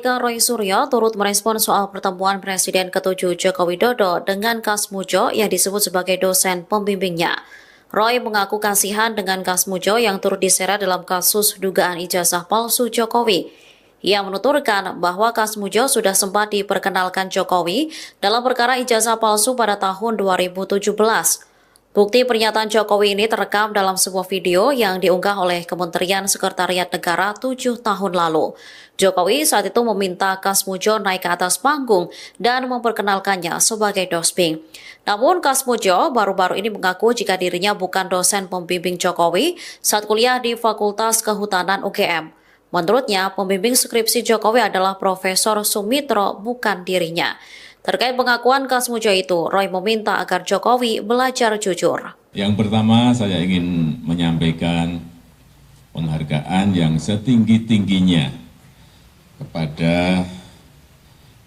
Politika Roy Suryo turut merespon soal pertemuan Presiden ke-7 Joko Widodo dengan Kasmujo yang disebut sebagai dosen pembimbingnya. Roy mengaku kasihan dengan Kasmujo yang turut diseret dalam kasus dugaan ijazah palsu Jokowi. Ia menuturkan bahwa Kasmujo sudah sempat diperkenalkan Jokowi dalam perkara ijazah palsu pada tahun 2017. Bukti pernyataan Jokowi ini terekam dalam sebuah video yang diunggah oleh Kementerian Sekretariat Negara 7 tahun lalu. Jokowi saat itu meminta Kasmujo naik ke atas panggung dan memperkenalkannya sebagai dosping. Namun Kasmujo baru-baru ini mengaku jika dirinya bukan dosen pembimbing Jokowi saat kuliah di Fakultas Kehutanan UGM. Menurutnya, pembimbing skripsi Jokowi adalah Profesor Sumitro, bukan dirinya. Terkait pengakuan Kasmujo itu, Roy meminta agar Jokowi belajar jujur. Yang pertama, saya ingin menyampaikan penghargaan yang setinggi-tingginya kepada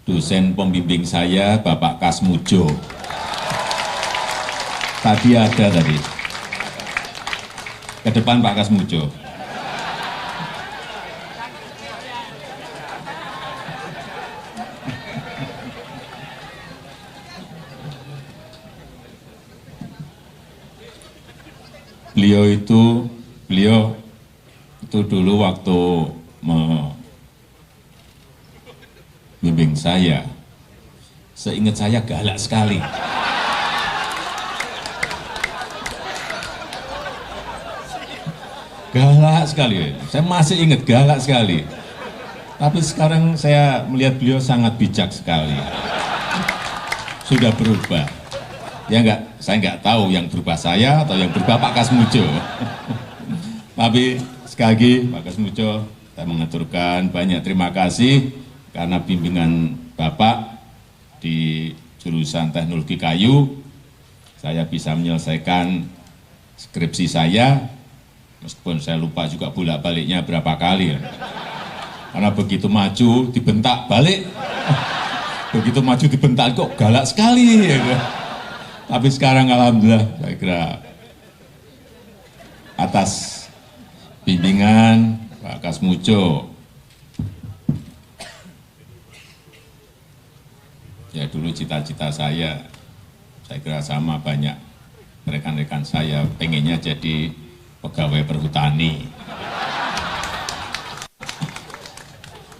dosen pembimbing saya, Bapak Kasmujo. Tadi ada tadi. Ke depan Pak Kasmujo. Beliau itu dulu waktu membimbing saya, seingat saya galak sekali. Galak sekali, saya masih ingat galak sekali. Tapi sekarang saya melihat beliau sangat bijak sekali. Sudah berubah. Ya enggak, saya enggak tahu yang berubah saya atau yang berubah Pak Kasmujo. Tapi sekali lagi Pak Kasmujo, saya mengaturkan banyak terima kasih karena bimbingan Bapak di jurusan teknologi kayu, saya bisa menyelesaikan skripsi saya, meskipun saya lupa juga bolak-baliknya berapa kali. Karena begitu maju dibentak balik, begitu maju dibentak kok galak sekali. Tapi sekarang alhamdulillah saya kira atas bimbingan Pak Kasmujo, ya dulu cita-cita saya kira sama banyak rekan-rekan saya pengennya jadi pegawai perhutani.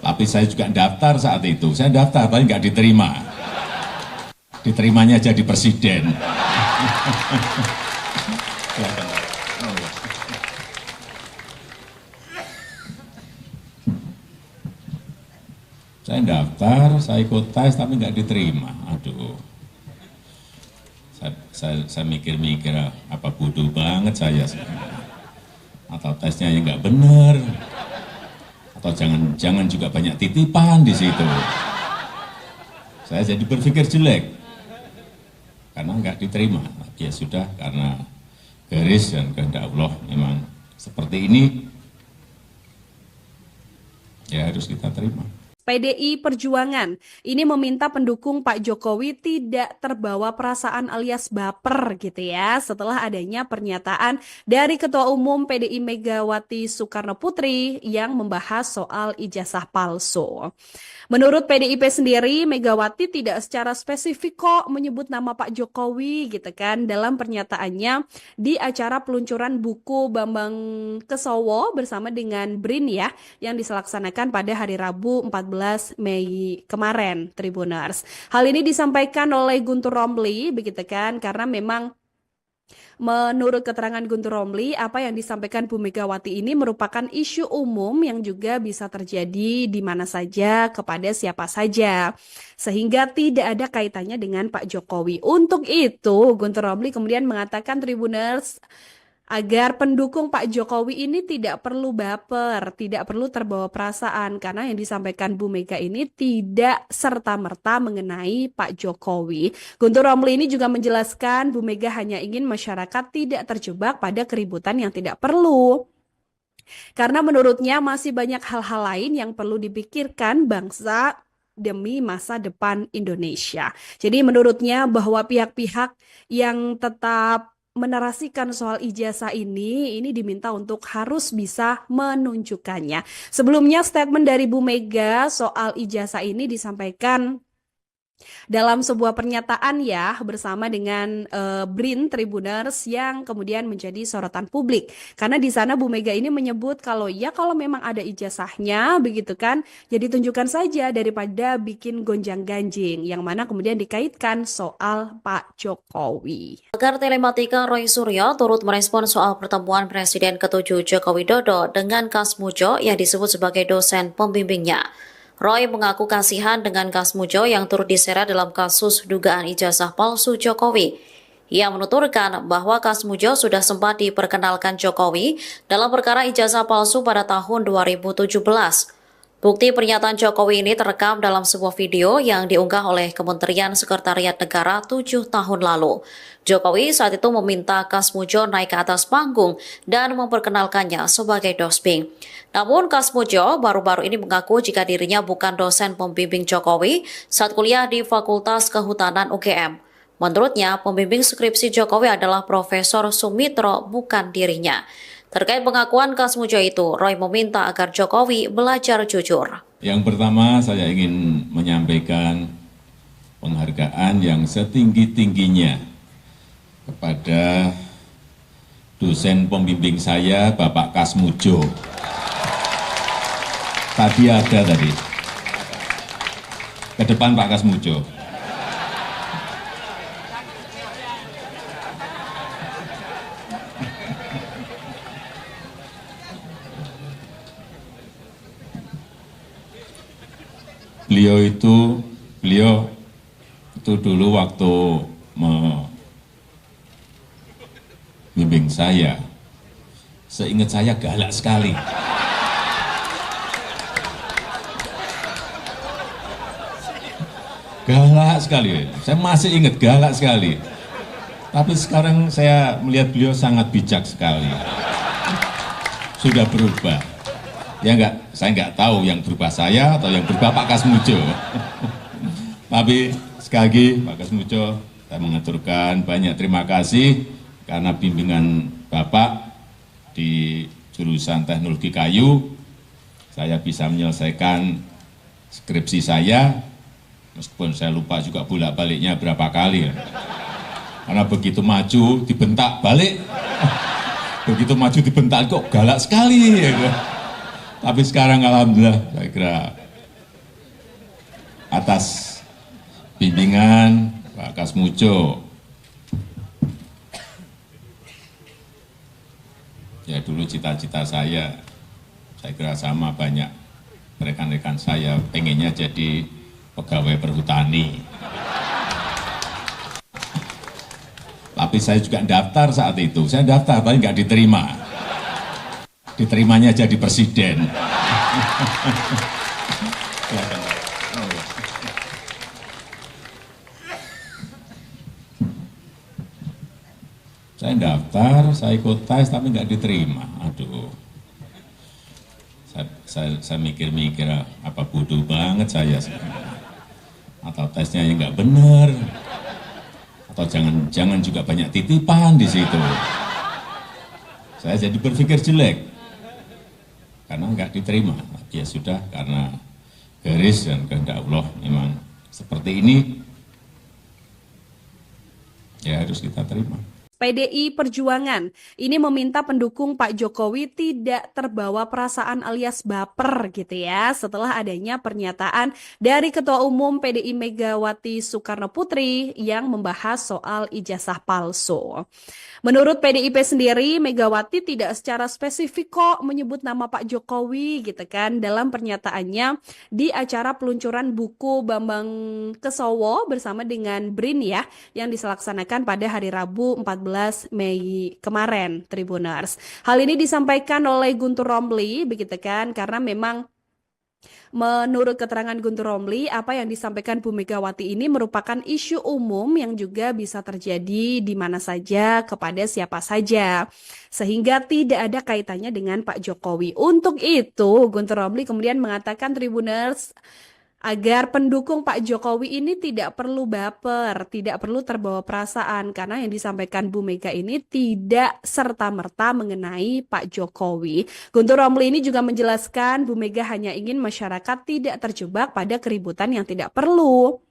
Tapi saya juga daftar saat itu, saya daftar tapi nggak diterima. Diterimanya jadi presiden. Saya daftar, saya ikut tes tapi nggak diterima. Aduh, saya mikir-mikir apa bodoh banget saya, atau tesnya yang nggak benar, atau jangan juga banyak titipan di situ. Saya jadi berpikir jelek. Karena nggak diterima, ya sudah, karena garis dan kehendak Allah memang seperti ini, ya harus kita terima. PDI Perjuangan ini meminta pendukung Pak Jokowi tidak terbawa perasaan alias baper gitu ya setelah adanya pernyataan dari Ketua Umum PDI Megawati Soekarnoputri yang membahas soal ijazah palsu. Menurut PDIP sendiri, Megawati tidak secara spesifik kok menyebut nama Pak Jokowi gitu kan dalam pernyataannya di acara peluncuran buku Bambang Kesowo bersama dengan BRIN ya yang dilaksanakan pada hari Rabu 14 Mei kemarin, Tribuners. Hal ini disampaikan oleh Guntur Romli begitu kan karena memang menurut keterangan Guntur Romli, apa yang disampaikan Bu Megawati ini merupakan isu umum yang juga bisa terjadi di mana saja, kepada siapa saja. Sehingga tidak ada kaitannya dengan Pak Jokowi. Untuk itu, Guntur Romli kemudian mengatakan Tribuners, agar pendukung Pak Jokowi ini tidak perlu baper, tidak perlu terbawa perasaan karena yang disampaikan Bu Mega ini tidak serta-merta mengenai Pak Jokowi. Guntur Romli ini juga menjelaskan Bu Mega hanya ingin masyarakat tidak terjebak pada keributan yang tidak perlu. Karena menurutnya masih banyak hal-hal lain yang perlu dipikirkan bangsa demi masa depan Indonesia. Jadi menurutnya bahwa pihak-pihak yang tetap menarasikan soal ijazah ini diminta untuk harus bisa menunjukkannya. Sebelumnya statement dari Bu Mega soal ijazah ini disampaikan dalam sebuah pernyataan ya bersama dengan BRIN Tribuners yang kemudian menjadi sorotan publik. Karena di sana Bu Mega ini menyebut kalau memang ada ijazahnya begitu kan, jadi tunjukkan saja daripada bikin gonjang-ganjing yang mana kemudian dikaitkan soal Pak Jokowi. Pakar telematika Roy Suryo turut merespon soal pertemuan Presiden ke-7 Joko Widodo dengan Kasmujo yang disebut sebagai dosen pembimbingnya. Roy mengaku kasihan dengan Kasmujo yang turut diseret dalam kasus dugaan ijazah palsu Jokowi. Ia menuturkan bahwa Kasmujo sudah sempat diperkenalkan Jokowi dalam perkara ijazah palsu pada tahun 2017. Bukti pernyataan Jokowi ini terekam dalam sebuah video yang diunggah oleh Kementerian Sekretariat Negara 7 tahun lalu. Jokowi saat itu meminta Kasmujo naik ke atas panggung dan memperkenalkannya sebagai dosping. Namun Kasmujo baru-baru ini mengaku jika dirinya bukan dosen pembimbing Jokowi saat kuliah di Fakultas Kehutanan UGM. Menurutnya, pembimbing skripsi Jokowi adalah Profesor Sumitro, bukan dirinya. Terkait pengakuan Kasmujo itu, Roy meminta agar Jokowi belajar jujur. Yang pertama, saya ingin menyampaikan penghargaan yang setinggi-tingginya kepada dosen pembimbing saya, Bapak Kasmujo. Tadi ada tadi. Ke depan Pak Kasmujo. Beliau itu dulu waktu membimbing saya, seingat saya galak sekali. Galak sekali, saya masih ingat galak sekali. Tapi sekarang saya melihat beliau sangat bijak sekali. Sudah berubah. Ya enggak, saya enggak tahu yang berubah saya atau yang berubah Pak Kasmujo. Tapi sekali lagi Pak Kasmujo, saya mengaturkan banyak terima kasih karena bimbingan Bapak di jurusan teknologi kayu, saya bisa menyelesaikan skripsi saya, meskipun saya lupa juga bolak-baliknya berapa kali. Karena begitu maju dibentak balik, begitu maju dibentak kok galak sekali. Tapi sekarang alhamdulillah saya kira atas bimbingan Pak Kasmujo, ya dulu cita-cita saya kira sama banyak rekan-rekan saya, pengennya jadi pegawai perhutani. Tapi saya juga daftar saat itu, saya daftar tapi nggak diterima. Diterimanya jadi presiden. Saya daftar, saya ikut tes tapi nggak diterima. Aduh, saya mikir-mikir apa bodoh banget saya sebenarnya. Atau tesnya yang nggak benar, atau jangan juga banyak titipan di situ. Saya jadi berpikir jelek karena nggak diterima. Ya sudah, karena garis dan kehendak Allah memang seperti ini, ya harus kita terima. PDI Perjuangan ini meminta pendukung Pak Jokowi tidak terbawa perasaan alias baper gitu ya setelah adanya pernyataan dari Ketua Umum PDI Megawati Soekarno Putri yang membahas soal ijazah palsu. Menurut PDIP sendiri, Megawati tidak secara spesifik kok menyebut nama Pak Jokowi gitu kan dalam pernyataannya di acara peluncuran buku Bambang Kesowo bersama dengan BRIN ya yang dilaksanakan pada hari Rabu 14 Mei kemarin, Tribuners. Hal ini disampaikan oleh Guntur Romli begitu kan karena memang menurut keterangan Guntur Romli, apa yang disampaikan Bu Megawati ini merupakan isu umum yang juga bisa terjadi di mana saja, kepada siapa saja. Sehingga tidak ada kaitannya dengan Pak Jokowi. Untuk itu, Guntur Romli kemudian mengatakan Tribuners, agar pendukung Pak Jokowi ini tidak perlu baper, tidak perlu terbawa perasaan, karena yang disampaikan Bu Mega ini tidak serta-merta mengenai Pak Jokowi. Guntur Romli ini juga menjelaskan Bu Mega hanya ingin masyarakat tidak terjebak pada keributan yang tidak perlu.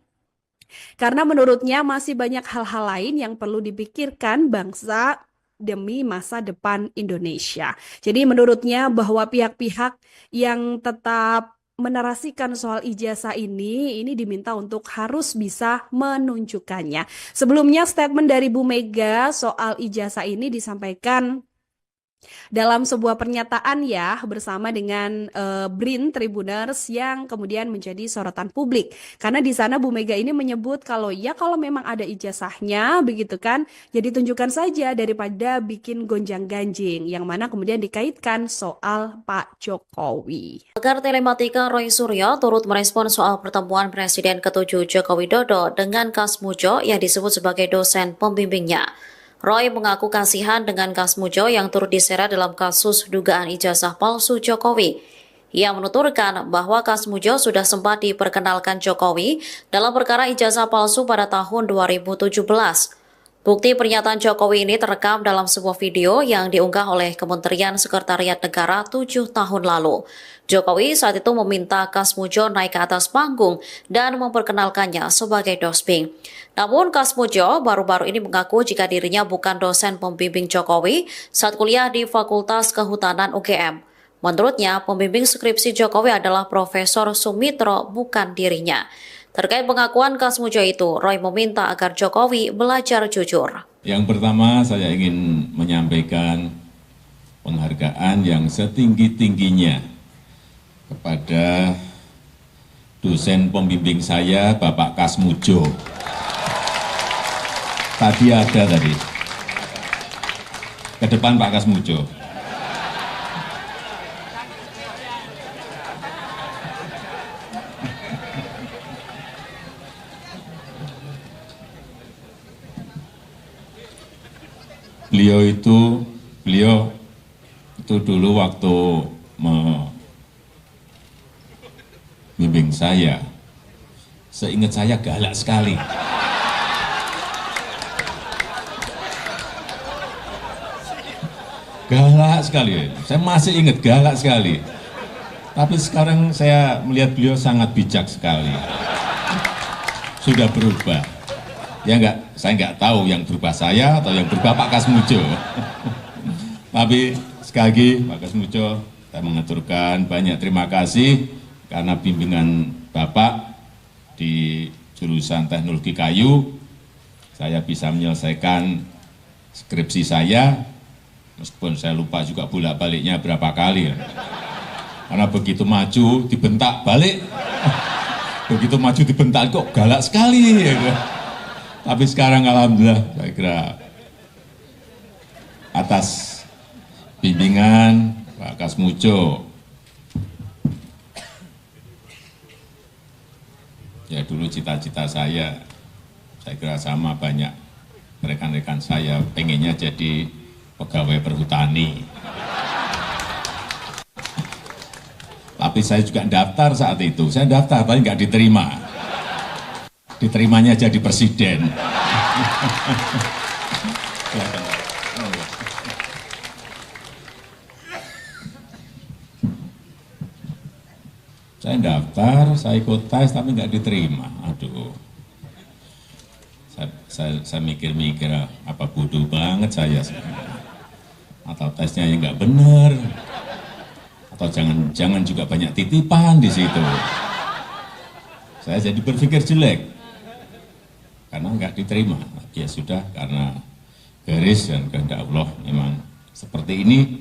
Karena menurutnya masih banyak hal-hal lain yang perlu dipikirkan bangsa demi masa depan Indonesia. Jadi menurutnya bahwa pihak-pihak yang tetap menarasikan soal ijazah ini diminta untuk harus bisa menunjukkannya. Sebelumnya statement dari Bu Mega soal ijazah ini disampaikan dalam sebuah pernyataan ya bersama dengan BRIN Tribuners yang kemudian menjadi sorotan publik. Karena di sana Bu Mega ini menyebut kalau memang ada ijazahnya begitu kan, ya ditunjukkan saja daripada bikin gonjang-ganjing, yang mana kemudian dikaitkan soal Pak Jokowi. Pakar telematika Roy Suryo turut merespon soal pertemuan Presiden ke-7 Joko Widodo dengan Kasmujo yang disebut sebagai dosen pembimbingnya. Roy mengaku kasihan dengan Kasmujo yang turut diseret dalam kasus dugaan ijazah palsu Jokowi. Ia menuturkan bahwa Kasmujo sudah sempat diperkenalkan Jokowi dalam perkara ijazah palsu pada tahun 2017. Bukti pernyataan Jokowi ini terekam dalam sebuah video yang diunggah oleh Kementerian Sekretariat Negara 7 tahun lalu. Jokowi saat itu meminta Kasmujo naik ke atas panggung dan memperkenalkannya sebagai dosping. Namun Kasmujo baru-baru ini mengaku jika dirinya bukan dosen pembimbing Jokowi saat kuliah di Fakultas Kehutanan UGM. Menurutnya, pembimbing skripsi Jokowi adalah Profesor Sumitro, bukan dirinya. Terkait pengakuan Kasmujo itu, Roy meminta agar Jokowi belajar jujur. Yang pertama, saya ingin menyampaikan penghargaan yang setinggi-tingginya kepada dosen pembimbing saya, Bapak Kasmujo. Tadi ada tadi. Ke depan Pak Kasmujo. Beliau itu dulu waktu membimbing saya, seingat saya galak sekali. Galak sekali, saya masih ingat galak sekali. Tapi sekarang saya melihat beliau sangat bijak sekali. Sudah berubah. Ya enggak, saya enggak tahu yang berubah saya atau yang berubah Pak Kasmujo. Tapi sekali lagi Pak Kasmujo, saya mengaturkan banyak terima kasih karena bimbingan Bapak di jurusan teknologi kayu, saya bisa menyelesaikan skripsi saya, meskipun saya lupa juga bolak-baliknya berapa kali. Karena begitu maju dibentak balik, begitu maju dibentak kok galak sekali. Tapi sekarang alhamdulillah saya kira atas bimbingan Pak Kasmujo, ya dulu cita-cita saya kira sama banyak rekan-rekan saya pengennya jadi pegawai perhutani. Tapi saya juga daftar saat itu, saya daftar tapi nggak diterima. Diterimanya jadi presiden. Saya daftar, saya ikut tes tapi nggak diterima. Aduh, saya mikir-mikir apa bodoh banget saya sebenarnya. Atau tesnya yang nggak benar, atau jangan juga banyak titipan di situ. Saya jadi berpikir jelek karena nggak diterima. Ya sudah, karena garis dan kehendak Allah memang seperti ini,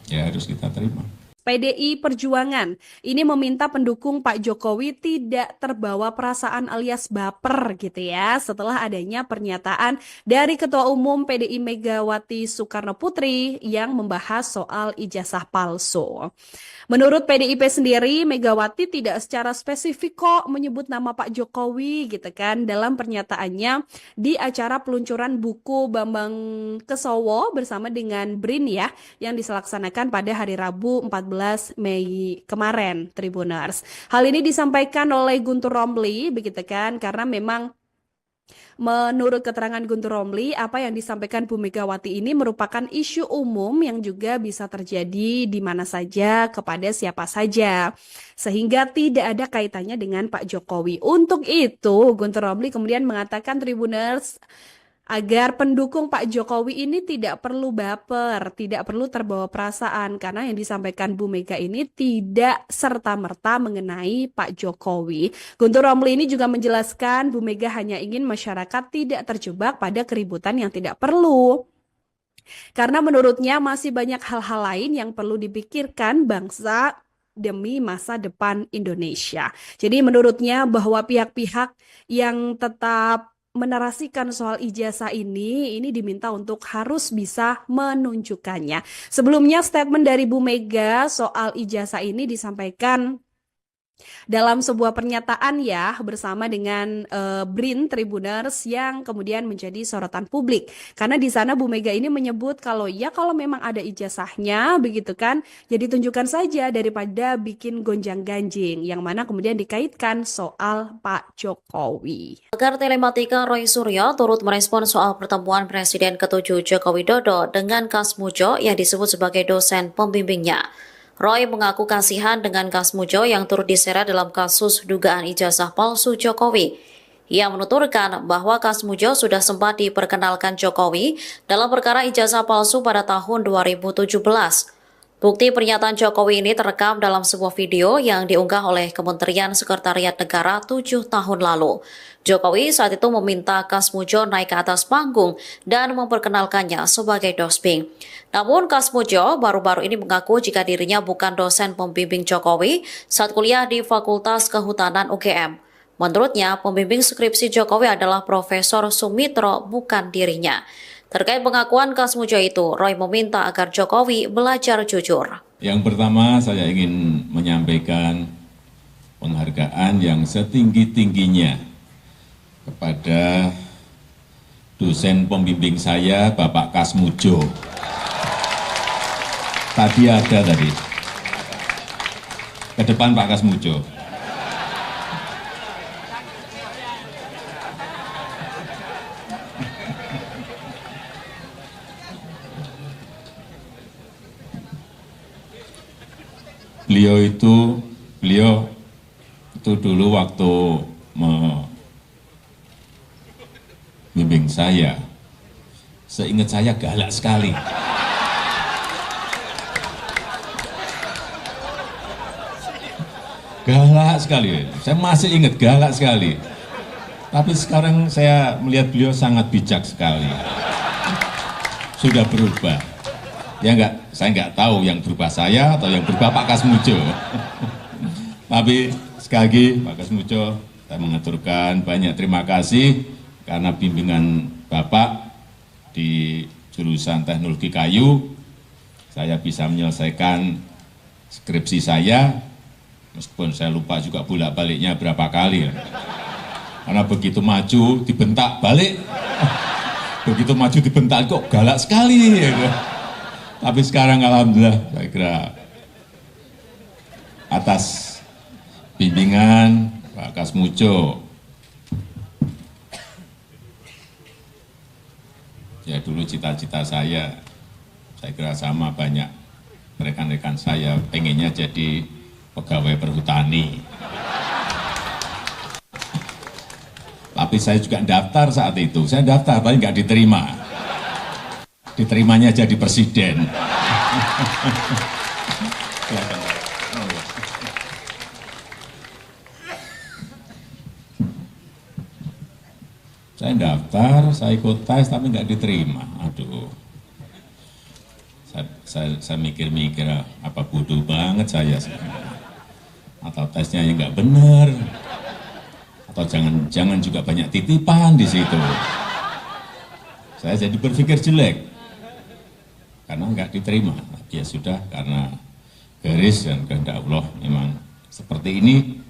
ya harus kita terima. PDI Perjuangan ini meminta pendukung Pak Jokowi tidak terbawa perasaan alias baper gitu ya setelah adanya pernyataan dari Ketua Umum PDI Megawati Soekarno Putri yang membahas soal ijazah palsu. Menurut PDIP sendiri, Megawati tidak secara spesifik kok menyebut nama Pak Jokowi gitu kan dalam pernyataannya di acara peluncuran buku Bambang Kesowo bersama dengan BRIN ya yang dilaksanakan pada hari Rabu 14 14 Mei kemarin, Tribuners. Hal ini disampaikan oleh Guntur Romli, begitu kan, karena memang menurut keterangan Guntur Romli, apa yang disampaikan Bu Megawati ini merupakan isu umum yang juga bisa terjadi di mana saja, kepada siapa saja. Sehingga tidak ada kaitannya dengan Pak Jokowi. Untuk itu, Guntur Romli kemudian mengatakan Tribuners, agar pendukung Pak Jokowi ini tidak perlu baper, tidak perlu terbawa perasaan, karena yang disampaikan Bu Mega ini tidak serta-merta mengenai Pak Jokowi. Guntur Romli ini juga menjelaskan Bu Mega hanya ingin masyarakat tidak terjebak pada keributan yang tidak perlu. Karena menurutnya masih banyak hal-hal lain yang perlu dipikirkan bangsa demi masa depan Indonesia. Jadi menurutnya bahwa pihak-pihak yang tetap menarasikan soal ijazah ini diminta untuk harus bisa menunjukkannya. Sebelumnya statement dari Bu Mega soal ijazah ini disampaikan dalam sebuah pernyataan ya bersama dengan BRIN Tribuners yang kemudian menjadi sorotan publik. Karena di sana Bu Mega ini menyebut kalau memang ada ijazahnya begitu kan, jadi tunjukkan saja daripada bikin gonjang-ganjing, yang mana kemudian dikaitkan soal Pak Jokowi. Pakar telematika Roy Suryo turut merespon soal pertemuan Presiden ke-7 Joko Widodo dengan Kasmujo yang disebut sebagai dosen pembimbingnya. Roy mengaku kasihan dengan Kasmujo yang turut diseret dalam kasus dugaan ijazah palsu Jokowi. Ia menuturkan bahwa Kasmujo sudah sempat diperkenalkan Jokowi dalam perkara ijazah palsu pada tahun 2017. Bukti pernyataan Jokowi ini terekam dalam sebuah video yang diunggah oleh Kementerian Sekretariat Negara 7 tahun lalu. Jokowi saat itu meminta Kasmujo naik ke atas panggung dan memperkenalkannya sebagai dosping. Namun Kasmujo baru-baru ini mengaku jika dirinya bukan dosen pembimbing Jokowi saat kuliah di Fakultas Kehutanan UGM. Menurutnya, pembimbing skripsi Jokowi adalah Profesor Sumitro, bukan dirinya. Terkait pengakuan Kasmujo itu, Roy meminta agar Jokowi belajar jujur. Yang pertama, saya ingin menyampaikan penghargaan yang setinggi-tingginya kepada dosen pembimbing saya, Bapak Kasmujo. Tadi ada tadi. Ke depan Pak Kasmujo. Beliau itu dulu waktu membimbing saya, seingat saya galak sekali. Galak sekali, saya masih ingat galak sekali. Tapi sekarang saya melihat beliau sangat bijak sekali. Sudah berubah. Ya enggak, saya enggak tahu yang berubah saya atau yang berubah Pak Kasmujo. Tapi sekali lagi Pak Kasmujo, saya mengaturkan banyak terima kasih karena bimbingan Bapak di jurusan teknologi kayu, saya bisa menyelesaikan skripsi saya, meskipun saya lupa juga bolak-baliknya berapa kali. Karena begitu maju dibentak balik, begitu maju dibentak kok galak sekali. Tapi sekarang alhamdulillah saya kira atas bimbingan Pak Kasmujo, ya dulu cita-cita saya kira sama banyak rekan-rekan saya, pengennya jadi pegawai perhutani. Tapi saya juga daftar saat itu, saya daftar tapi nggak diterima. Diterimanya jadi presiden. Saya daftar, saya ikut tes tapi nggak diterima. Aduh, saya mikir-mikir apa bodoh banget saya, atau tesnya yang nggak benar, atau jangan juga banyak titipan di situ. Saya jadi berpikir jelek. Karena nggak diterima, ya sudah, karena garis dan kehendak Allah memang seperti ini,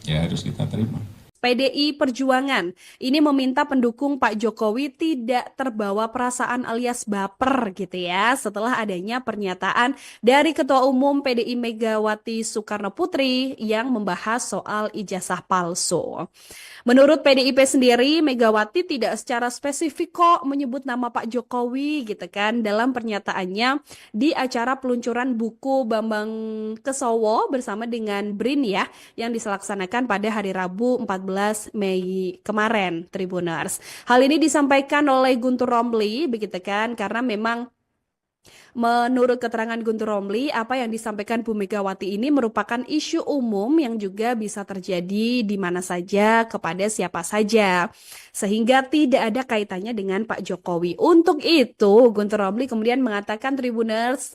ya harus kita terima. PDI Perjuangan ini meminta pendukung Pak Jokowi tidak terbawa perasaan alias baper gitu ya setelah adanya pernyataan dari Ketua Umum PDI Megawati Soekarno Putri yang membahas soal ijazah palsu. Menurut PDIP sendiri, Megawati tidak secara spesifik kok menyebut nama Pak Jokowi gitu kan dalam pernyataannya di acara peluncuran buku Bambang Kesowo bersama dengan BRIN ya yang dilaksanakan pada hari Rabu 14 Mei kemarin, Tribuners. Hal ini disampaikan oleh Guntur Romli begitu kan karena memang menurut keterangan Guntur Romli, apa yang disampaikan Bu Megawati ini merupakan isu umum yang juga bisa terjadi di mana saja, kepada siapa saja. Sehingga tidak ada kaitannya dengan Pak Jokowi. Untuk itu, Guntur Romli kemudian mengatakan Tribuners,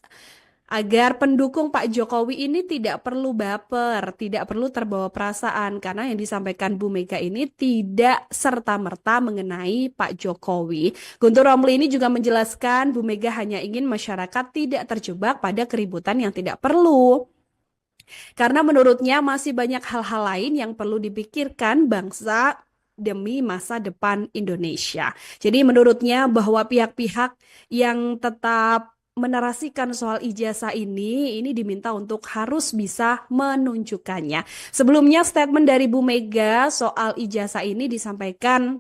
agar pendukung Pak Jokowi ini tidak perlu baper, tidak perlu terbawa perasaan karena yang disampaikan Bu Mega ini tidak serta-merta mengenai Pak Jokowi. Guntur Romli ini juga menjelaskan Bu Mega hanya ingin masyarakat tidak terjebak pada keributan yang tidak perlu. Karena menurutnya masih banyak hal-hal lain yang perlu dipikirkan bangsa demi masa depan Indonesia. Jadi menurutnya bahwa pihak-pihak yang tetap menarasikan soal ijazah ini diminta untuk harus bisa menunjukkannya. Sebelumnya statement dari Bu Mega soal ijazah ini disampaikan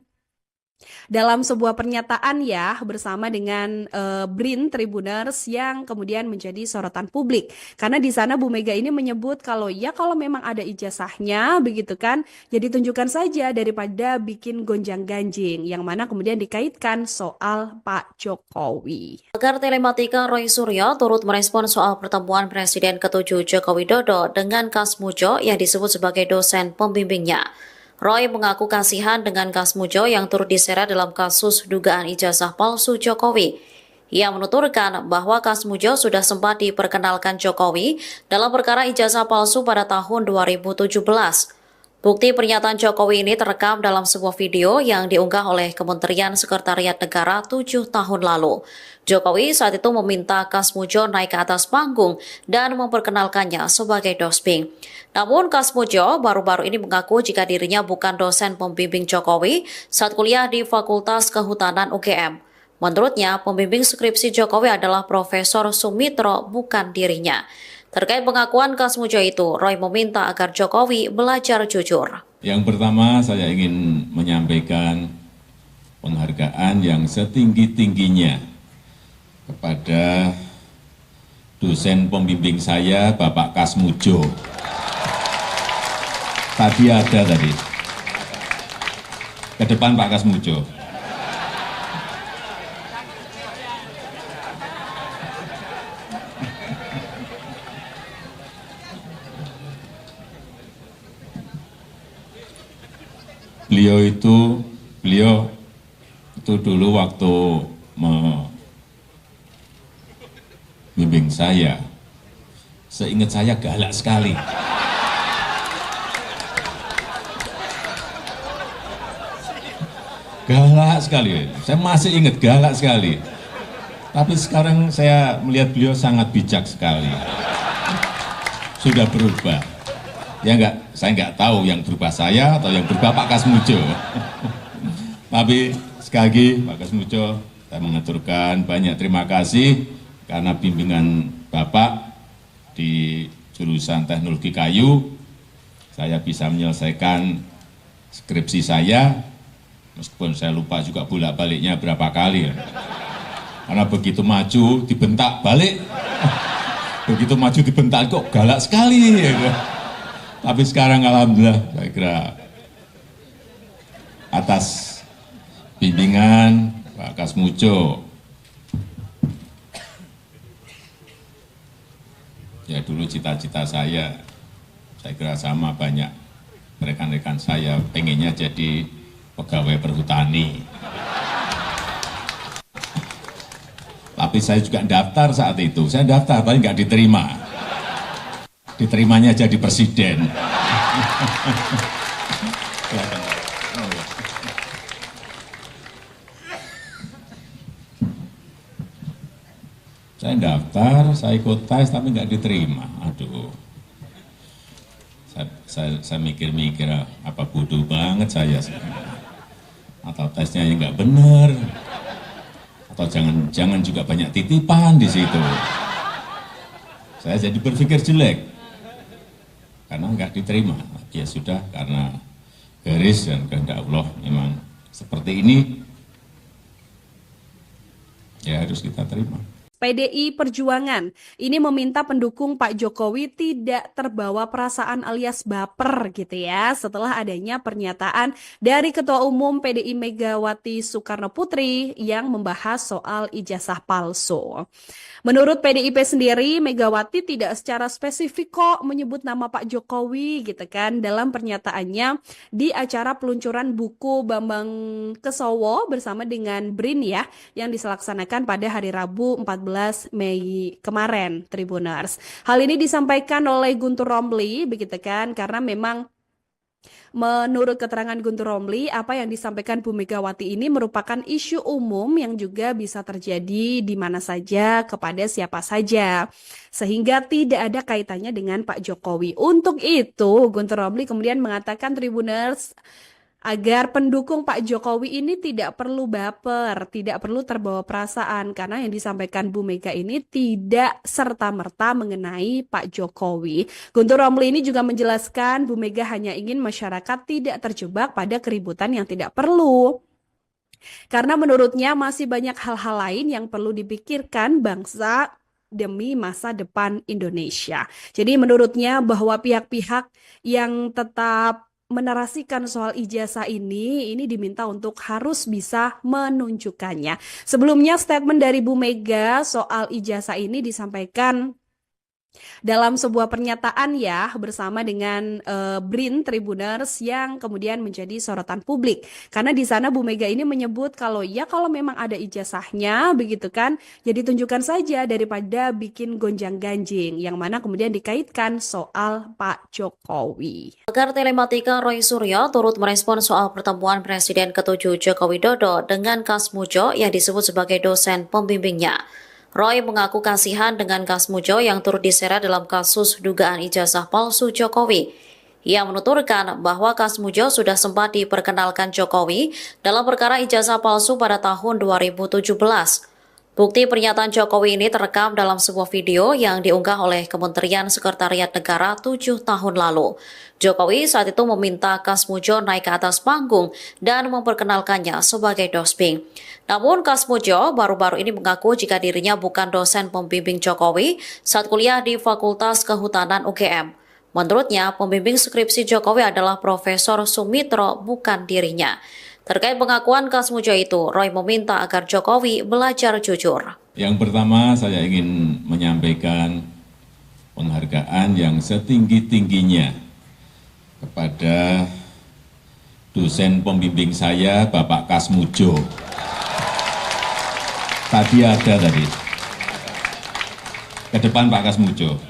dalam sebuah pernyataan ya bersama dengan BRIN Tribuners yang kemudian menjadi sorotan publik. Karena di sana Bu Mega ini menyebut kalau memang ada ijazahnya begitu kan, jadi tunjukkan saja daripada bikin gonjang-ganjing yang mana kemudian dikaitkan soal Pak Jokowi. Pakar telematika Roy Suryo turut merespon soal pertemuan Presiden ke-7 Joko Widodo dengan Kasmujo yang disebut sebagai dosen pembimbingnya. Roy mengaku kasihan dengan Kasmujo yang turut diseret dalam kasus dugaan ijazah palsu Jokowi. Ia menuturkan bahwa Kasmujo sudah sempat diperkenalkan Jokowi dalam perkara ijazah palsu pada tahun 2017. Bukti pernyataan Jokowi ini terekam dalam sebuah video yang diunggah oleh Kementerian Sekretariat Negara 7 tahun lalu. Jokowi saat itu meminta Kasmujo naik ke atas panggung dan memperkenalkannya sebagai dosping. Namun Kasmujo baru-baru ini mengaku jika dirinya bukan dosen pembimbing Jokowi saat kuliah di Fakultas Kehutanan UGM. Menurutnya, pembimbing skripsi Jokowi adalah Profesor Sumitro, bukan dirinya. Terkait pengakuan Kasmujo itu, Roy meminta agar Jokowi belajar jujur. Yang pertama, saya ingin menyampaikan penghargaan yang setinggi-tingginya kepada dosen pembimbing saya, Bapak Kasmujo. Tadi ada tadi. Ke depan Pak Kasmujo. Beliau itu dulu waktu membimbing saya, seingat saya galak sekali. Galak sekali, saya masih ingat galak sekali. Tapi sekarang saya melihat beliau sangat bijak sekali. Sudah berubah. Ya enggak, saya enggak tahu yang berubah saya atau yang berubah Pak Kasmujo. Tapi sekali lagi Pak Kasmujo, saya mengaturkan banyak terima kasih karena bimbingan Bapak di jurusan teknologi kayu, saya bisa menyelesaikan skripsi saya, meskipun saya lupa juga bolak-baliknya berapa kali. Karena begitu maju dibentak balik, begitu maju dibentak kok galak sekali. Tapi sekarang alhamdulillah saya kira atas bimbingan Pak Kasmujo, ya dulu cita-cita saya kira sama banyak rekan-rekan saya, pengennya jadi pegawai perhutani. Tapi saya juga daftar saat itu, saya daftar tapi nggak diterima. Diterimanya jadi presiden. Saya daftar, saya ikut tes tapi nggak diterima. Aduh, Saya mikir-mikir, apa bodoh banget saya, atau tesnya yang nggak benar, atau jangan juga banyak titipan di situ. Saya jadi berpikir jelek, karena nggak diterima. Ya sudah, karena garis dan kehendak Allah memang seperti ini, ya harus kita terima. PDI Perjuangan ini meminta pendukung Pak Jokowi tidak terbawa perasaan alias baper gitu ya setelah adanya pernyataan dari Ketua Umum PDI Megawati Soekarno Putri yang membahas soal ijazah palsu. Menurut PDIP sendiri, Megawati tidak secara spesifik kok menyebut nama Pak Jokowi gitu kan dalam pernyataannya di acara peluncuran buku Bambang Kesowo bersama dengan BRIN ya yang dilaksanakan pada hari Rabu 14 Mei kemarin, Tribuners. Hal ini disampaikan oleh Guntur Romli begitu kan karena memang menurut keterangan Guntur Romli, apa yang disampaikan Bu Megawati ini merupakan isu umum yang juga bisa terjadi di mana saja, kepada siapa saja. Sehingga tidak ada kaitannya dengan Pak Jokowi. Untuk itu, Guntur Romli kemudian mengatakan Tribuners agar pendukung Pak Jokowi ini tidak perlu baper, tidak perlu terbawa perasaan karena yang disampaikan Bu Mega ini tidak serta-merta mengenai Pak Jokowi. Guntur Romli ini juga menjelaskan Bu Mega hanya ingin masyarakat tidak terjebak pada keributan yang tidak perlu. Karena menurutnya masih banyak hal-hal lain yang perlu dipikirkan bangsa demi masa depan Indonesia. Jadi menurutnya bahwa pihak-pihak yang tetap menarasikan soal ijazah ini diminta untuk harus bisa menunjukkannya. Sebelumnya statement dari Bu Mega soal ijazah ini disampaikan dalam sebuah pernyataan ya bersama dengan BRIN Tribuners yang kemudian menjadi sorotan publik. Karena di sana Bu Mega ini menyebut kalau memang ada ijazahnya begitu kan, ya ditunjukkan saja daripada bikin gonjang-ganjing yang mana kemudian dikaitkan soal Pak Jokowi. Pakar Telematika Roy Suryo turut merespon soal pertemuan Presiden ke-7 Joko Widodo dengan Kasmujo yang disebut sebagai dosen pembimbingnya. Roy mengaku kasihan dengan Kasmujo yang turut diseret dalam kasus dugaan ijazah palsu Jokowi. Ia menuturkan bahwa Kasmujo sudah sempat diperkenalkan Jokowi dalam perkara ijazah palsu pada tahun 2017. Bukti pernyataan Jokowi ini terekam dalam sebuah video yang diunggah oleh Kementerian Sekretariat Negara 7 tahun lalu. Jokowi saat itu meminta Kasmujo naik ke atas panggung dan memperkenalkannya sebagai dosping. Namun Kasmujo baru-baru ini mengaku jika dirinya bukan dosen pembimbing Jokowi saat kuliah di Fakultas Kehutanan UGM. Menurutnya, pembimbing skripsi Jokowi adalah Profesor Sumitro, bukan dirinya. Terkait pengakuan Kasmujo itu, Roy meminta agar Jokowi belajar jujur. Yang pertama, saya ingin menyampaikan penghargaan yang setinggi-tingginya kepada dosen pembimbing saya, Bapak Kasmujo. Tadi ada tadi. Ke depan Pak Kasmujo.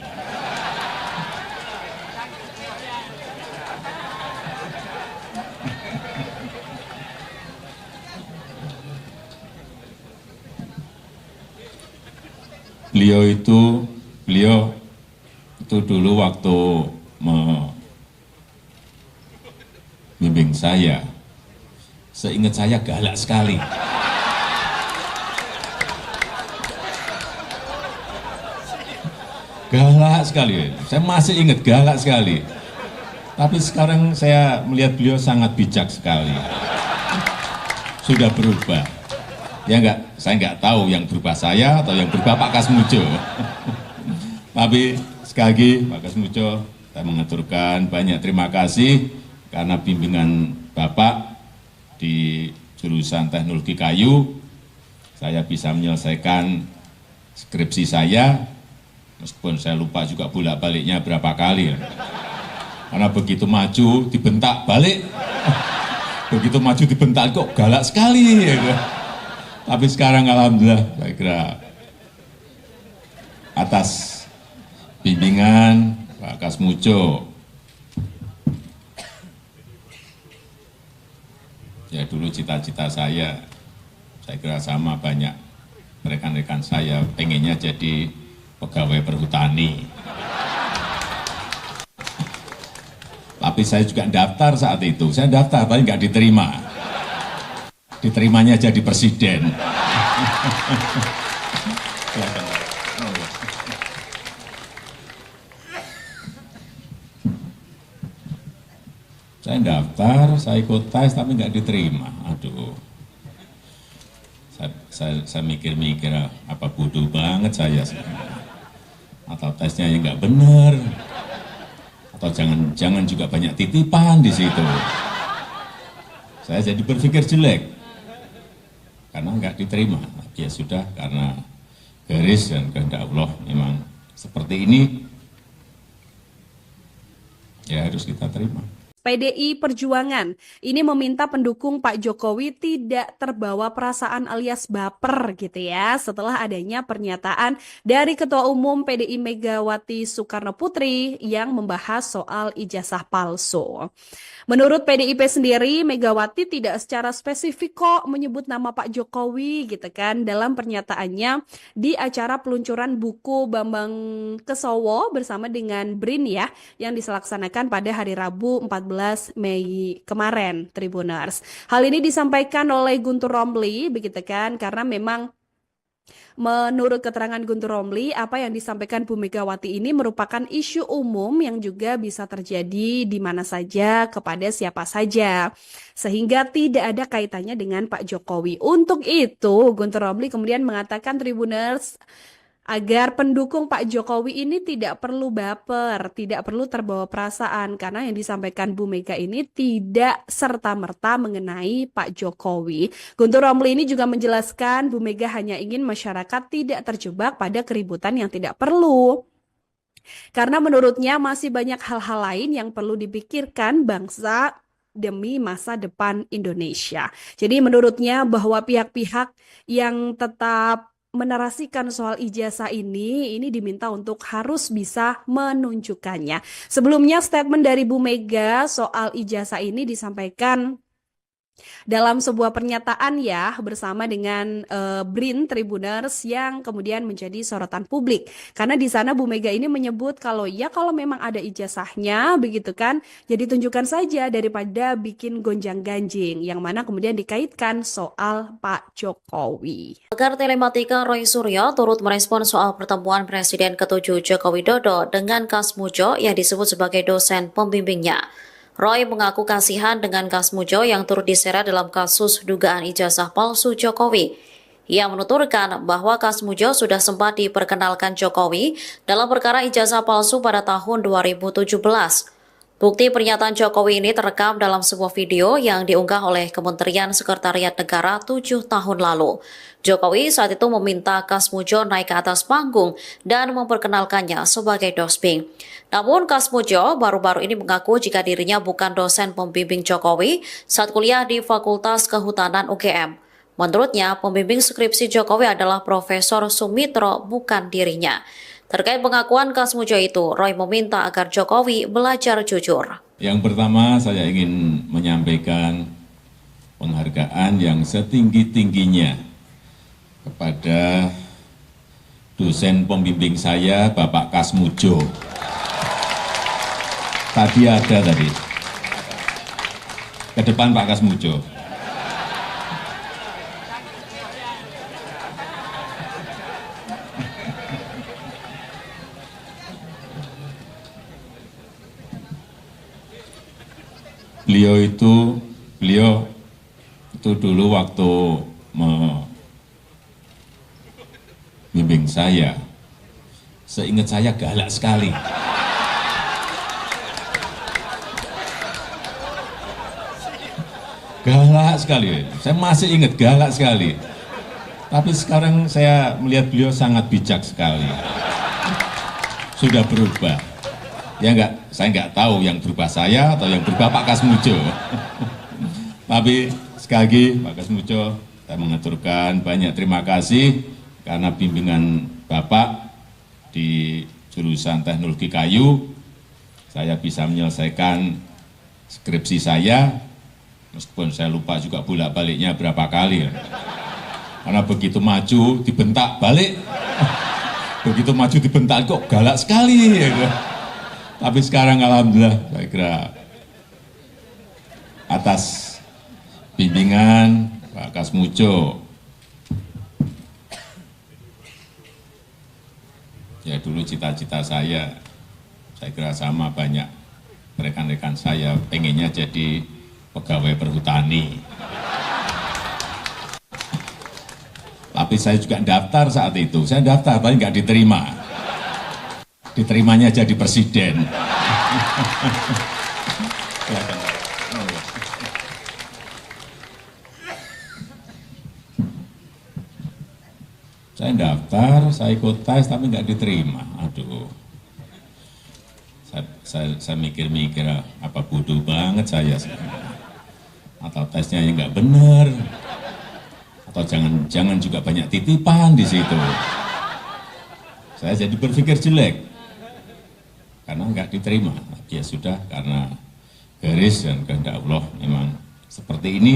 Beliau itu dulu waktu membimbing saya, seingat saya galak sekali. Galak sekali, saya masih ingat galak sekali. Tapi sekarang saya melihat beliau sangat bijak sekali. Sudah berubah. Ya enggak, saya enggak tahu yang berubah saya atau yang berubah Pak Kasmujo. Tapi sekali lagi Pak Kasmujo, saya mengaturkan banyak terima kasih karena bimbingan Bapak di jurusan teknologi kayu, saya bisa menyelesaikan skripsi saya, meskipun saya lupa juga bolak-baliknya berapa kali. Karena begitu maju dibentak balik, begitu maju dibentak kok galak sekali. Tapi sekarang alhamdulillah saya kira atas bimbingan Pak Kasmujo, ya dulu cita-cita saya kira sama banyak rekan-rekan saya pengennya jadi pegawai perhutani. Tapi saya juga daftar saat itu. Saya daftar, tapi nggak diterima. Diterimanya jadi presiden. Saya daftar, saya ikut tes, tapi nggak diterima. Aduh. Saya mikir-mikir, apa bodoh banget saya sebenarnya. Atau tesnya yang nggak benar. Atau jangan juga banyak titipan di situ. Saya jadi berpikir jelek. Karena nggak diterima. Ya sudah, karena garis dan kehendak Allah memang seperti ini, ya harus kita terima. PDI Perjuangan ini meminta pendukung Pak Jokowi tidak terbawa perasaan alias baper gitu ya setelah adanya pernyataan dari Ketua Umum PDI Megawati Soekarno Putri yang membahas soal ijazah palsu. Menurut PDIP sendiri, Megawati tidak secara spesifik kok menyebut nama Pak Jokowi gitu kan dalam pernyataannya di acara peluncuran buku Bambang Kesowo bersama dengan BRIN ya yang dilaksanakan pada hari Rabu 14 Mei kemarin, Tribuners. Hal ini disampaikan oleh Guntur Romli begitu kan karena memang menurut keterangan Guntur Romli, apa yang disampaikan Bu Megawati ini merupakan isu umum yang juga bisa terjadi di mana saja, kepada siapa saja. Sehingga tidak ada kaitannya dengan Pak Jokowi. Untuk itu, Guntur Romli kemudian mengatakan Tribuners, agar pendukung Pak Jokowi ini tidak perlu baper, tidak perlu terbawa perasaan karena yang disampaikan Bu Mega ini tidak serta-merta mengenai Pak Jokowi. Guntur Romli ini juga menjelaskan Bu Mega hanya ingin masyarakat tidak terjebak pada keributan yang tidak perlu. Karena menurutnya masih banyak hal-hal lain yang perlu dipikirkan bangsa demi masa depan Indonesia. Jadi menurutnya bahwa pihak-pihak yang tetap menarasikan soal ijazah ini diminta untuk harus bisa menunjukkannya. Sebelumnya statement dari Bu Mega soal ijazah ini disampaikan dalam sebuah pernyataan ya bersama dengan BRIN Tribuners yang kemudian menjadi sorotan publik. Karena di sana Bu Mega ini menyebut kalau memang ada ijazahnya begitu kan, jadi tunjukkan saja daripada bikin gonjang-ganjing yang mana kemudian dikaitkan soal Pak Jokowi. Pakar telematika Roy Suryo turut merespon soal pertemuan Presiden ke-7 Joko Widodo dengan Kasmujo yang disebut sebagai dosen pembimbingnya. Roy mengaku kasihan dengan Kasmujo yang turut diseret dalam kasus dugaan ijazah palsu Jokowi. Ia menuturkan bahwa Kasmujo sudah sempat diperkenalkan Jokowi dalam perkara ijazah palsu pada tahun 2017. Bukti pernyataan Jokowi ini terekam dalam sebuah video yang diunggah oleh Kementerian Sekretariat Negara 7 tahun lalu. Jokowi saat itu meminta Kasmujo naik ke atas panggung dan memperkenalkannya sebagai dosping. Namun Kasmujo baru-baru ini mengaku jika dirinya bukan dosen pembimbing Jokowi saat kuliah di Fakultas Kehutanan UGM. Menurutnya, pembimbing skripsi Jokowi adalah Profesor Sumitro, bukan dirinya. Terkait pengakuan Kasmujo itu, Roy meminta agar Jokowi belajar jujur. Yang pertama, saya ingin menyampaikan penghargaan yang setinggi-tingginya kepada dosen pembimbing saya, Bapak Kasmujo. Tadi ada tadi. Ke depan Pak Kasmujo. Beliau itu dulu waktu membimbing saya, seingat saya galak sekali. Galak sekali, saya masih ingat galak sekali. Tapi sekarang saya melihat beliau sangat bijak sekali. Sudah berubah. Ya enggak, saya enggak tahu yang berubah saya atau yang berubah Pak Kasmujo. Tapi sekali lagi Pak Kasmujo, saya mengaturkan banyak terima kasih karena bimbingan Bapak di jurusan teknologi kayu, saya bisa menyelesaikan skripsi saya, meskipun saya lupa juga bolak-baliknya berapa kali. Karena begitu maju dibentak balik, begitu maju dibentak kok galak sekali. Tapi sekarang alhamdulillah saya kira atas bimbingan Pak Kasmujo. Ya dulu cita-cita saya kira sama banyak rekan-rekan saya, pengennya jadi pegawai perhutani. Tapi saya juga daftar saat itu, saya daftar tapi nggak diterima. Diterimanya jadi presiden. Saya daftar, saya ikut tes tapi nggak diterima. Aduh, saya mikir-mikir apa bodoh banget saya sebenarnya. Atau tesnya yang nggak benar, atau jangan juga banyak titipan di situ. Saya jadi berpikir jelek karena nggak diterima. Ya sudah, karena garis dan kehendak Allah memang seperti ini,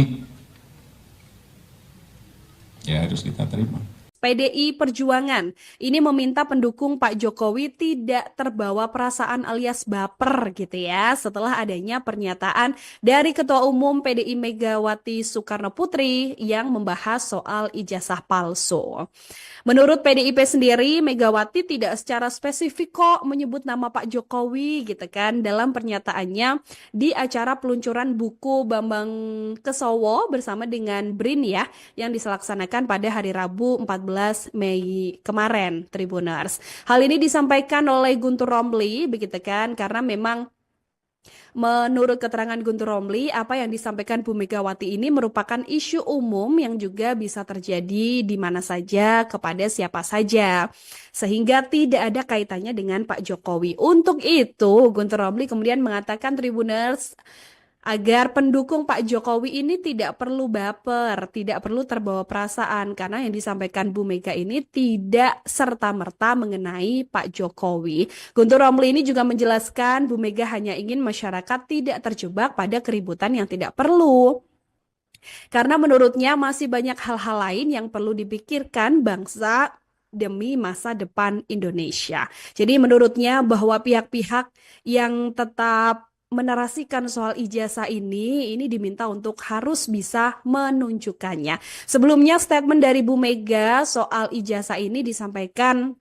ya harus kita terima. PDI Perjuangan ini meminta pendukung Pak Jokowi tidak terbawa perasaan alias baper gitu ya setelah adanya pernyataan dari Ketua Umum PDI Megawati Soekarno Putri yang membahas soal ijazah palsu. Menurut PDIP sendiri, Megawati tidak secara spesifik kok menyebut nama Pak Jokowi gitu kan dalam pernyataannya di acara peluncuran buku Bambang Kesowo bersama dengan BRIN ya yang dilaksanakan pada hari Rabu 14 Mei kemarin, Tribuners. Hal ini disampaikan oleh Guntur Romli begitu kan karena memang menurut keterangan Guntur Romli, apa yang disampaikan Bu Megawati ini merupakan isu umum yang juga bisa terjadi di mana saja, kepada siapa saja. Sehingga tidak ada kaitannya dengan Pak Jokowi. Untuk itu, Guntur Romli kemudian mengatakan Tribuners, agar pendukung Pak Jokowi ini tidak perlu baper, tidak perlu terbawa perasaan karena yang disampaikan Bu Mega ini tidak serta-merta mengenai Pak Jokowi. Guntur Romli ini juga menjelaskan Bu Mega hanya ingin masyarakat tidak terjebak pada keributan yang tidak perlu. Karena menurutnya masih banyak hal-hal lain yang perlu dipikirkan bangsa demi masa depan Indonesia. Jadi menurutnya bahwa pihak-pihak yang tetap menarasikan soal ijazah ini diminta untuk harus bisa menunjukkannya. Sebelumnya statement dari Bu Mega soal ijazah ini disampaikan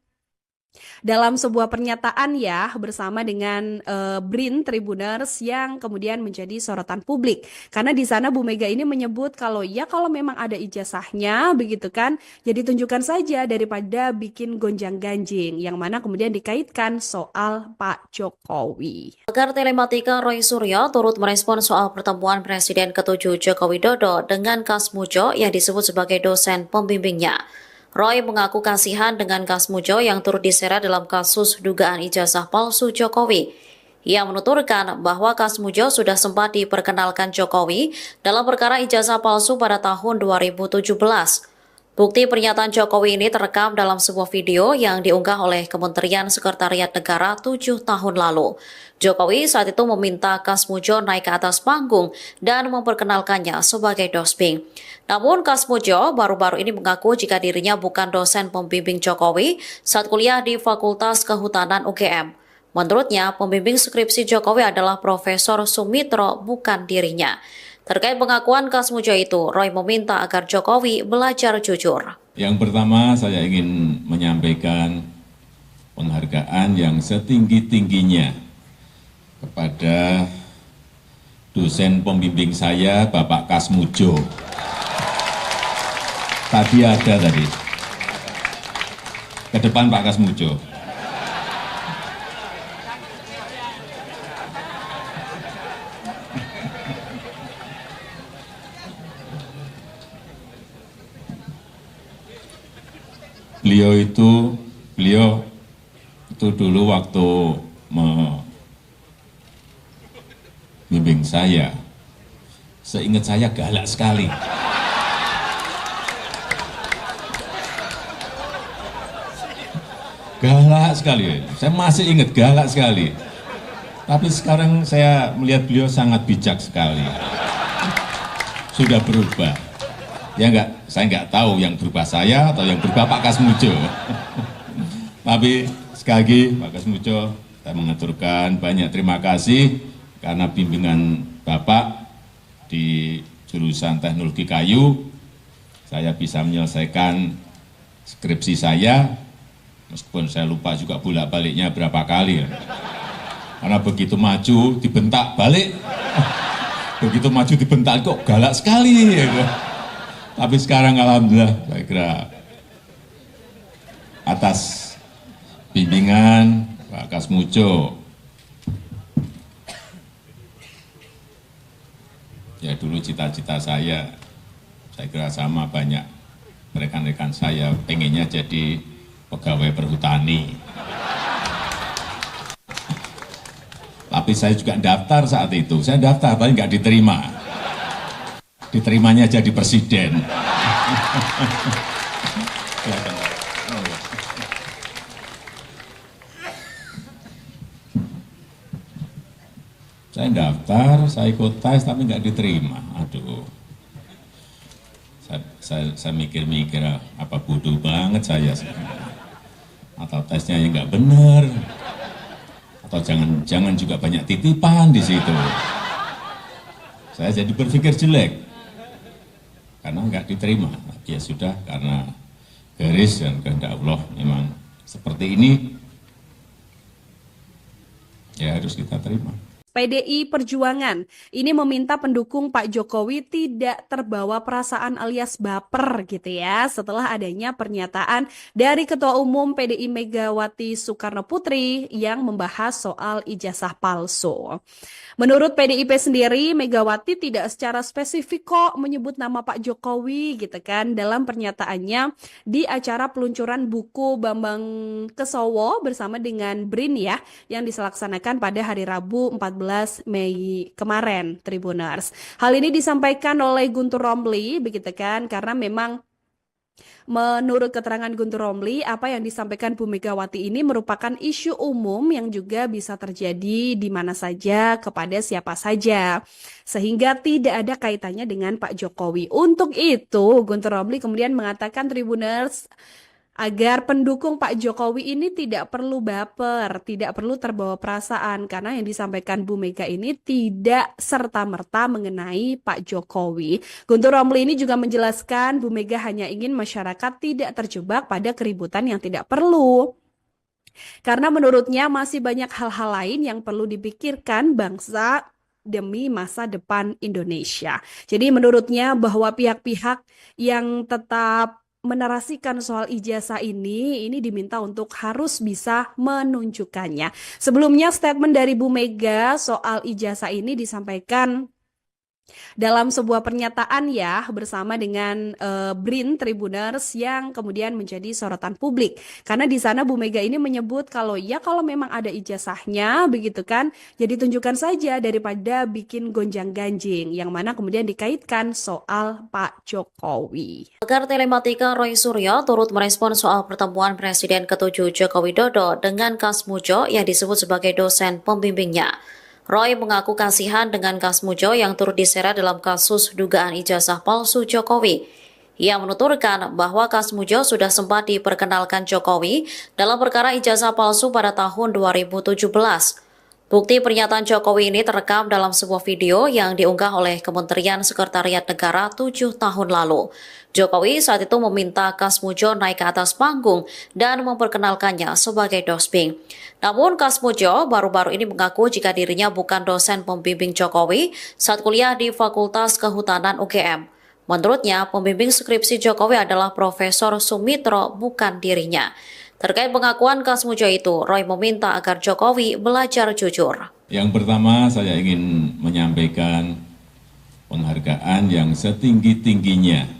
dalam sebuah pernyataan ya bersama dengan BRIN Tribuners yang kemudian menjadi sorotan publik. Karena di sana Bu Mega ini menyebut kalau memang ada ijazahnya begitu kan, jadi tunjukkan saja daripada bikin gonjang-ganjing yang mana kemudian dikaitkan soal Pak Jokowi. Pakar telematika Roy Suryo turut merespon soal pertemuan Presiden ke-7 Joko Widodo dengan Kasmujo yang disebut sebagai dosen pembimbingnya. Roy mengaku kasihan dengan Kasmujo yang turut diseret dalam kasus dugaan ijazah palsu Jokowi. Ia menuturkan bahwa Kasmujo sudah sempat diperkenalkan Jokowi dalam perkara ijazah palsu pada tahun 2017. Bukti pernyataan Jokowi ini terekam dalam sebuah video yang diunggah oleh Kementerian Sekretariat Negara 7 tahun lalu. Jokowi saat itu meminta Kasmujo naik ke atas panggung dan memperkenalkannya sebagai dosping. Namun Kasmujo baru-baru ini mengaku jika dirinya bukan dosen pembimbing Jokowi saat kuliah di Fakultas Kehutanan UGM. Menurutnya, pembimbing skripsi Jokowi adalah Profesor Sumitro, bukan dirinya. Terkait pengakuan Kasmujo itu, Roy meminta agar Jokowi belajar jujur. Yang pertama, saya ingin menyampaikan penghargaan yang setinggi-tingginya kepada dosen pembimbing saya, Bapak Kasmujo. Tadi ada tadi. Ke depan Pak Kasmujo. Beliau itu dulu waktu membimbing saya, seingat saya galak sekali. Galak sekali, saya masih ingat galak sekali. Tapi sekarang saya melihat beliau sangat bijak sekali. Sudah berubah. Ya enggak, saya enggak tahu yang berubah saya atau yang berubah Pak Kasmujo. Tapi sekali lagi Pak Kasmujo, saya mengaturkan banyak terima kasih karena bimbingan Bapak di jurusan teknologi kayu, saya bisa menyelesaikan skripsi saya, meskipun saya lupa juga bolak-baliknya berapa kali. Karena begitu maju, dibentak balik. Begitu maju dibentak, kok galak sekali. Tapi sekarang alhamdulillah, saya kira atas bimbingan Pak Kasmujo, ya dulu cita-cita saya kira sama banyak rekan-rekan saya, pengennya jadi pegawai perhutani. Tapi saya juga daftar saat itu, saya daftar tapi nggak diterima. Diterimanya jadi presiden. Saya daftar, saya ikut tes tapi nggak diterima. Aduh. Saya mikir-mikir, apa bodoh banget saya sebenarnya. Atau tesnya yang nggak benar, atau jangan juga banyak titipan di situ. Saya jadi berpikir jelek karena nggak diterima. Ya sudah, karena garis dan kehendak Allah memang seperti ini, ya harus kita terima. PDI Perjuangan ini meminta pendukung Pak Jokowi tidak terbawa perasaan alias baper gitu ya setelah adanya pernyataan dari Ketua Umum PDI Megawati Soekarno Putri yang membahas soal ijazah palsu. Menurut PDIP sendiri, Megawati tidak secara spesifik kok menyebut nama Pak Jokowi gitu kan dalam pernyataannya di acara peluncuran buku Bambang Kesowo bersama dengan BRIN ya yang dilaksanakan pada hari Rabu 14 Mei kemarin, Tribuners. Hal ini disampaikan oleh Guntur Romli begitu kan karena memang menurut keterangan Guntur Romli, apa yang disampaikan Bu Megawati ini merupakan isu umum yang juga bisa terjadi di mana saja, kepada siapa saja. Sehingga tidak ada kaitannya dengan Pak Jokowi. Untuk itu, Guntur Romli kemudian mengatakan Tribuners, agar pendukung Pak Jokowi ini tidak perlu baper, tidak perlu terbawa perasaan karena yang disampaikan Bu Mega ini tidak serta-merta mengenai Pak Jokowi. Guntur Romli ini juga menjelaskan Bu Mega hanya ingin masyarakat tidak terjebak pada keributan yang tidak perlu. Karena menurutnya masih banyak hal-hal lain yang perlu dipikirkan bangsa demi masa depan Indonesia. Jadi menurutnya bahwa pihak-pihak yang tetap menarasikan soal ijazah ini diminta untuk harus bisa menunjukkannya. Sebelumnya statement dari Bu Mega soal ijazah ini disampaikan dalam sebuah pernyataan ya bersama dengan BRIN Tribuners yang kemudian menjadi sorotan publik. Karena di sana Bu Mega ini menyebut kalau memang ada ijazahnya begitu kan, jadi tunjukkan saja daripada bikin gonjang-ganjing yang mana kemudian dikaitkan soal Pak Jokowi. Pakar Telematika Roy Suryo turut merespon soal pertemuan Presiden ke-7 Joko Widodo dengan Kasmujo yang disebut sebagai dosen pembimbingnya. Roy mengaku kasihan dengan Kasmujo yang turut diseret dalam kasus dugaan ijazah palsu Jokowi. Ia menuturkan bahwa Kasmujo sudah sempat diperkenalkan Jokowi dalam perkara ijazah palsu pada tahun 2017. Bukti pernyataan Jokowi ini terekam dalam sebuah video yang diunggah oleh Kementerian Sekretariat Negara 7 tahun lalu. Jokowi saat itu meminta Kasmujo naik ke atas panggung dan memperkenalkannya sebagai dosping. Namun Kasmujo baru-baru ini mengaku jika dirinya bukan dosen pembimbing Jokowi saat kuliah di Fakultas Kehutanan UGM. Menurutnya, pembimbing skripsi Jokowi adalah Profesor Sumitro, bukan dirinya. Terkait pengakuan Kasmujo itu, Roy meminta agar Jokowi belajar jujur. Yang pertama, saya ingin menyampaikan penghargaan yang setinggi-tingginya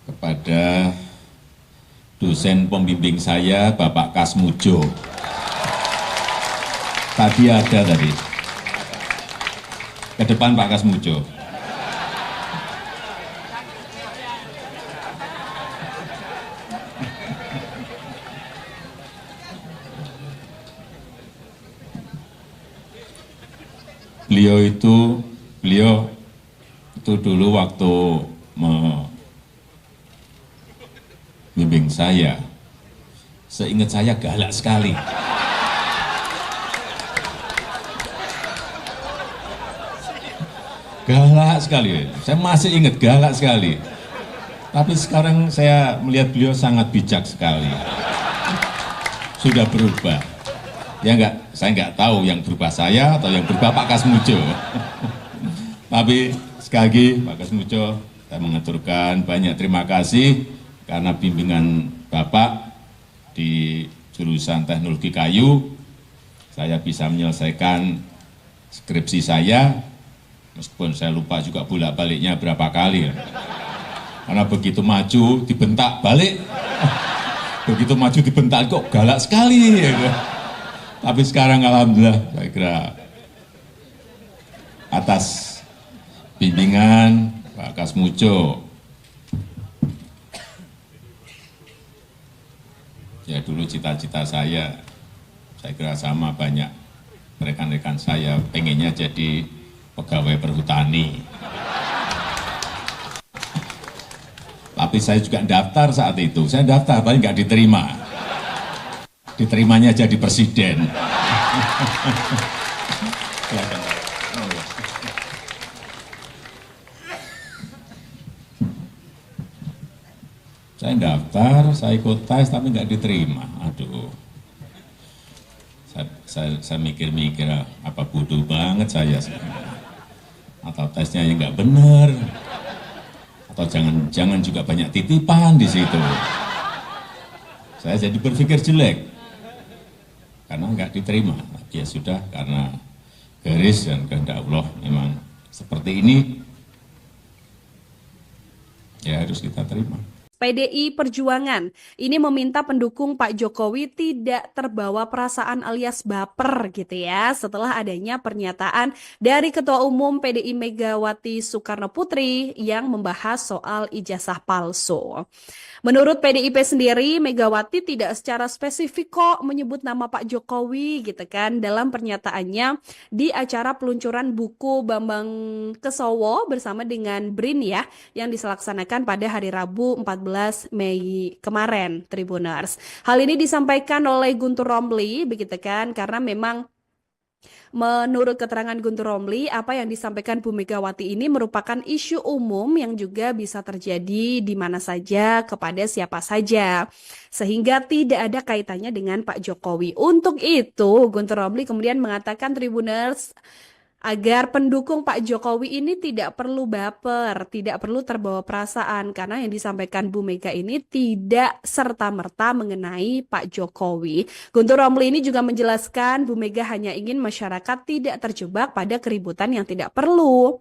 kepada dosen pembimbing saya, Bapak Kasmujo. Tadi ada tadi. Ke depan Pak Kasmujo. Beliau itu dulu waktu membimbing saya, seingat saya galak sekali. galak sekali. Saya masih ingat galak sekali. Tapi sekarang saya melihat beliau sangat bijak sekali. Sudah berubah. Ya enggak, saya enggak tahu yang berubah saya atau yang berubah Pak Kasmujo. Tapi sekali lagi Pak Kasmujo, saya mengaturkan banyak terima kasih karena bimbingan Bapak di jurusan teknologi kayu, saya bisa menyelesaikan skripsi saya, meskipun saya lupa juga bolak-baliknya berapa kali. Karena begitu maju, dibentak balik. Begitu maju dibentak, kok galak sekali. Tapi sekarang alhamdulillah, saya kira atas bimbingan Pak Kasmujo, ya dulu cita-cita saya kira sama banyak rekan-rekan saya, pengennya jadi pegawai perhutani. Tapi saya juga daftar saat itu, saya daftar tapi nggak diterima. Diterimanya jadi presiden. Saya daftar, saya ikut tes tapi nggak diterima. Aduh, saya mikir-mikir apa bodoh banget saya sebenarnya. Atau tesnya yang nggak benar, atau jangan juga banyak titipan di situ. Saya jadi berpikir jelek karena nggak diterima. Ya sudah, karena garis dan kehendak Allah memang seperti ini, ya harus kita terima. PDI Perjuangan ini meminta pendukung Pak Jokowi tidak terbawa perasaan alias baper gitu ya setelah adanya pernyataan dari Ketua Umum PDI Megawati Soekarno Putri yang membahas soal ijazah palsu. Menurut PDIP sendiri, Megawati tidak secara spesifik kok menyebut nama Pak Jokowi gitu kan dalam pernyataannya di acara peluncuran buku Bambang Kesowo bersama dengan BRIN ya yang dilaksanakan pada hari Rabu 14 Mei kemarin, Tribuners. Hal ini disampaikan oleh Guntur Romli begitu kan karena memang menurut keterangan Guntur Romli, apa yang disampaikan Bu Megawati ini merupakan isu umum yang juga bisa terjadi di mana saja, kepada siapa saja. Sehingga tidak ada kaitannya dengan Pak Jokowi. Untuk itu, Guntur Romli kemudian mengatakan Tribuners, agar pendukung Pak Jokowi ini tidak perlu baper, tidak perlu terbawa perasaan karena yang disampaikan Bu Mega ini tidak serta-merta mengenai Pak Jokowi. Guntur Romli ini juga menjelaskan Bu Mega hanya ingin masyarakat tidak terjebak pada keributan yang tidak perlu.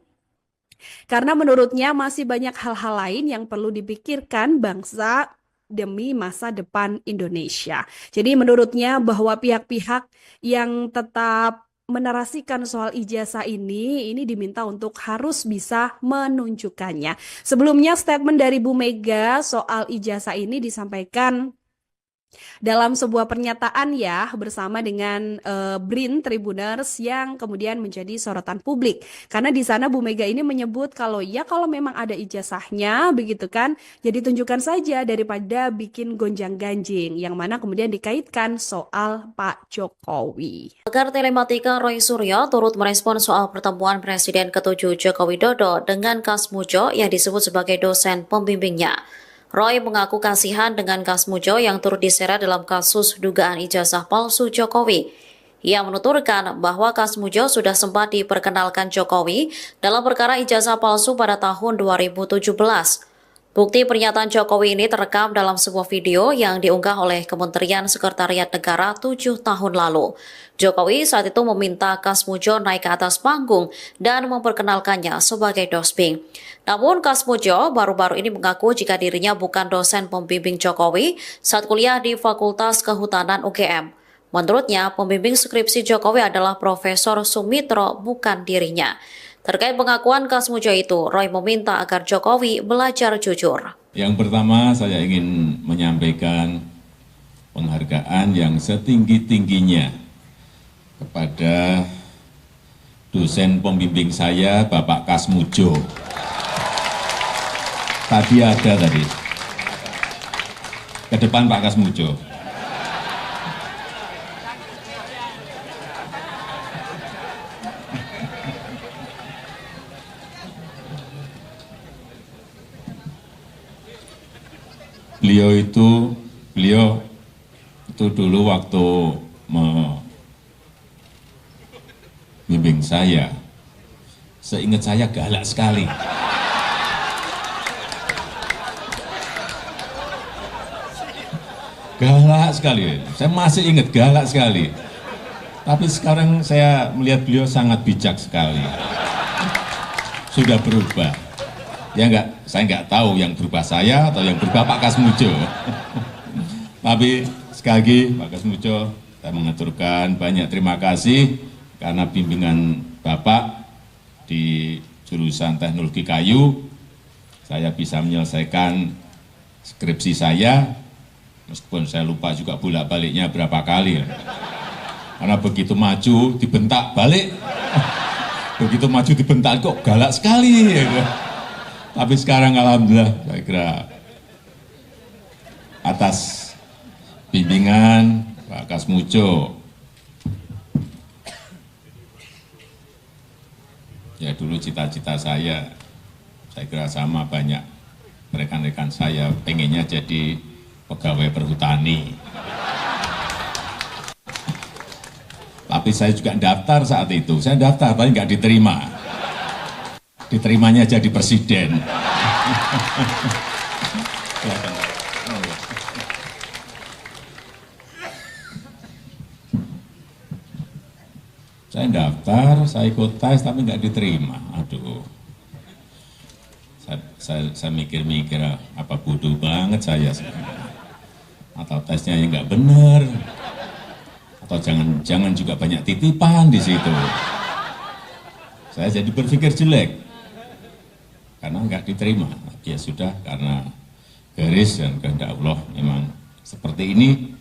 Karena menurutnya masih banyak hal-hal lain yang perlu dipikirkan bangsa demi masa depan Indonesia. Jadi menurutnya bahwa pihak-pihak yang tetap menarasikan soal ijazah ini diminta untuk harus bisa menunjukkannya. Sebelumnya statement dari Bu Mega soal ijazah ini disampaikan dalam sebuah pernyataan ya bersama dengan BRIN Tribuners yang kemudian menjadi sorotan publik. Karena di sana Bu Mega ini menyebut kalau memang ada ijazahnya begitu kan, jadi tunjukkan saja daripada bikin gonjang-ganjing yang mana kemudian dikaitkan soal Pak Jokowi. Pakar telematika Roy Suryo turut merespon soal pertemuan Presiden ke-7 Joko Widodo dengan Kasmujo yang disebut sebagai dosen pembimbingnya. Roy mengaku kasihan dengan Kasmujo yang turut diseret dalam kasus dugaan ijazah palsu Jokowi. Ia menuturkan bahwa Kasmujo sudah sempat diperkenalkan Jokowi dalam perkara ijazah palsu pada tahun 2017. Bukti pernyataan Jokowi ini terekam dalam sebuah video yang diunggah oleh Kementerian Sekretariat Negara 7 tahun lalu. Jokowi saat itu meminta Kasmujo naik ke atas panggung dan memperkenalkannya sebagai dosping. Namun Kasmujo baru-baru ini mengaku jika dirinya bukan dosen pembimbing Jokowi saat kuliah di Fakultas Kehutanan UGM. Menurutnya, pembimbing skripsi Jokowi adalah Profesor Sumitro, bukan dirinya. Terkait pengakuan Kasmujo itu, Roy meminta agar Jokowi belajar jujur. Yang pertama, saya ingin menyampaikan penghargaan yang setinggi-tingginya kepada dosen pembimbing saya, Bapak Kasmujo. Tadi ada tadi. Ke depan Pak Kasmujo. beliau itu dulu waktu membimbing saya, seingat saya galak sekali. Galak sekali, saya masih ingat galak sekali. Tapi sekarang saya melihat beliau sangat bijak sekali. Sudah berubah. Ya enggak, saya enggak tahu yang berubah saya atau yang berubah Pak Kasmujo. Tapi sekali lagi Pak Kasmujo, saya mengaturkan banyak terima kasih karena bimbingan Bapak di jurusan teknologi kayu, saya bisa menyelesaikan skripsi saya, meskipun saya lupa juga bolak-baliknya berapa kali. Karena begitu maju dibentak balik, begitu maju dibentak kok galak sekali. Tapi sekarang alhamdulillah saya kira atas bimbingan Pak Kasmujo, ya dulu cita-cita saya kira sama banyak rekan-rekan saya, pengennya jadi pegawai perhutani. Tapi saya juga daftar saat itu, saya daftar tapi nggak diterima. Diterimanya jadi presiden. Saya daftar, saya ikut tes tapi nggak diterima. Aduh, saya mikir-mikir apa bodoh banget saya sebenarnya. Atau tesnya yang nggak benar, atau jangan juga banyak titipan di situ. Saya jadi berpikir jelek karena nggak diterima. Ya sudah, karena garis dan kehendak Allah memang seperti ini,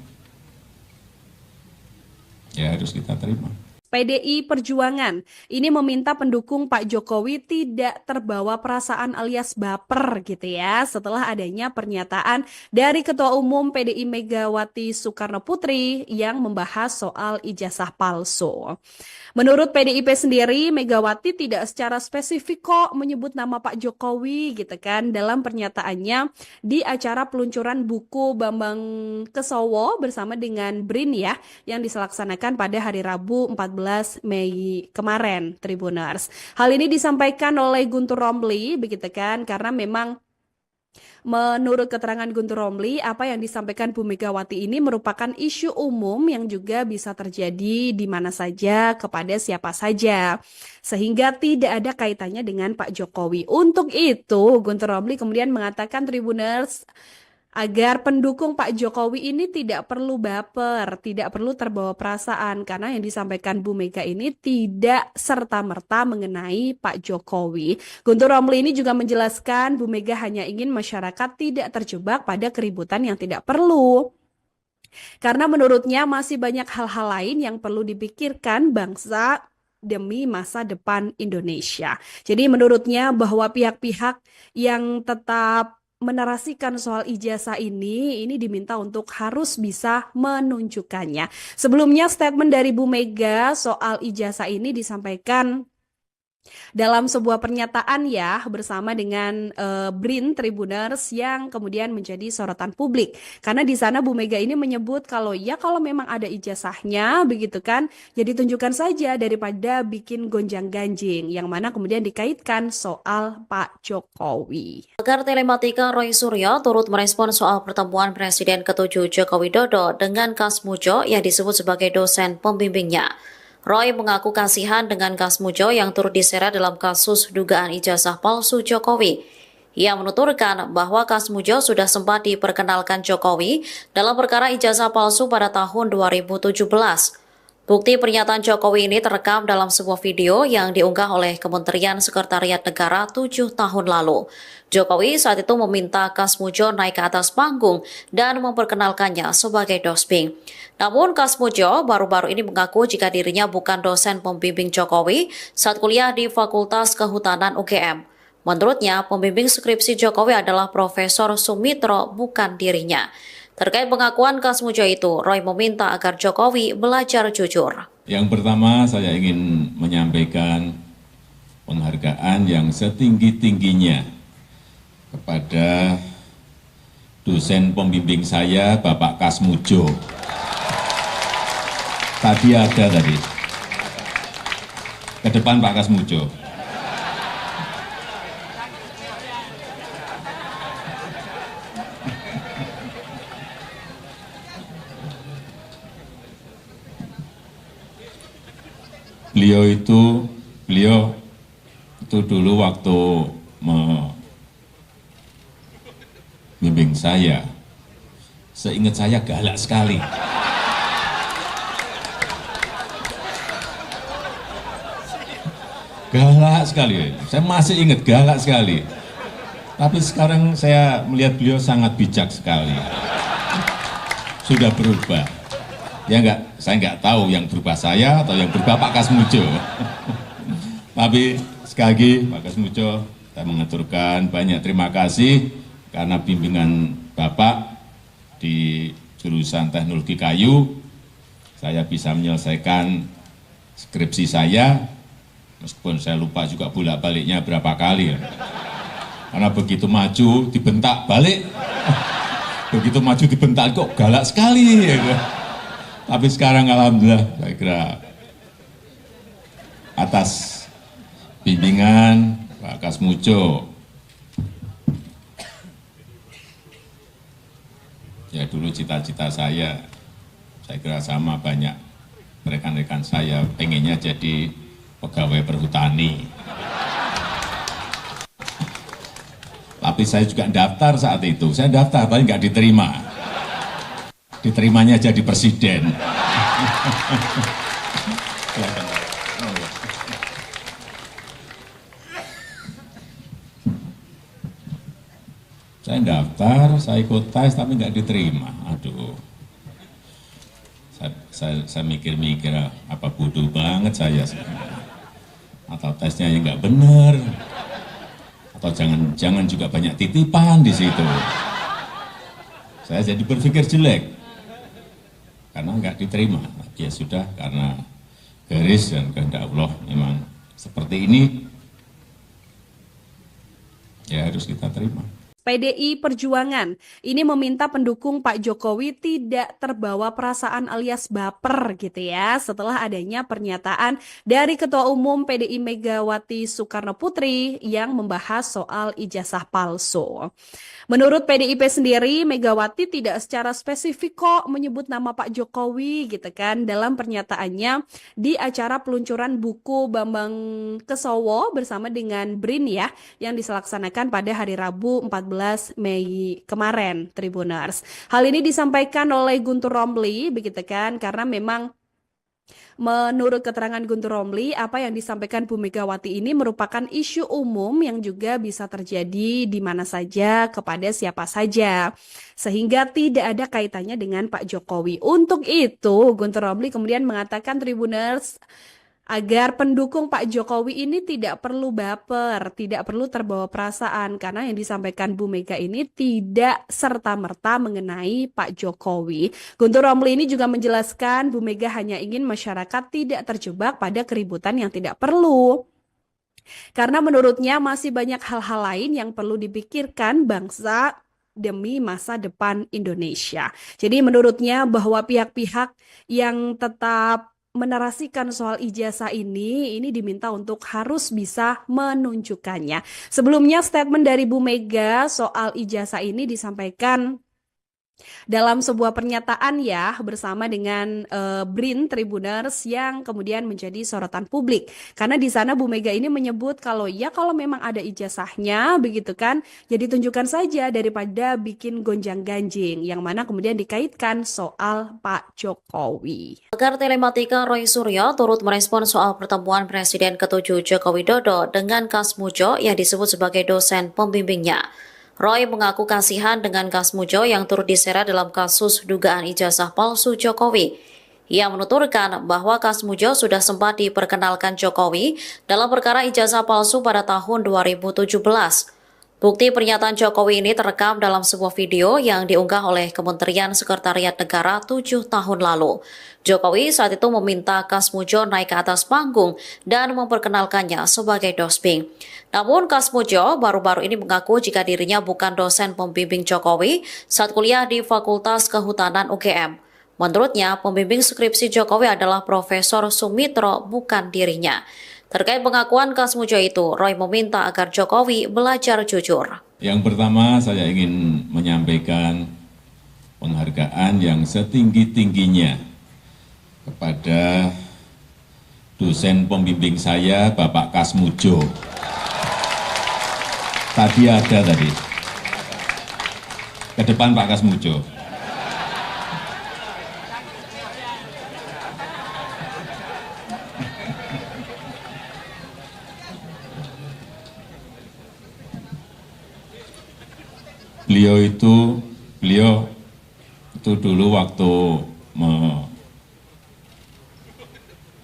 ya harus kita terima. PDI Perjuangan ini meminta pendukung Pak Jokowi tidak terbawa perasaan alias baper gitu ya setelah adanya pernyataan dari Ketua Umum PDI Megawati Soekarno Putri yang membahas soal ijazah palsu. Menurut PDIP sendiri, Megawati tidak secara spesifik kok menyebut nama Pak Jokowi gitu kan dalam pernyataannya di acara peluncuran buku Bambang Kesowo bersama dengan BRIN ya yang dilaksanakan pada hari Rabu 14 Mei kemarin, Tribuners. Hal ini disampaikan oleh Guntur Romli begitu kan karena memang menurut keterangan Guntur Romli, apa yang disampaikan Bu Megawati ini merupakan isu umum yang juga bisa terjadi di mana saja, kepada siapa saja. Sehingga tidak ada kaitannya dengan Pak Jokowi. Untuk itu, Guntur Romli kemudian mengatakan Tribuners, agar pendukung Pak Jokowi ini tidak perlu baper, tidak perlu terbawa perasaan karena yang disampaikan Bu Mega ini tidak serta-merta mengenai Pak Jokowi. Guntur Romli ini juga menjelaskan Bu Mega hanya ingin masyarakat tidak terjebak pada keributan yang tidak perlu. Karena menurutnya masih banyak hal-hal lain yang perlu dipikirkan bangsa demi masa depan Indonesia. Jadi menurutnya bahwa pihak-pihak yang tetap menarasikan soal ijazah ini diminta untuk harus bisa menunjukkannya. Sebelumnya statement dari Bu Mega soal ijazah ini disampaikan dalam sebuah pernyataan ya bersama dengan BRIN Tribuners yang kemudian menjadi sorotan publik. Karena di sana Bu Mega ini menyebut kalau memang ada ijazahnya begitu kan, jadi tunjukkan saja daripada bikin gonjang-ganjing yang mana kemudian dikaitkan soal Pak Jokowi. Pakar telematika Roy Suryo turut merespon soal pertemuan Presiden ke-7 Joko Widodo dengan Kasmujo yang disebut sebagai dosen pembimbingnya. Roy mengaku kasihan dengan Kasmujo yang turut diseret dalam kasus dugaan ijazah palsu Jokowi. Ia menuturkan bahwa Kasmujo sudah sempat diperkenalkan Jokowi dalam perkara ijazah palsu pada tahun 2017. Bukti pernyataan Jokowi ini terekam dalam sebuah video yang diunggah oleh Kementerian Sekretariat Negara 7 tahun lalu. Jokowi saat itu meminta Kasmujo naik ke atas panggung dan memperkenalkannya sebagai dosping. Namun Kasmujo baru-baru ini mengaku jika dirinya bukan dosen pembimbing Jokowi saat kuliah di Fakultas Kehutanan UGM. Menurutnya, pembimbing skripsi Jokowi adalah Profesor Sumitro, bukan dirinya. Terkait pengakuan Kasmujo itu, Roy meminta agar Jokowi belajar jujur. Yang pertama, saya ingin menyampaikan penghargaan yang setinggi-tingginya kepada dosen pembimbing saya, Bapak Kasmujo. Tadi ada tadi. Ke depan Pak Kasmujo. Beliau itu dulu waktu membimbing saya, seingat saya galak sekali. Galak sekali, saya masih ingat galak sekali. Tapi sekarang saya melihat beliau sangat bijak sekali. Sudah berubah. Ya enggak, saya enggak tahu yang berubah saya atau yang berubah Pak Kasmujo. Tapi sekali lagi Pak Kasmujo, saya mengaturkan banyak terima kasih karena bimbingan Bapak di jurusan teknologi kayu, saya bisa menyelesaikan skripsi saya, meskipun saya lupa juga bolak-baliknya berapa kali. Karena begitu maju dibentak balik, begitu maju dibentak kok galak sekali. Tapi sekarang alhamdulillah saya kira atas bimbingan Pak Kasmujo, ya dulu cita-cita saya kira sama banyak rekan-rekan saya, pengennya jadi pegawai perhutani. Tapi saya juga daftar saat itu, saya daftar tapi nggak diterima. Diterimanya jadi presiden. Saya daftar, saya ikut tes tapi nggak diterima. Aduh, saya mikir-mikir apa bodoh banget saya sebenarnya. Atau tesnya yang nggak benar, atau jangan juga banyak titipan di situ. Saya jadi berpikir jelek karena nggak diterima. Ya sudah, karena garis dan kehendak Allah memang seperti ini, ya harus kita terima. PDI Perjuangan ini meminta pendukung Pak Jokowi tidak terbawa perasaan alias baper gitu ya setelah adanya pernyataan dari Ketua Umum PDI Megawati Soekarno Putri yang membahas soal ijazah palsu. Menurut PDIP sendiri, Megawati tidak secara spesifik kok menyebut nama Pak Jokowi gitu kan dalam pernyataannya di acara peluncuran buku Bambang Kesowo bersama dengan BRIN ya yang dilaksanakan pada hari Rabu 14 Mei kemarin, Tribuners. Hal ini disampaikan oleh Guntur Romli begitu kan karena memang menurut keterangan Guntur Romli, apa yang disampaikan Bu Megawati ini merupakan isu umum yang juga bisa terjadi di mana saja, kepada siapa saja. Sehingga tidak ada kaitannya dengan Pak Jokowi. Untuk itu, Guntur Romli kemudian mengatakan Tribuners, agar pendukung Pak Jokowi ini tidak perlu baper, tidak perlu terbawa perasaan karena yang disampaikan Bu Mega ini tidak serta-merta mengenai Pak Jokowi. Guntur Romli ini juga menjelaskan Bu Mega hanya ingin masyarakat tidak terjebak pada keributan yang tidak perlu. Karena menurutnya masih banyak hal-hal lain yang perlu dipikirkan bangsa demi masa depan Indonesia. Jadi menurutnya bahwa pihak-pihak yang tetap menarasikan soal ijazah ini diminta untuk harus bisa menunjukkannya. Sebelumnya statement dari Bu Mega soal ijazah ini disampaikan dalam sebuah pernyataan ya bersama dengan BRIN Tribuners yang kemudian menjadi sorotan publik. Karena di sana Bu Mega ini menyebut kalau memang ada ijazahnya begitu kan, jadi tunjukkan saja daripada bikin gonjang-ganjing yang mana kemudian dikaitkan soal Pak Jokowi. Pakar Telematika Roy Suryo turut merespon soal pertemuan Presiden ke-7 Joko Widodo dengan Kasmujo yang disebut sebagai dosen pembimbingnya. Roy mengaku kasihan dengan Kasmujo yang turut diseret dalam kasus dugaan ijazah palsu Jokowi. Ia menuturkan bahwa Kasmujo sudah sempat diperkenalkan Jokowi dalam perkara ijazah palsu pada tahun 2017. Bukti pernyataan Jokowi ini terekam dalam sebuah video yang diunggah oleh Kementerian Sekretariat Negara 7 tahun lalu. Jokowi saat itu meminta Kasmujo naik ke atas panggung dan memperkenalkannya sebagai Dosping. Namun Kasmujo baru-baru ini mengaku jika dirinya bukan dosen pembimbing Jokowi saat kuliah di Fakultas Kehutanan UGM. Menurutnya, pembimbing skripsi Jokowi adalah Profesor Sumitro, bukan dirinya. Terkait pengakuan Kasmujo itu, Roy meminta agar Jokowi belajar jujur. Yang pertama, saya ingin menyampaikan penghargaan yang setinggi-tingginya kepada dosen pembimbing saya, Bapak Kasmujo. Tadi ada tadi. Ke depan Pak Kasmujo. Beliau itu dulu waktu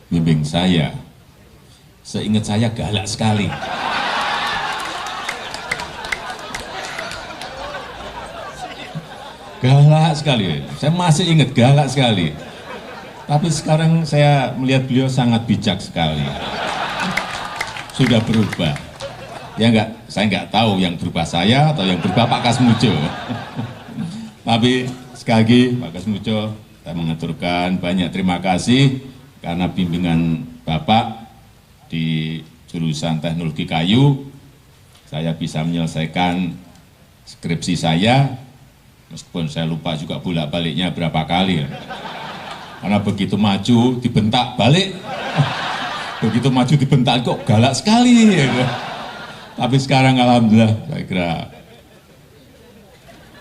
membimbing saya, seingat saya galak sekali. Galak sekali, saya masih ingat galak sekali. Tapi sekarang saya melihat beliau sangat bijak sekali. Sudah berubah. Ya enggak, saya enggak tahu yang berubah saya atau yang berubah Pak Kasmujo. Tapi sekali lagi Pak Kasmujo, saya mengaturkan banyak terima kasih karena bimbingan Bapak di jurusan teknologi kayu, saya bisa menyelesaikan skripsi saya, meskipun saya lupa juga bolak-baliknya berapa kali. Karena begitu maju dibentak balik, begitu maju dibentak kok galak sekali. Tapi sekarang alhamdulillah saya kira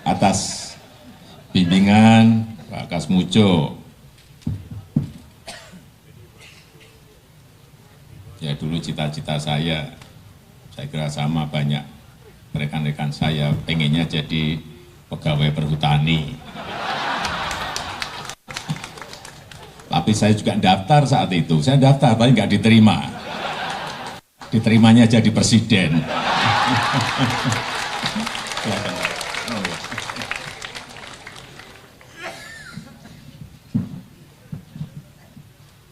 atas bimbingan Pak Kasmujo, ya dulu cita-cita saya kira sama banyak rekan-rekan saya pengennya jadi pegawai perhutani. Tapi saya juga daftar saat itu, saya daftar tapi nggak diterima. Diterimanya jadi presiden.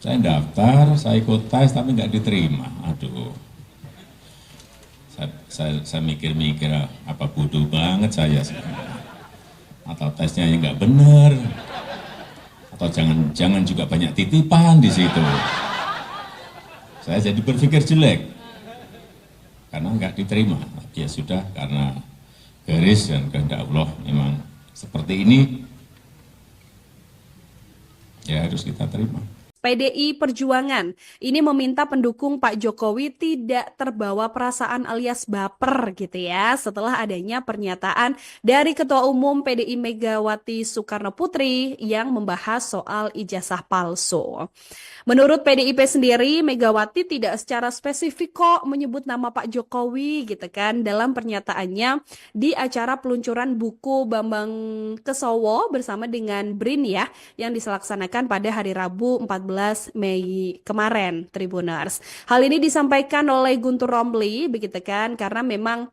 Saya daftar, saya ikut tes tapi nggak diterima. Aduh, saya mikir-mikir apa bodoh banget saya. Atau tesnya yang nggak benar, atau jangan juga banyak titipan di situ. Saya jadi berpikir jelek. Karena nggak diterima, ya sudah karena garis dan kehendak Allah memang seperti ini, ya harus kita terima. PDI Perjuangan ini meminta pendukung Pak Jokowi tidak terbawa perasaan alias baper gitu ya setelah adanya pernyataan dari Ketua Umum PDI Megawati Soekarno Putri yang membahas soal ijazah palsu. Menurut PDIP sendiri, Megawati tidak secara spesifik kok menyebut nama Pak Jokowi gitu kan dalam pernyataannya di acara peluncuran buku Bambang Kesowo bersama dengan BRIN ya yang dilaksanakan pada hari Rabu 14 Mei kemarin, Tribuners. Hal ini disampaikan oleh Guntur Romli begitu kan karena memang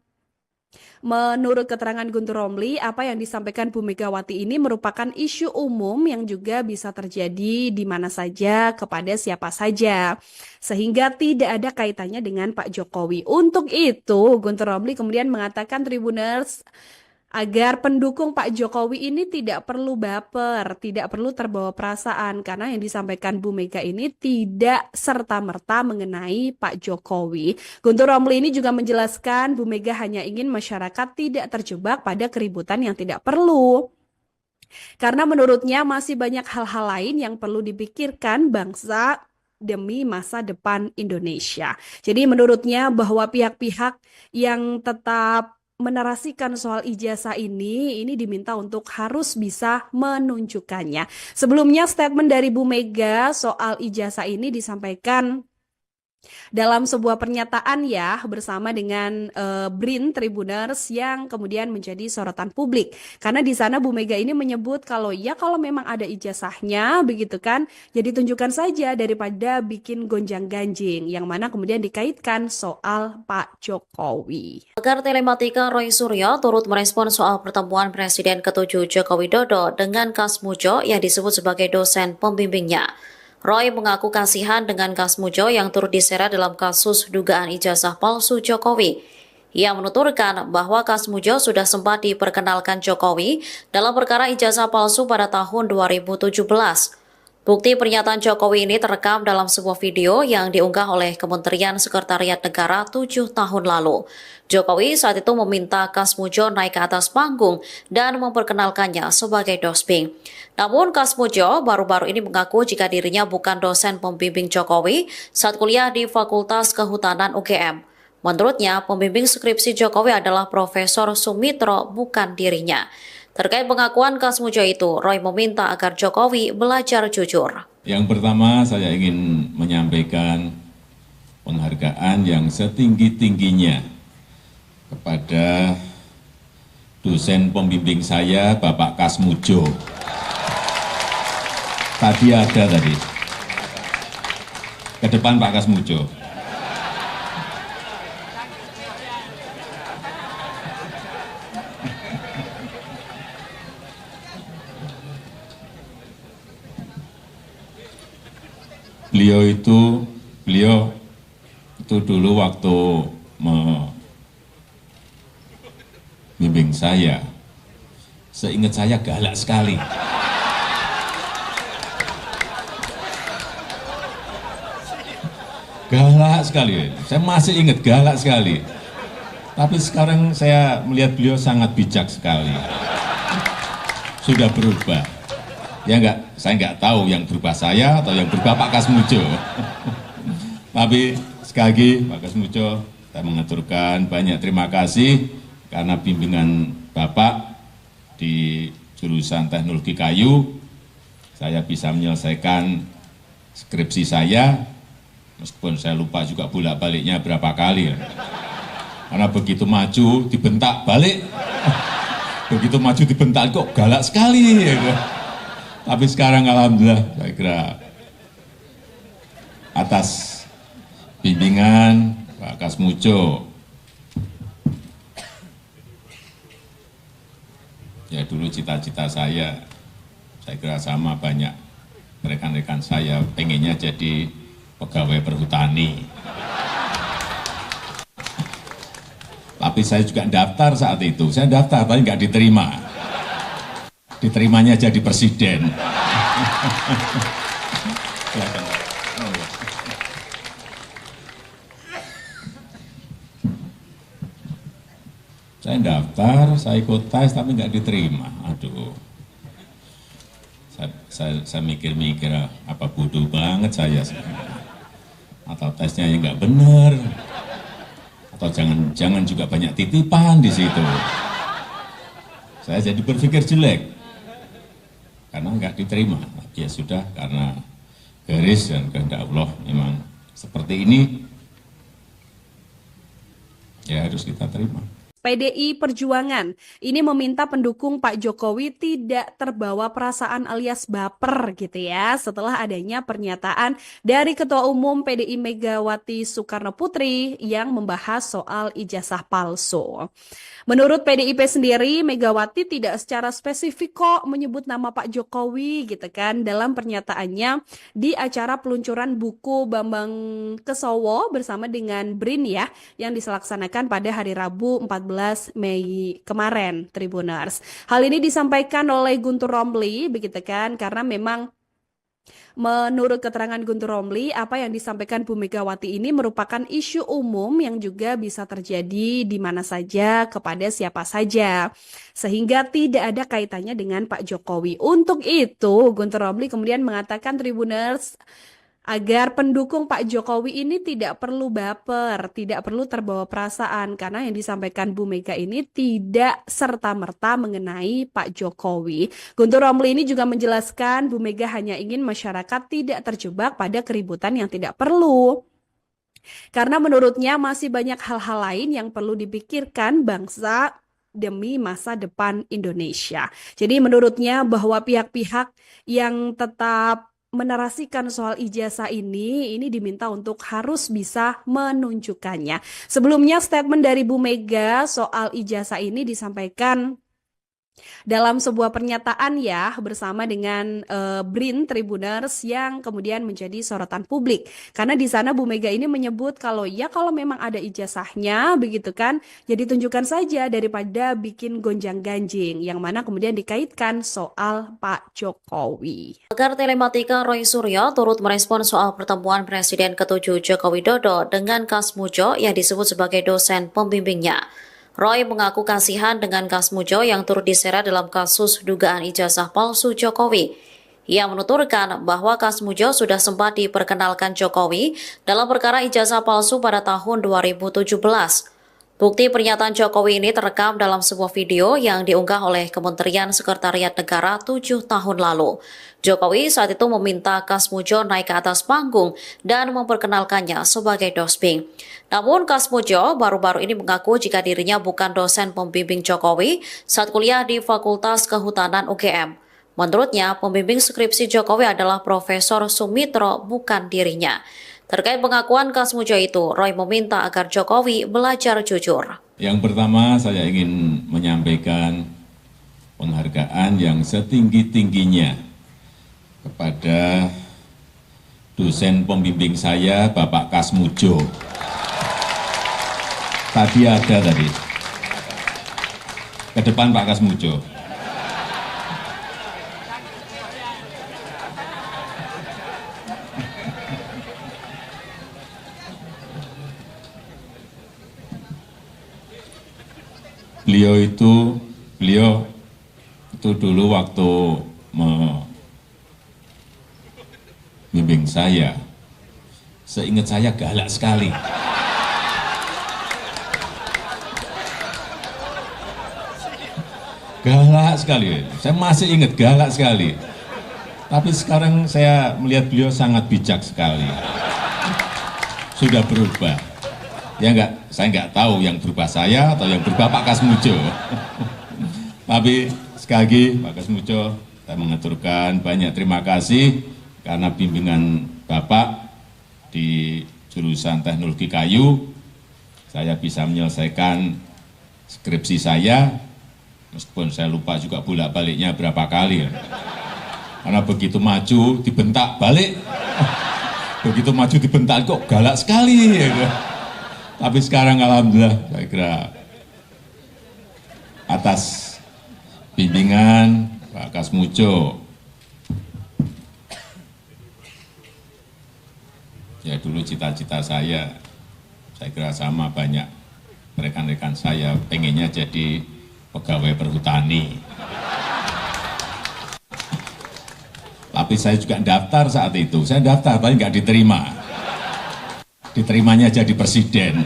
menurut keterangan Guntur Romli, apa yang disampaikan Bu Megawati ini merupakan isu umum yang juga bisa terjadi di mana saja, kepada siapa saja. Sehingga tidak ada kaitannya dengan Pak Jokowi. Untuk itu, Guntur Romli kemudian mengatakan Tribuners, agar pendukung Pak Jokowi ini tidak perlu baper, tidak perlu terbawa perasaan karena yang disampaikan Bu Mega ini tidak serta-merta mengenai Pak Jokowi. Guntur Romli ini juga menjelaskan Bu Mega hanya ingin masyarakat tidak terjebak pada keributan yang tidak perlu. Karena menurutnya masih banyak hal-hal lain yang perlu dipikirkan bangsa demi masa depan Indonesia. Jadi menurutnya bahwa pihak-pihak yang tetap menarasikan soal ijazah ini diminta untuk harus bisa menunjukkannya. Sebelumnya statement dari Bu Mega soal ijazah ini disampaikan Dalam sebuah pernyataan ya bersama dengan BRIN Tribuners yang kemudian menjadi sorotan publik. Karena di sana Bu Mega ini menyebut kalau ya kalau memang ada ijazahnya begitu kan, jadi tunjukkan saja daripada bikin gonjang-ganjing yang mana kemudian dikaitkan soal Pak Jokowi. Pakar telematika Roy Suryo turut merespon soal pertemuan Presiden ke-7 Joko Widodo dengan Kasmujo yang disebut sebagai dosen pembimbingnya. Roy mengaku kasihan dengan Kasmujo yang turut diseret dalam kasus dugaan ijazah palsu Jokowi. Ia menuturkan bahwa Kasmujo sudah sempat diperkenalkan Jokowi dalam perkara ijazah palsu pada tahun 2017. Bukti pernyataan Jokowi ini terekam dalam sebuah video yang diunggah oleh Kementerian Sekretariat Negara 7 tahun lalu. Jokowi saat itu meminta Kasmujo naik ke atas panggung dan memperkenalkannya sebagai dosping. Namun Kasmujo baru-baru ini mengaku jika dirinya bukan dosen pembimbing Jokowi saat kuliah di Fakultas Kehutanan UGM. Menurutnya, pembimbing skripsi Jokowi adalah Profesor Sumitro, bukan dirinya. Terkait pengakuan Kasmujo itu, Roy meminta agar Jokowi belajar jujur. Yang pertama, saya ingin menyampaikan penghargaan yang setinggi-tingginya kepada dosen pembimbing saya, Bapak Kasmujo. Tadi ada tadi. Ke depan Pak Kasmujo. Beliau itu dulu waktu membimbing saya, seingat saya galak sekali. Galak sekali, saya masih ingat galak sekali. Tapi sekarang saya melihat beliau sangat bijak sekali. Sudah berubah. Ya enggak, saya enggak tahu yang berubah saya atau yang berubah Pak Kasmujo. Tapi sekali lagi Pak Kasmujo, saya mengaturkan banyak terima kasih karena bimbingan Bapak di jurusan teknologi kayu, saya bisa menyelesaikan skripsi saya, meskipun saya lupa juga bolak-baliknya berapa kali. Karena begitu maju dibentak balik, begitu maju dibentak kok galak sekali. Tapi sekarang alhamdulillah saya kira atas bimbingan Pak Kasmujo, ya dulu cita-cita saya kira sama banyak rekan-rekan saya pengennya jadi pegawai perhutani. Tapi saya juga daftar saat itu, saya daftar tapi nggak diterima. Diterimanya jadi presiden. Saya daftar, saya ikut tes tapi nggak diterima. Aduh, saya mikir-mikir apa bodoh banget saya sebenarnya. Atau tesnya yang nggak benar, atau jangan juga banyak titipan di situ. Saya jadi berpikir jelek. Karena nggak diterima, ya sudah karena garis dan kehendak Allah memang seperti ini, ya harus kita terima. PDI Perjuangan ini meminta pendukung Pak Jokowi tidak terbawa perasaan alias baper gitu ya setelah adanya pernyataan dari Ketua Umum PDI Megawati Soekarno Putri yang membahas soal ijazah palsu. Menurut PDIP sendiri, Megawati tidak secara spesifik kok menyebut nama Pak Jokowi gitu kan dalam pernyataannya di acara peluncuran buku Bambang Kesowo bersama dengan BRIN ya yang dilaksanakan pada hari Rabu 14 Mei kemarin, Tribuners. Hal ini disampaikan oleh Guntur Romli begitu kan karena memang menurut keterangan Guntur Romli, apa yang disampaikan Bu Megawati ini merupakan isu umum yang juga bisa terjadi di mana saja, kepada siapa saja. Sehingga tidak ada kaitannya dengan Pak Jokowi. Untuk itu, Guntur Romli kemudian mengatakan Tribuners agar pendukung Pak Jokowi ini tidak perlu baper, tidak perlu terbawa perasaan karena yang disampaikan Bu Mega ini tidak serta-merta mengenai Pak Jokowi. Guntur Romli ini juga menjelaskan Bu Mega hanya ingin masyarakat tidak terjebak pada keributan yang tidak perlu. Karena menurutnya masih banyak hal-hal lain yang perlu dipikirkan bangsa demi masa depan Indonesia. Jadi menurutnya bahwa pihak-pihak yang tetap menarasikan soal ijazah ini diminta untuk harus bisa menunjukkannya. Sebelumnya statement dari Bu Mega soal ijazah ini disampaikan dalam sebuah pernyataan ya bersama dengan BRIN Tribuners yang kemudian menjadi sorotan publik. Karena di sana Bu Mega ini menyebut kalau ya kalau memang ada ijazahnya begitu kan, jadi tunjukkan saja daripada bikin gonjang-ganjing yang mana kemudian dikaitkan soal Pak Jokowi. Pakar telematika Roy Suryo turut merespon soal pertemuan Presiden ke-7 Joko Widodo dengan Kasmujo yang disebut sebagai dosen pembimbingnya. Roy mengaku kasihan dengan Kasmujo yang turut diseret dalam kasus dugaan ijazah palsu Jokowi. Ia menuturkan bahwa Kasmujo sudah sempat diperkenalkan Jokowi dalam perkara ijazah palsu pada tahun 2017. Bukti pernyataan Jokowi ini terekam dalam sebuah video yang diunggah oleh Kementerian Sekretariat Negara 7 tahun lalu. Jokowi saat itu meminta Kasmujo naik ke atas panggung dan memperkenalkannya sebagai dosping. Namun Kasmujo baru-baru ini mengaku jika dirinya bukan dosen pembimbing Jokowi saat kuliah di Fakultas Kehutanan UGM. Menurutnya, pembimbing skripsi Jokowi adalah Profesor Sumitro, bukan dirinya. Terkait pengakuan Kasmujo itu, Roy meminta agar Jokowi belajar jujur. Yang pertama, saya ingin menyampaikan penghargaan yang setinggi-tingginya kepada dosen pembimbing saya, Bapak Kasmujo. Tadi ada tadi. Ke depan Pak Kasmujo. Beliau itu dulu waktu membimbing saya, seingat saya galak sekali. Galak sekali, saya masih ingat galak sekali. Tapi sekarang saya melihat beliau sangat bijak sekali. Sudah berubah. Ya enggak, saya enggak tahu yang berubah saya atau yang berubah Pak Kasmujo. Tapi sekali lagi Pak Kasmujo, saya mengaturkan banyak terima kasih karena bimbingan Bapak di jurusan teknologi kayu, saya bisa menyelesaikan skripsi saya, meskipun saya lupa juga bolak-baliknya berapa kali. Karena begitu maju dibentak balik, begitu maju dibentak kok galak sekali. Tapi sekarang alhamdulillah saya kira atas bimbingan Pak Kasmujo, ya dulu cita-cita saya kira sama banyak rekan-rekan saya pengennya jadi pegawai perhutani. Tapi saya juga daftar saat itu, saya daftar tapi nggak diterima. Diterimanya jadi presiden.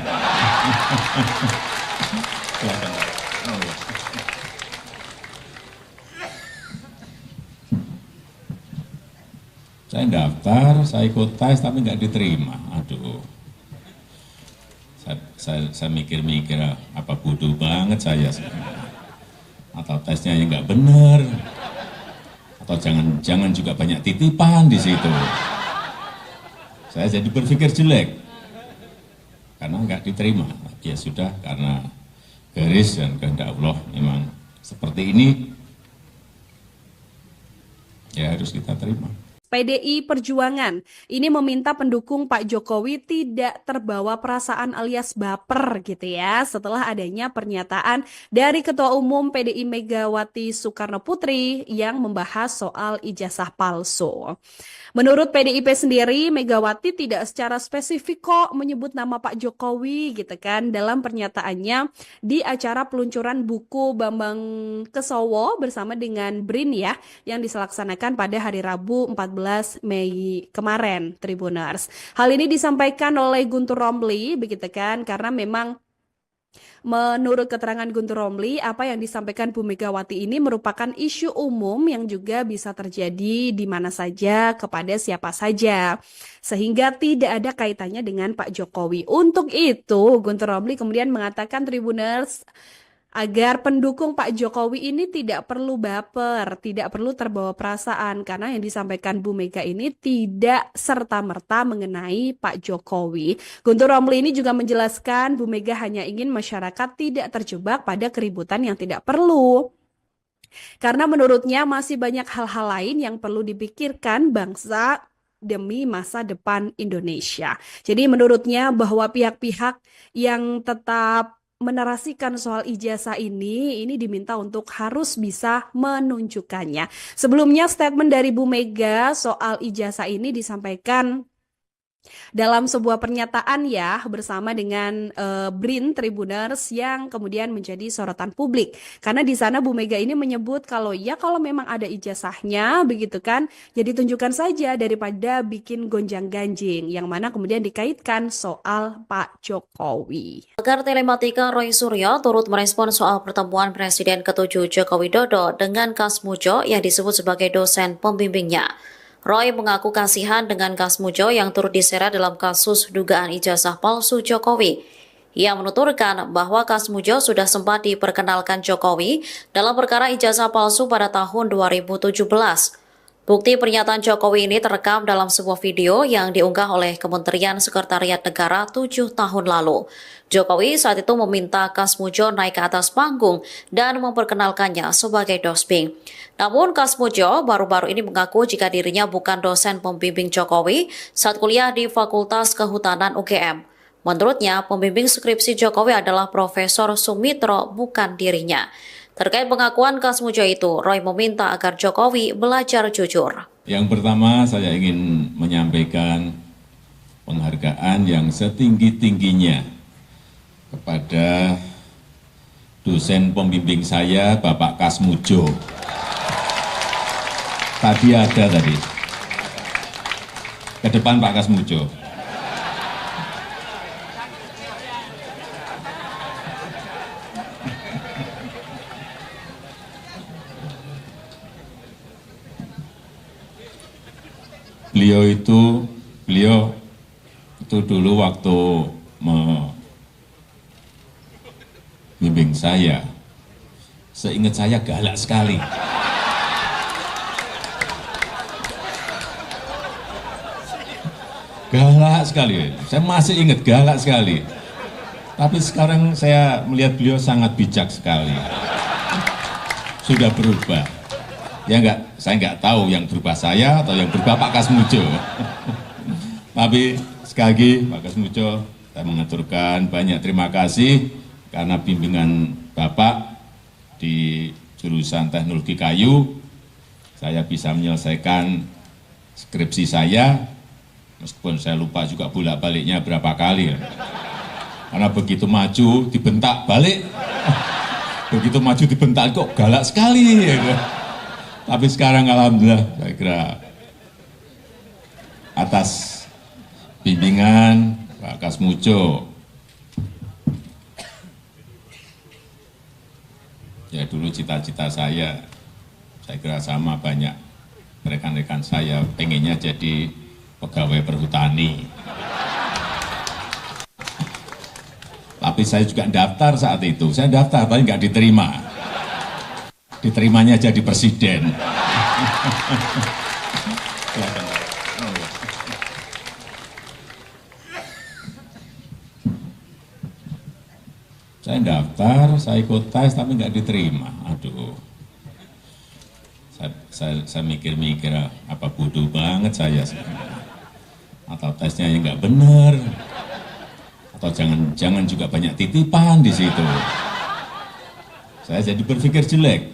Saya daftar, saya ikut tes tapi nggak diterima. Aduh, saya mikir-mikir apa bodoh banget saya sebenarnya. Atau tesnya yang nggak benar, atau jangan juga banyak titipan di situ. Saya jadi berpikir jelek karena nggak diterima. Ya sudah, karena garis dan kehendak Allah memang seperti ini, ya harus kita terima. PDI Perjuangan ini meminta pendukung Pak Jokowi tidak terbawa perasaan alias baper gitu ya setelah adanya pernyataan dari Ketua Umum PDI Megawati Soekarno Putri yang membahas soal ijazah palsu. Menurut PDIP sendiri, Megawati tidak secara spesifik kok menyebut nama Pak Jokowi gitu kan dalam pernyataannya di acara peluncuran buku Bambang Kesowo bersama dengan BRIN ya yang dilaksanakan pada hari Rabu 14 Mei kemarin, Tribuners. Hal ini disampaikan oleh Guntur Romli begitu kan karena memang Menurut keterangan Guntur Romli, apa yang disampaikan Bu Megawati ini merupakan isu umum yang juga bisa terjadi di mana saja kepada siapa saja. Sehingga tidak ada kaitannya dengan Pak Jokowi. Untuk itu, Guntur Romli kemudian mengatakan Tribuners agar pendukung Pak Jokowi ini tidak perlu baper, tidak perlu terbawa perasaan karena yang disampaikan Bu Mega ini tidak serta-merta mengenai Pak Jokowi. Guntur Romli ini juga menjelaskan Bu Mega hanya ingin masyarakat tidak terjebak pada keributan yang tidak perlu. Karena menurutnya masih banyak hal-hal lain yang perlu dipikirkan bangsa demi masa depan Indonesia. Jadi menurutnya bahwa pihak-pihak yang tetap menarasikan soal ijazah ini diminta untuk harus bisa menunjukkannya. Sebelumnya statement dari Bu Mega soal ijazah ini disampaikan dalam sebuah pernyataan ya bersama dengan BRIN Tribuners yang kemudian menjadi sorotan publik. Karena di sana Bu Mega ini menyebut kalau memang ada ijazahnya begitu kan, jadi tunjukkan saja daripada bikin gonjang-ganjing yang mana kemudian dikaitkan soal Pak Jokowi. Pakar Telematika Roy Suryo turut merespon soal pertemuan Presiden ke-7 Joko Widodo dengan Kasmujo yang disebut sebagai dosen pembimbingnya. Roy mengaku kasihan dengan Kasmujo yang turut diseret dalam kasus dugaan ijazah palsu Jokowi. Ia menuturkan bahwa Kasmujo sudah sempat diperkenalkan Jokowi dalam perkara ijazah palsu pada tahun 2017. Bukti pernyataan Jokowi ini terekam dalam sebuah video yang diunggah oleh Kementerian Sekretariat Negara 7 tahun lalu. Jokowi saat itu meminta Kasmujo naik ke atas panggung dan memperkenalkannya sebagai dosping. Namun Kasmujo baru-baru ini mengaku jika dirinya bukan dosen pembimbing Jokowi saat kuliah di Fakultas Kehutanan UGM. Menurutnya, pembimbing skripsi Jokowi adalah Profesor Sumitro, bukan dirinya. Terkait pengakuan Kasmujo itu, Roy meminta agar Jokowi belajar jujur. Yang pertama, saya ingin menyampaikan penghargaan yang setinggi-tingginya kepada dosen pembimbing saya, Bapak Kasmujo. Tadi ada tadi. Ke depan Pak Kasmujo. Beliau itu dulu waktu membimbing saya, seingat saya galak sekali. Galak sekali, saya masih ingat galak sekali. Tapi sekarang saya melihat beliau sangat bijak sekali. Sudah berubah. Ya enggak, saya enggak tahu yang berubah saya atau yang berubah Pak Kasmujo. Tapi sekali lagi Pak Kasmujo, saya mengaturkan banyak terima kasih karena bimbingan Bapak di jurusan teknologi kayu, saya bisa menyelesaikan skripsi saya, meskipun saya lupa juga bolak-baliknya berapa kali. Karena begitu maju dibentak balik, begitu maju dibentak kok galak sekali. Tapi sekarang alhamdulillah saya kira atas bimbingan Pak Kasmujo, ya dulu cita-cita saya kira sama banyak rekan-rekan saya pengennya jadi pegawai perhutani. Tapi saya juga daftar saat itu, saya daftar tapi nggak diterima. Diterimanya jadi presiden. Saya daftar, saya ikut tes tapi nggak diterima. Aduh, saya mikir-mikir apa bodoh banget saya sebenarnya. Atau tesnya yang nggak benar, atau jangan juga banyak titipan di situ. Saya jadi berpikir jelek.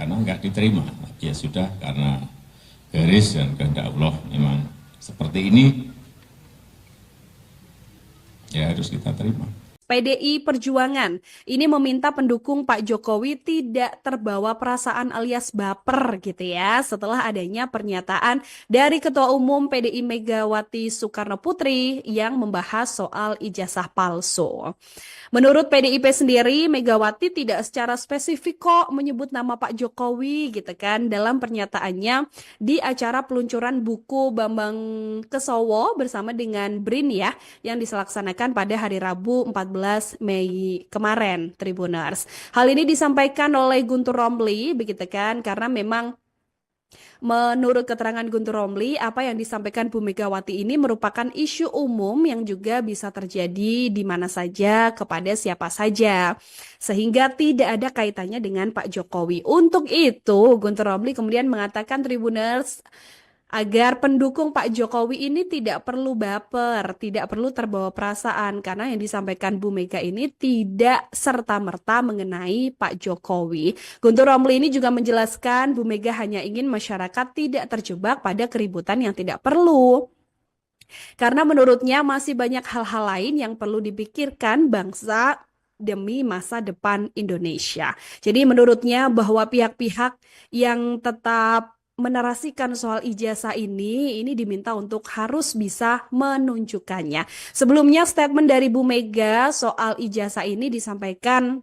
Karena nggak diterima, ya sudah, karena garis dan kehendak Allah memang seperti ini, ya harus kita terima. PDI Perjuangan ini meminta pendukung Pak Jokowi tidak terbawa perasaan alias baper gitu ya setelah adanya pernyataan dari Ketua Umum PDI Megawati Soekarno Putri yang membahas soal ijazah palsu. Menurut PDIP sendiri, Megawati tidak secara spesifik kok menyebut nama Pak Jokowi gitu kan dalam pernyataannya di acara peluncuran buku Bambang Kesowo bersama dengan BRIN ya yang dilaksanakan pada hari Rabu 14 Mei kemarin, Tribuners. Hal ini disampaikan oleh Guntur Romli begitu kan karena memang menurut keterangan Guntur Romli, apa yang disampaikan Bu Megawati ini merupakan isu umum yang juga bisa terjadi di mana saja, kepada siapa saja. Sehingga tidak ada kaitannya dengan Pak Jokowi. Untuk itu, Guntur Romli kemudian mengatakan Tribuners, agar pendukung Pak Jokowi ini tidak perlu baper, tidak perlu terbawa perasaan karena yang disampaikan Bu Mega ini tidak serta-merta mengenai Pak Jokowi. Guntur Romli ini juga menjelaskan Bu Mega hanya ingin masyarakat tidak terjebak pada keributan yang tidak perlu. Karena menurutnya masih banyak hal-hal lain yang perlu dipikirkan bangsa demi masa depan Indonesia. Jadi menurutnya bahwa pihak-pihak yang tetap menarasikan soal ijazah ini diminta untuk harus bisa menunjukkannya. Sebelumnya statement dari Bu Mega soal ijazah ini disampaikan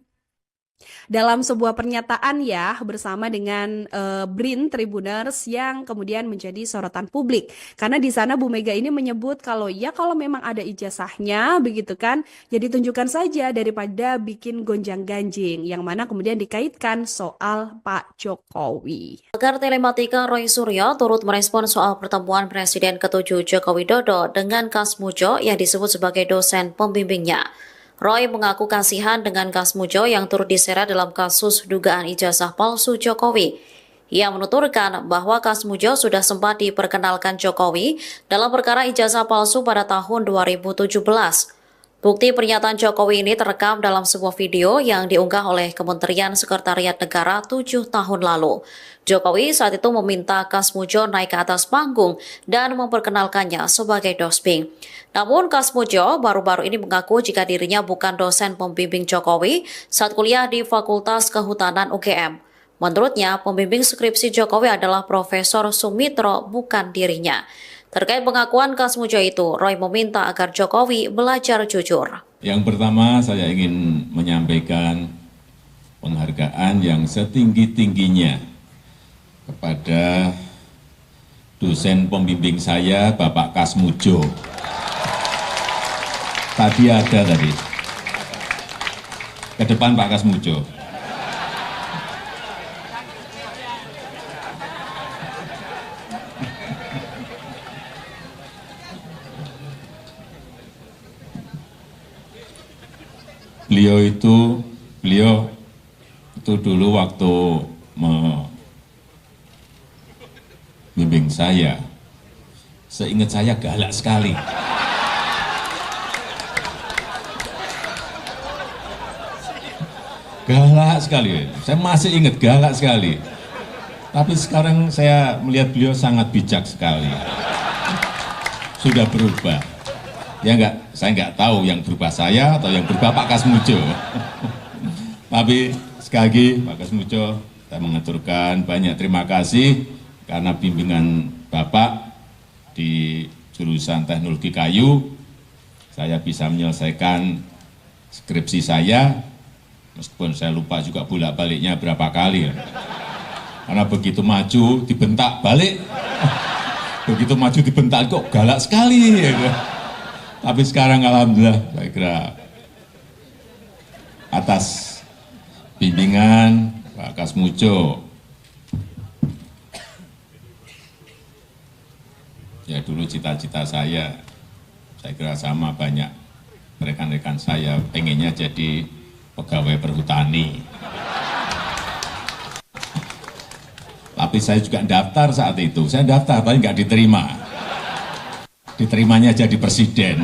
dalam sebuah pernyataan ya bersama dengan BRIN Tribuners yang kemudian menjadi sorotan publik. Karena di sana Bu Mega ini menyebut kalau memang ada ijazahnya begitu kan, jadi tunjukkan saja daripada bikin gonjang-ganjing yang mana kemudian dikaitkan soal Pak Jokowi. Pakar telematika Roy Suryo turut merespon soal pertemuan Presiden ke-7 Joko Widodo dengan Kasmujo yang disebut sebagai dosen pembimbingnya. Roy mengaku kasihan dengan Kasmujo yang turut diseret dalam kasus dugaan ijazah palsu Jokowi. Ia menuturkan bahwa Kasmujo sudah sempat diperkenalkan Jokowi dalam perkara ijazah palsu pada tahun 2017. Bukti pernyataan Jokowi ini terekam dalam sebuah video yang diunggah oleh Kementerian Sekretariat Negara 7 tahun lalu. Jokowi saat itu meminta Kasmujo naik ke atas panggung dan memperkenalkannya sebagai dosping. Namun Kasmujo baru-baru ini mengaku jika dirinya bukan dosen pembimbing Jokowi saat kuliah di Fakultas Kehutanan UGM. Menurutnya, pembimbing skripsi Jokowi adalah Profesor Sumitro, bukan dirinya. Terkait pengakuan Kasmujo itu, Roy meminta agar Jokowi belajar jujur. Yang pertama, saya ingin menyampaikan penghargaan yang setinggi-tingginya kepada dosen pembimbing saya, Bapak Kasmujo. Tadi ada tadi. Ke depan Pak Kasmujo. Beliau itu dulu waktu membimbing saya, seingat saya galak sekali. Galak sekali, saya masih ingat galak sekali. Tapi sekarang saya melihat beliau sangat bijak sekali. Sudah berubah. Ya enggak, saya enggak tahu yang berubah saya atau yang berubah Pak Kasmujo. Tapi sekali lagi Pak Kasmujo, saya mengaturkan banyak terima kasih karena bimbingan Bapak di jurusan teknologi kayu, saya bisa menyelesaikan skripsi saya, meskipun saya lupa juga bolak-baliknya berapa kali. Karena begitu maju dibentak balik, begitu maju dibentak kok galak sekali. Tapi sekarang alhamdulillah saya kira atas bimbingan Pak Kasmujo, ya dulu cita-cita saya kira sama banyak rekan-rekan saya pengennya jadi pegawai perhutani. Tapi saya juga daftar saat itu, saya daftar tapi nggak diterima. Diterimanya jadi presiden.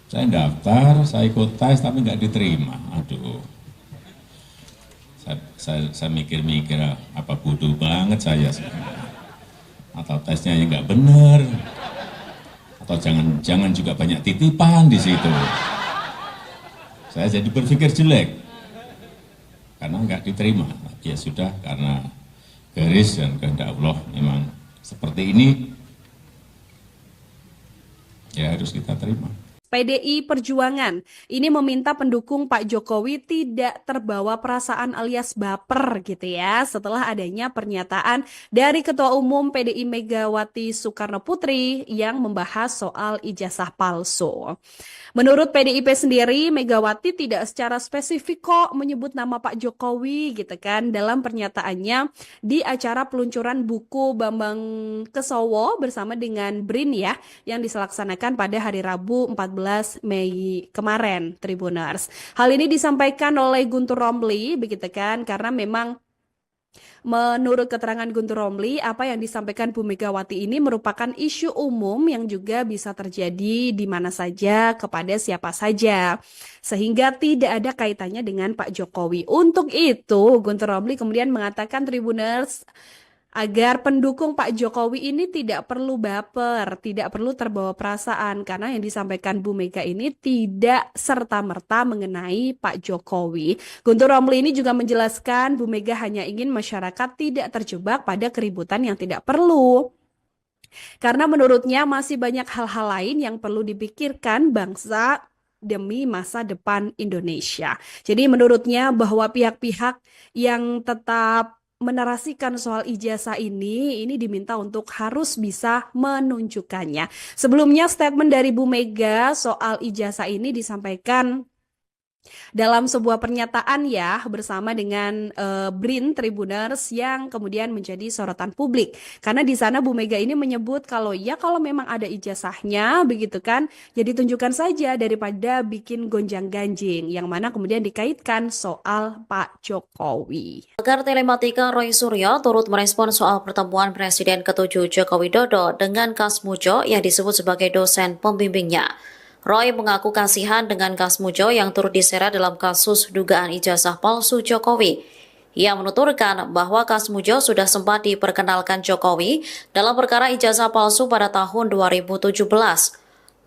Saya daftar, saya ikut tes tapi nggak diterima. Aduh, Saya mikir-mikir, apa bodoh banget saya, atau tesnya yang nggak benar, atau jangan juga banyak titipan di situ. Saya jadi berpikir jelek, karena nggak diterima. Ya sudah, karena garis dan kehendak Allah memang seperti ini, ya harus kita terima. PDI Perjuangan ini meminta pendukung Pak Jokowi tidak terbawa perasaan alias baper gitu ya setelah adanya pernyataan dari Ketua Umum PDI Megawati Soekarno Putri yang membahas soal ijazah palsu. Menurut PDIP sendiri, Megawati tidak secara spesifik kok menyebut nama Pak Jokowi gitu kan dalam pernyataannya di acara peluncuran buku Bambang Kesowo bersama dengan BRIN ya yang dilaksanakan pada hari Rabu 14 Mei kemarin, Tribuners. Hal ini disampaikan oleh Guntur Romli begitu kan karena memang menurut keterangan Guntur Romli, apa yang disampaikan Bu Megawati ini merupakan isu umum yang juga bisa terjadi di mana saja, kepada siapa saja. Sehingga tidak ada kaitannya dengan Pak Jokowi. Untuk itu, Guntur Romli kemudian mengatakan Tribuners, agar pendukung Pak Jokowi ini tidak perlu baper, tidak perlu terbawa perasaan karena yang disampaikan Bu Mega ini tidak serta-merta mengenai Pak Jokowi. Guntur Romli ini juga menjelaskan Bu Mega hanya ingin masyarakat tidak terjebak pada keributan yang tidak perlu. Karena menurutnya masih banyak hal-hal lain yang perlu dipikirkan bangsa demi masa depan Indonesia. Jadi menurutnya bahwa pihak-pihak yang tetap menarasikan soal ijazah ini diminta untuk harus bisa menunjukkannya. Sebelumnya statement dari Bu Mega soal ijazah ini disampaikan dalam sebuah pernyataan ya bersama dengan BRIN Tribuners yang kemudian menjadi sorotan publik. Karena di sana Bu Mega ini menyebut kalau memang ada ijazahnya begitu kan, ya ditunjukkan saja daripada bikin gonjang-ganjing yang mana kemudian dikaitkan soal Pak Jokowi. Pakar Telematika Roy Suryo turut merespon soal pertemuan Presiden ke-7 Joko Widodo dengan Kasmujo yang disebut sebagai dosen pembimbingnya. Roy mengaku kasihan dengan Kasmujo yang turut diseret dalam kasus dugaan ijazah palsu Jokowi. Ia menuturkan bahwa Kasmujo sudah sempat diperkenalkan Jokowi dalam perkara ijazah palsu pada tahun 2017.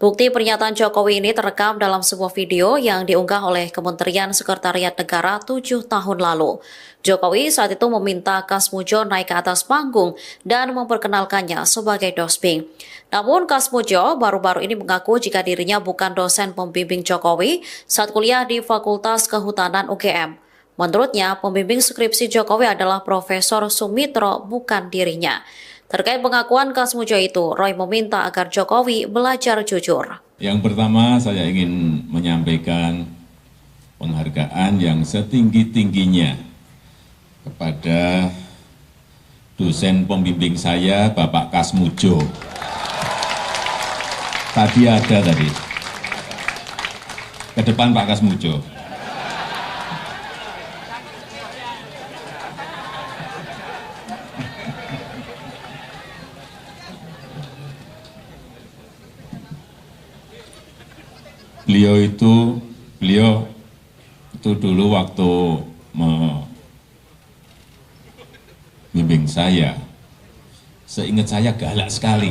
Bukti pernyataan Jokowi ini terekam dalam sebuah video yang diunggah oleh Kementerian Sekretariat Negara 7 tahun lalu. Jokowi saat itu meminta Kasmujo naik ke atas panggung dan memperkenalkannya sebagai dosping. Namun Kasmujo baru-baru ini mengaku jika dirinya bukan dosen pembimbing Jokowi saat kuliah di Fakultas Kehutanan UGM. Menurutnya, pembimbing skripsi Jokowi adalah Profesor Sumitro, bukan dirinya. Terkait pengakuan Kasmujo itu, Roy meminta agar Jokowi belajar jujur. Yang pertama, saya ingin menyampaikan penghargaan yang setinggi-tingginya kepada dosen pembimbing saya, Bapak Kasmujo. Tadi ada tadi. Ke depan Pak Kasmujo. Beliau itu dulu waktu membimbing saya, seingat saya galak sekali.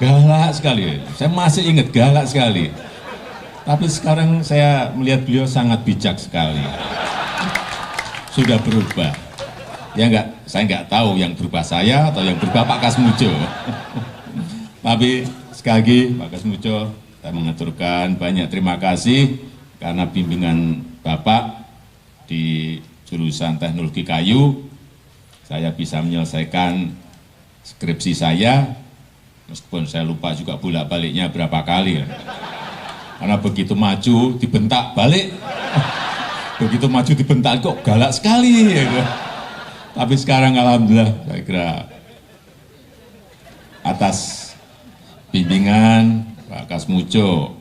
Galak sekali, saya masih ingat galak sekali. Tapi sekarang saya melihat beliau sangat bijak sekali. Sudah berubah. Ya enggak, saya enggak tahu yang berubah saya atau yang berubah Pak Kasmujo. Tapi sekali lagi Pak Kasmujo, saya mengaturkan banyak terima kasih karena bimbingan Bapak di jurusan teknologi kayu, saya bisa menyelesaikan skripsi saya, meskipun saya lupa juga bolak-baliknya berapa kali. Karena begitu maju dibentak balik, begitu maju dibentak kok galak sekali. Tapi sekarang alhamdulillah saya kira atas bimbingan Pak Kasmujo,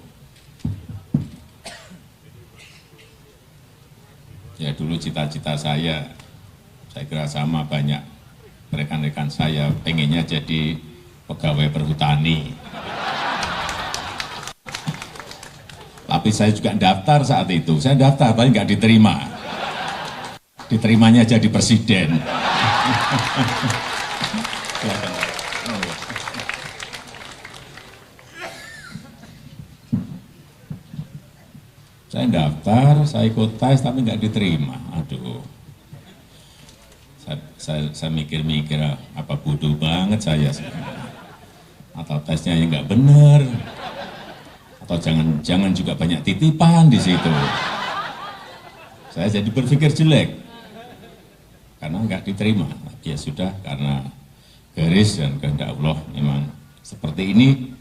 ya dulu cita-cita saya kira sama banyak rekan-rekan saya, pengennya jadi pegawai perhutani. Tapi saya juga daftar saat itu. Saya daftar, tapi nggak diterima. Diterimanya jadi presiden. Saya daftar, saya ikut tes, tapi nggak diterima. Aduh. Saya mikir-mikir, apa bodoh banget saya sebenarnya. Atau tesnya yang nggak benar. Atau jangan juga banyak titipan di situ. Saya jadi berpikir jelek. Karena nggak diterima. Ya sudah, karena garis dan kehendak Allah memang seperti ini,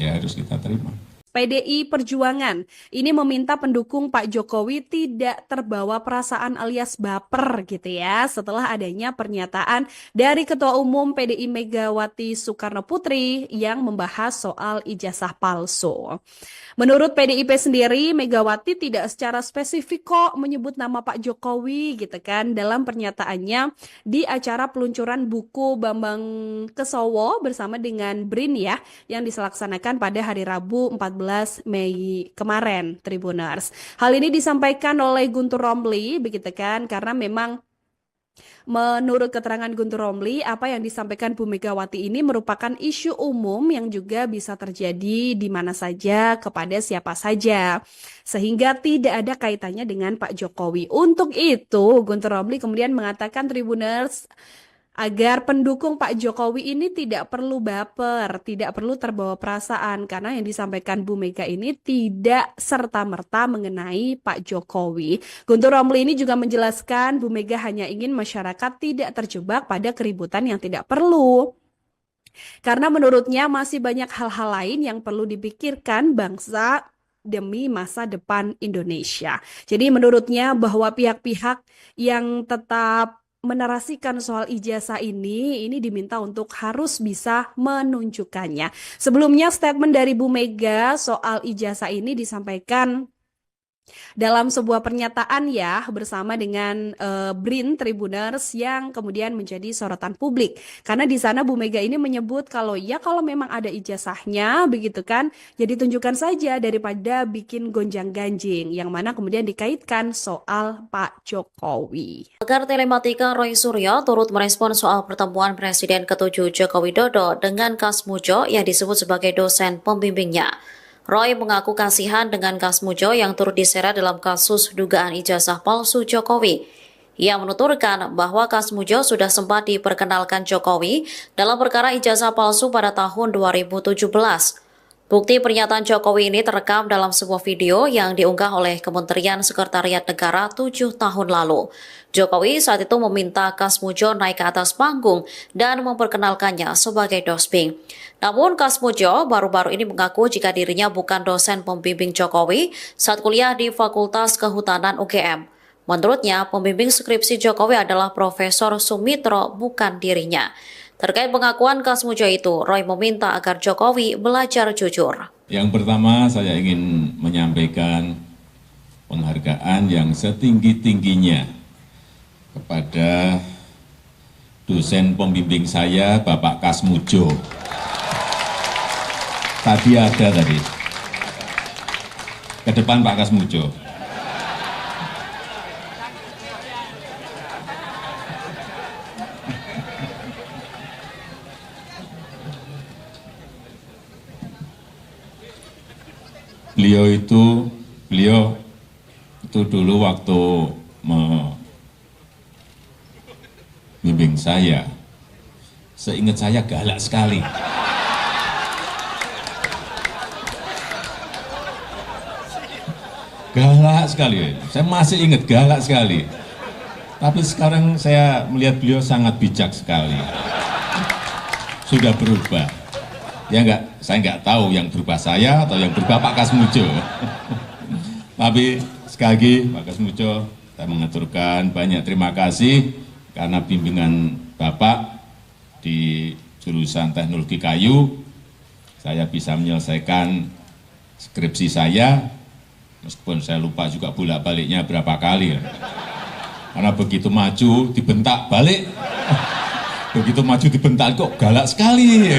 ya harus kita terima. PDI Perjuangan ini meminta pendukung Pak Jokowi tidak terbawa perasaan alias baper gitu ya setelah adanya pernyataan dari Ketua Umum PDI Megawati Soekarno Putri yang membahas soal ijazah palsu. Menurut PDIP sendiri, Megawati tidak secara spesifik kok menyebut nama Pak Jokowi gitu kan dalam pernyataannya di acara peluncuran buku Bambang Kesowo bersama dengan BRIN ya yang dilaksanakan pada hari Rabu 14 Mei kemarin, Tribuners. Hal ini disampaikan oleh Guntur Romli begitu kan karena memang menurut keterangan Guntur Romli, apa yang disampaikan Bu Megawati ini merupakan isu umum yang juga bisa terjadi di mana saja, kepada siapa saja. Sehingga tidak ada kaitannya dengan Pak Jokowi. Untuk itu, Guntur Romli kemudian mengatakan Tribuners, agar pendukung Pak Jokowi ini tidak perlu baper, tidak perlu terbawa perasaan karena yang disampaikan Bu Mega ini tidak serta-merta mengenai Pak Jokowi. Guntur Romli ini juga menjelaskan Bu Mega hanya ingin masyarakat tidak terjebak pada keributan yang tidak perlu. Karena menurutnya masih banyak hal-hal lain yang perlu dipikirkan bangsa demi masa depan Indonesia. Jadi menurutnya bahwa pihak-pihak yang tetap menarasikan soal ijazah ini diminta untuk harus bisa menunjukkannya. Sebelumnya statement dari Bu Mega soal ijazah ini disampaikan dalam sebuah pernyataan ya bersama dengan BRIN Tribuners yang kemudian menjadi sorotan publik. Karena di sana Bu Mega ini menyebut kalau memang ada ijazahnya begitu kan, jadi tunjukkan saja daripada bikin gonjang-ganjing yang mana kemudian dikaitkan soal Pak Jokowi. Pakar telematika Roy Suryo turut merespon soal pertemuan Presiden ke-7 Joko Widodo dengan Kasmujo yang disebut sebagai dosen pembimbingnya. Roy mengaku kasihan dengan Kasmujo yang turut diseret dalam kasus dugaan ijazah palsu Jokowi. Ia menuturkan bahwa Kasmujo sudah sempat diperkenalkan Jokowi dalam perkara ijazah palsu pada tahun 2017. Bukti pernyataan Jokowi ini terekam dalam sebuah video yang diunggah oleh Kementerian Sekretariat Negara 7 tahun lalu. Jokowi saat itu meminta Kasmujo naik ke atas panggung dan memperkenalkannya sebagai dosping. Namun Kasmujo baru-baru ini mengaku jika dirinya bukan dosen pembimbing Jokowi saat kuliah di Fakultas Kehutanan UGM. Menurutnya, pembimbing skripsi Jokowi adalah Profesor Sumitro, bukan dirinya. Terkait pengakuan Kasmujo itu, Roy meminta agar Jokowi belajar jujur. Yang pertama, saya ingin menyampaikan penghargaan yang setinggi-tingginya kepada dosen pembimbing saya, Bapak Kasmujo. Tadi ada tadi. Ke depan Pak Kasmujo. Beliau itu dulu waktu membimbing saya, seingat saya galak sekali. Galak sekali, saya masih ingat galak sekali. Tapi sekarang saya melihat beliau sangat bijak sekali. Sudah berubah. Ya enggak, saya enggak tahu yang berubah saya atau yang berubah Pak Kasmujo. Tapi sekali lagi Pak Kasmujo, saya mengaturkan banyak terima kasih karena bimbingan Bapak di jurusan teknologi kayu, saya bisa menyelesaikan skripsi saya, meskipun saya lupa juga bolak-baliknya berapa kali. Karena begitu maju dibentak balik, begitu maju dibentak kok galak sekali.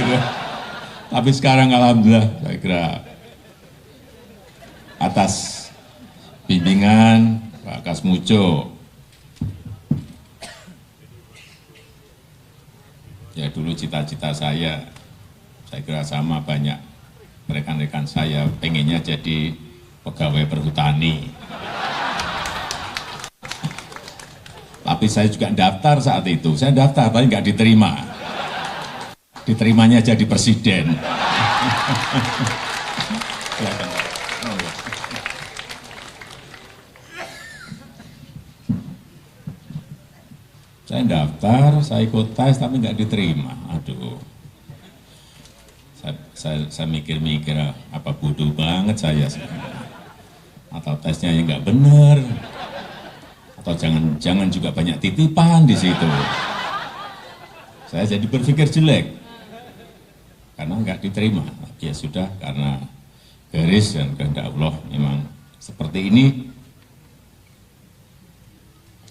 Tapi sekarang alhamdulillah saya kira atas bimbingan Pak Kasmujo. Ya dulu cita-cita saya kira sama banyak rekan-rekan saya, pengennya jadi pegawai perhutani. Tapi saya juga daftar saat itu, saya daftar tapi nggak diterima. Diterimanya jadi presiden. Saya daftar, saya ikut tes tapi nggak diterima. Aduh, saya mikir-mikir apa bodoh banget saya sebenarnya. Atau tesnya yang nggak benar, atau jangan juga banyak titipan di situ. Saya jadi berpikir jelek karena nggak diterima. Ya sudah, karena garis dan kehendak Allah memang seperti ini,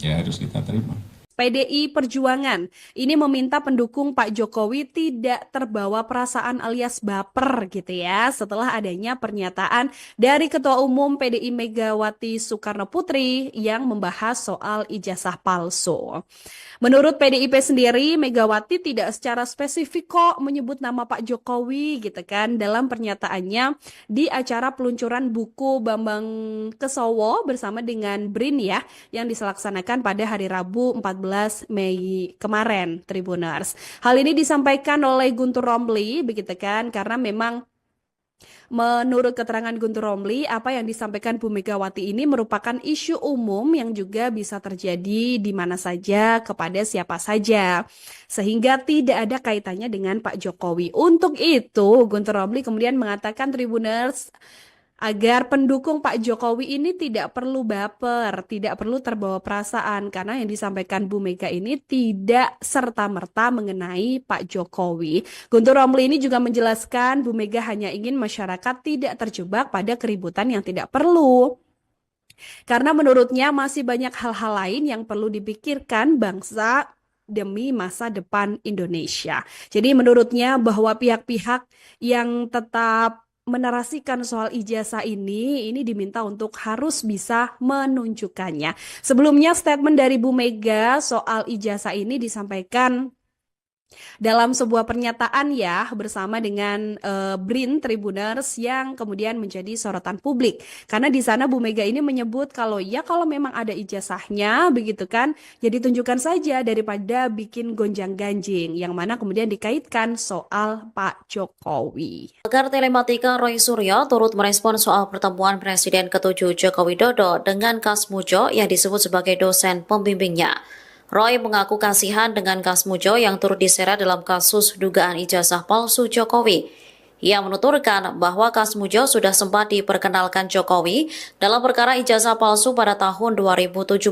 ya harus kita terima. PDI Perjuangan ini meminta pendukung Pak Jokowi tidak terbawa perasaan alias baper gitu ya setelah adanya pernyataan dari Ketua Umum PDI Megawati Soekarno Putri yang membahas soal ijazah palsu. Menurut PDIP sendiri, Megawati tidak secara spesifik kok menyebut nama Pak Jokowi gitu kan dalam pernyataannya di acara peluncuran buku Bambang Kesowo bersama dengan BRIN ya yang dilaksanakan pada hari Rabu 14 Mei kemarin, Tribuners. Hal ini disampaikan oleh Guntur Romli begitu kan karena memang menurut keterangan Guntur Romli, apa yang disampaikan Bu Megawati ini merupakan isu umum yang juga bisa terjadi di mana saja, kepada siapa saja. Sehingga tidak ada kaitannya dengan Pak Jokowi. Untuk itu, Guntur Romli kemudian mengatakan Tribuners, agar pendukung Pak Jokowi ini tidak perlu baper, tidak perlu terbawa perasaan karena yang disampaikan Bu Mega ini tidak serta-merta mengenai Pak Jokowi. Guntur Romli ini juga menjelaskan Bu Mega hanya ingin masyarakat tidak terjebak pada keributan yang tidak perlu. Karena menurutnya masih banyak hal-hal lain yang perlu dipikirkan bangsa demi masa depan Indonesia. Jadi menurutnya bahwa pihak-pihak yang tetap menarasikan soal ijazah ini diminta untuk harus bisa menunjukkannya. Sebelumnya statement dari Bu Mega soal ijazah ini disampaikan dalam sebuah pernyataan ya bersama dengan BRIN Tribuners yang kemudian menjadi sorotan publik. Karena di sana Bu Mega ini menyebut kalau memang ada ijazahnya begitu kan, jadi tunjukkan saja daripada bikin gonjang-ganjing yang mana kemudian dikaitkan soal Pak Jokowi. Pakar telematika Roy Suryo turut merespon soal pertemuan Presiden ke-7 Joko Widodo dengan Kasmujo yang disebut sebagai dosen pembimbingnya. Roy mengaku kasihan dengan Kasmujo yang turut diseret dalam kasus dugaan ijazah palsu Jokowi. Ia menuturkan bahwa Kasmujo sudah sempat diperkenalkan Jokowi dalam perkara ijazah palsu pada tahun 2017.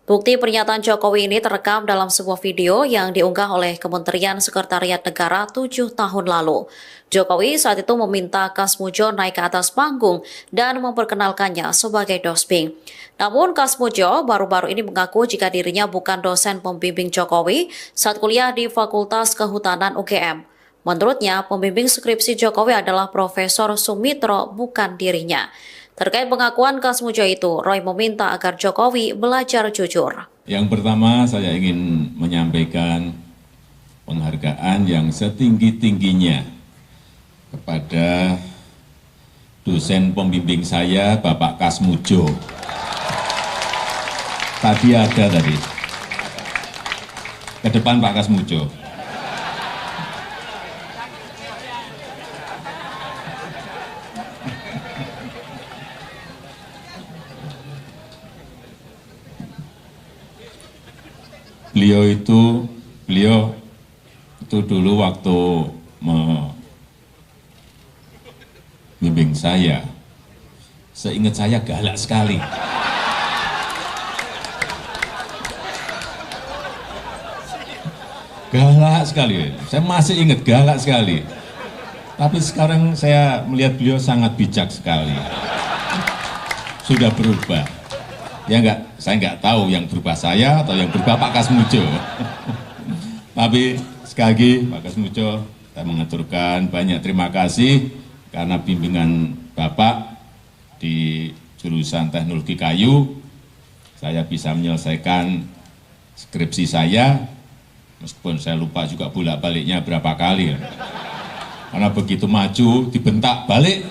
Bukti pernyataan Jokowi ini terekam dalam sebuah video yang diunggah oleh Kementerian Sekretariat Negara 7 tahun lalu. Jokowi saat itu meminta Kasmujo naik ke atas panggung dan memperkenalkannya sebagai dosping. Namun Kasmujo baru-baru ini mengaku jika dirinya bukan dosen pembimbing Jokowi saat kuliah di Fakultas Kehutanan UGM. Menurutnya, pembimbing skripsi Jokowi adalah Profesor Sumitro, bukan dirinya. Terkait pengakuan Kasmujo itu, Roy meminta agar Jokowi belajar jujur. Yang pertama, saya ingin menyampaikan penghargaan yang setinggi-tingginya kepada dosen pembimbing saya, Bapak Kasmujo. Tadi ada tadi. Ke depan Pak Kasmujo. Beliau itu dulu waktu membimbing saya, seingat saya galak sekali. Galak sekali, saya masih ingat galak sekali. Tapi sekarang saya melihat beliau sangat bijak sekali. Sudah berubah. Ya enggak, saya enggak tahu yang berubah saya atau yang berubah Pak Kasmujo. Tapi sekali lagi Pak Kasmujo, saya mengaturkan banyak terima kasih karena bimbingan Bapak di jurusan teknologi kayu, saya bisa menyelesaikan skripsi saya, meskipun saya lupa juga bolak-baliknya berapa kali. Karena begitu maju, dibentak balik.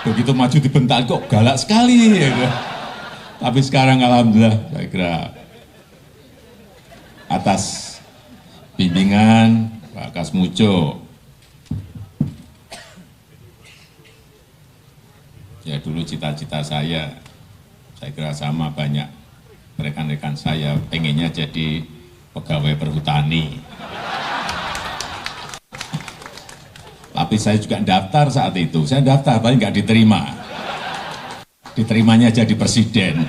Begitu maju dibentak, kok galak sekali. Tapi sekarang alhamdulillah, saya kira atas bimbingan Pak Kasmujo, ya dulu cita-cita saya kira sama banyak rekan-rekan saya, pengennya jadi pegawai perhutani. Tapi saya juga daftar saat itu, saya daftar tapi nggak diterima. Diterimanya jadi presiden.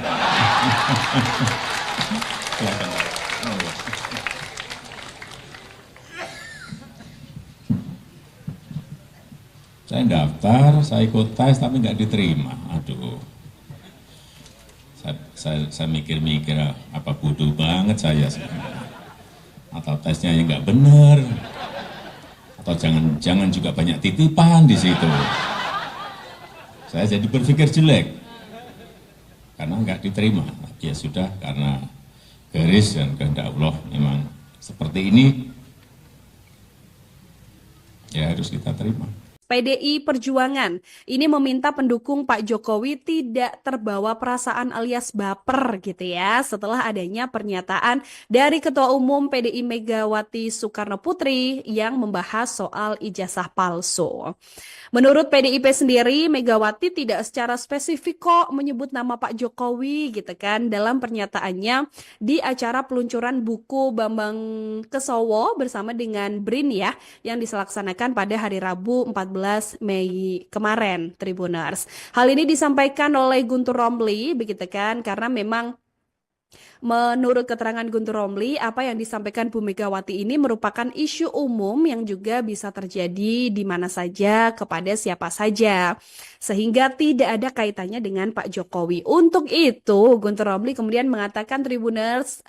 Saya daftar, saya ikut tes tapi nggak diterima. Aduh. Saya mikir-mikir, apa bodoh banget saya sebenarnya. Atau tesnya yang nggak benar. Atau jangan juga banyak titipan di situ. Saya jadi berpikir jelek. Karena nggak diterima. Ya sudah, karena garis dan kehendak Allah memang seperti ini. Ya harus kita terima. PDI Perjuangan ini meminta pendukung Pak Jokowi tidak terbawa perasaan alias baper gitu ya setelah adanya pernyataan dari Ketua Umum PDI Megawati Soekarno Putri yang membahas soal ijazah palsu. Menurut PDIP sendiri, Megawati tidak secara spesifik kok menyebut nama Pak Jokowi gitu kan dalam pernyataannya di acara peluncuran buku Bambang Kesowo bersama dengan BRIN ya yang dilaksanakan pada hari Rabu 14 Mei kemarin, Tribuners. Hal ini disampaikan oleh Guntur Romli begitu kan karena memang menurut keterangan Guntur Romli, apa yang disampaikan Bu Megawati ini merupakan isu umum yang juga bisa terjadi di mana saja, kepada siapa saja. Sehingga tidak ada kaitannya dengan Pak Jokowi. Untuk itu, Guntur Romli kemudian mengatakan Tribuners,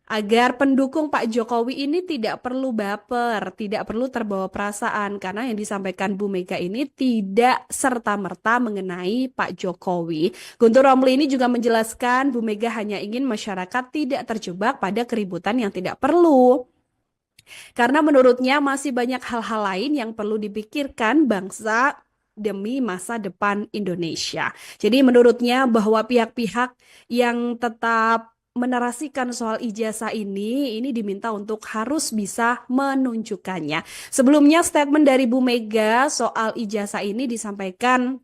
agar pendukung Pak Jokowi ini tidak perlu baper, tidak perlu terbawa perasaan karena yang disampaikan Bu Mega ini tidak serta-merta mengenai Pak Jokowi. Guntur Romli ini juga menjelaskan Bu Mega hanya ingin masyarakat tidak terjebak pada keributan yang tidak perlu. Karena menurutnya masih banyak hal-hal lain yang perlu dipikirkan bangsa demi masa depan Indonesia. Jadi menurutnya bahwa pihak-pihak yang tetap menarasikan soal ijazah ini diminta untuk harus bisa menunjukkannya. Sebelumnya statement dari Bu Mega soal ijazah ini disampaikan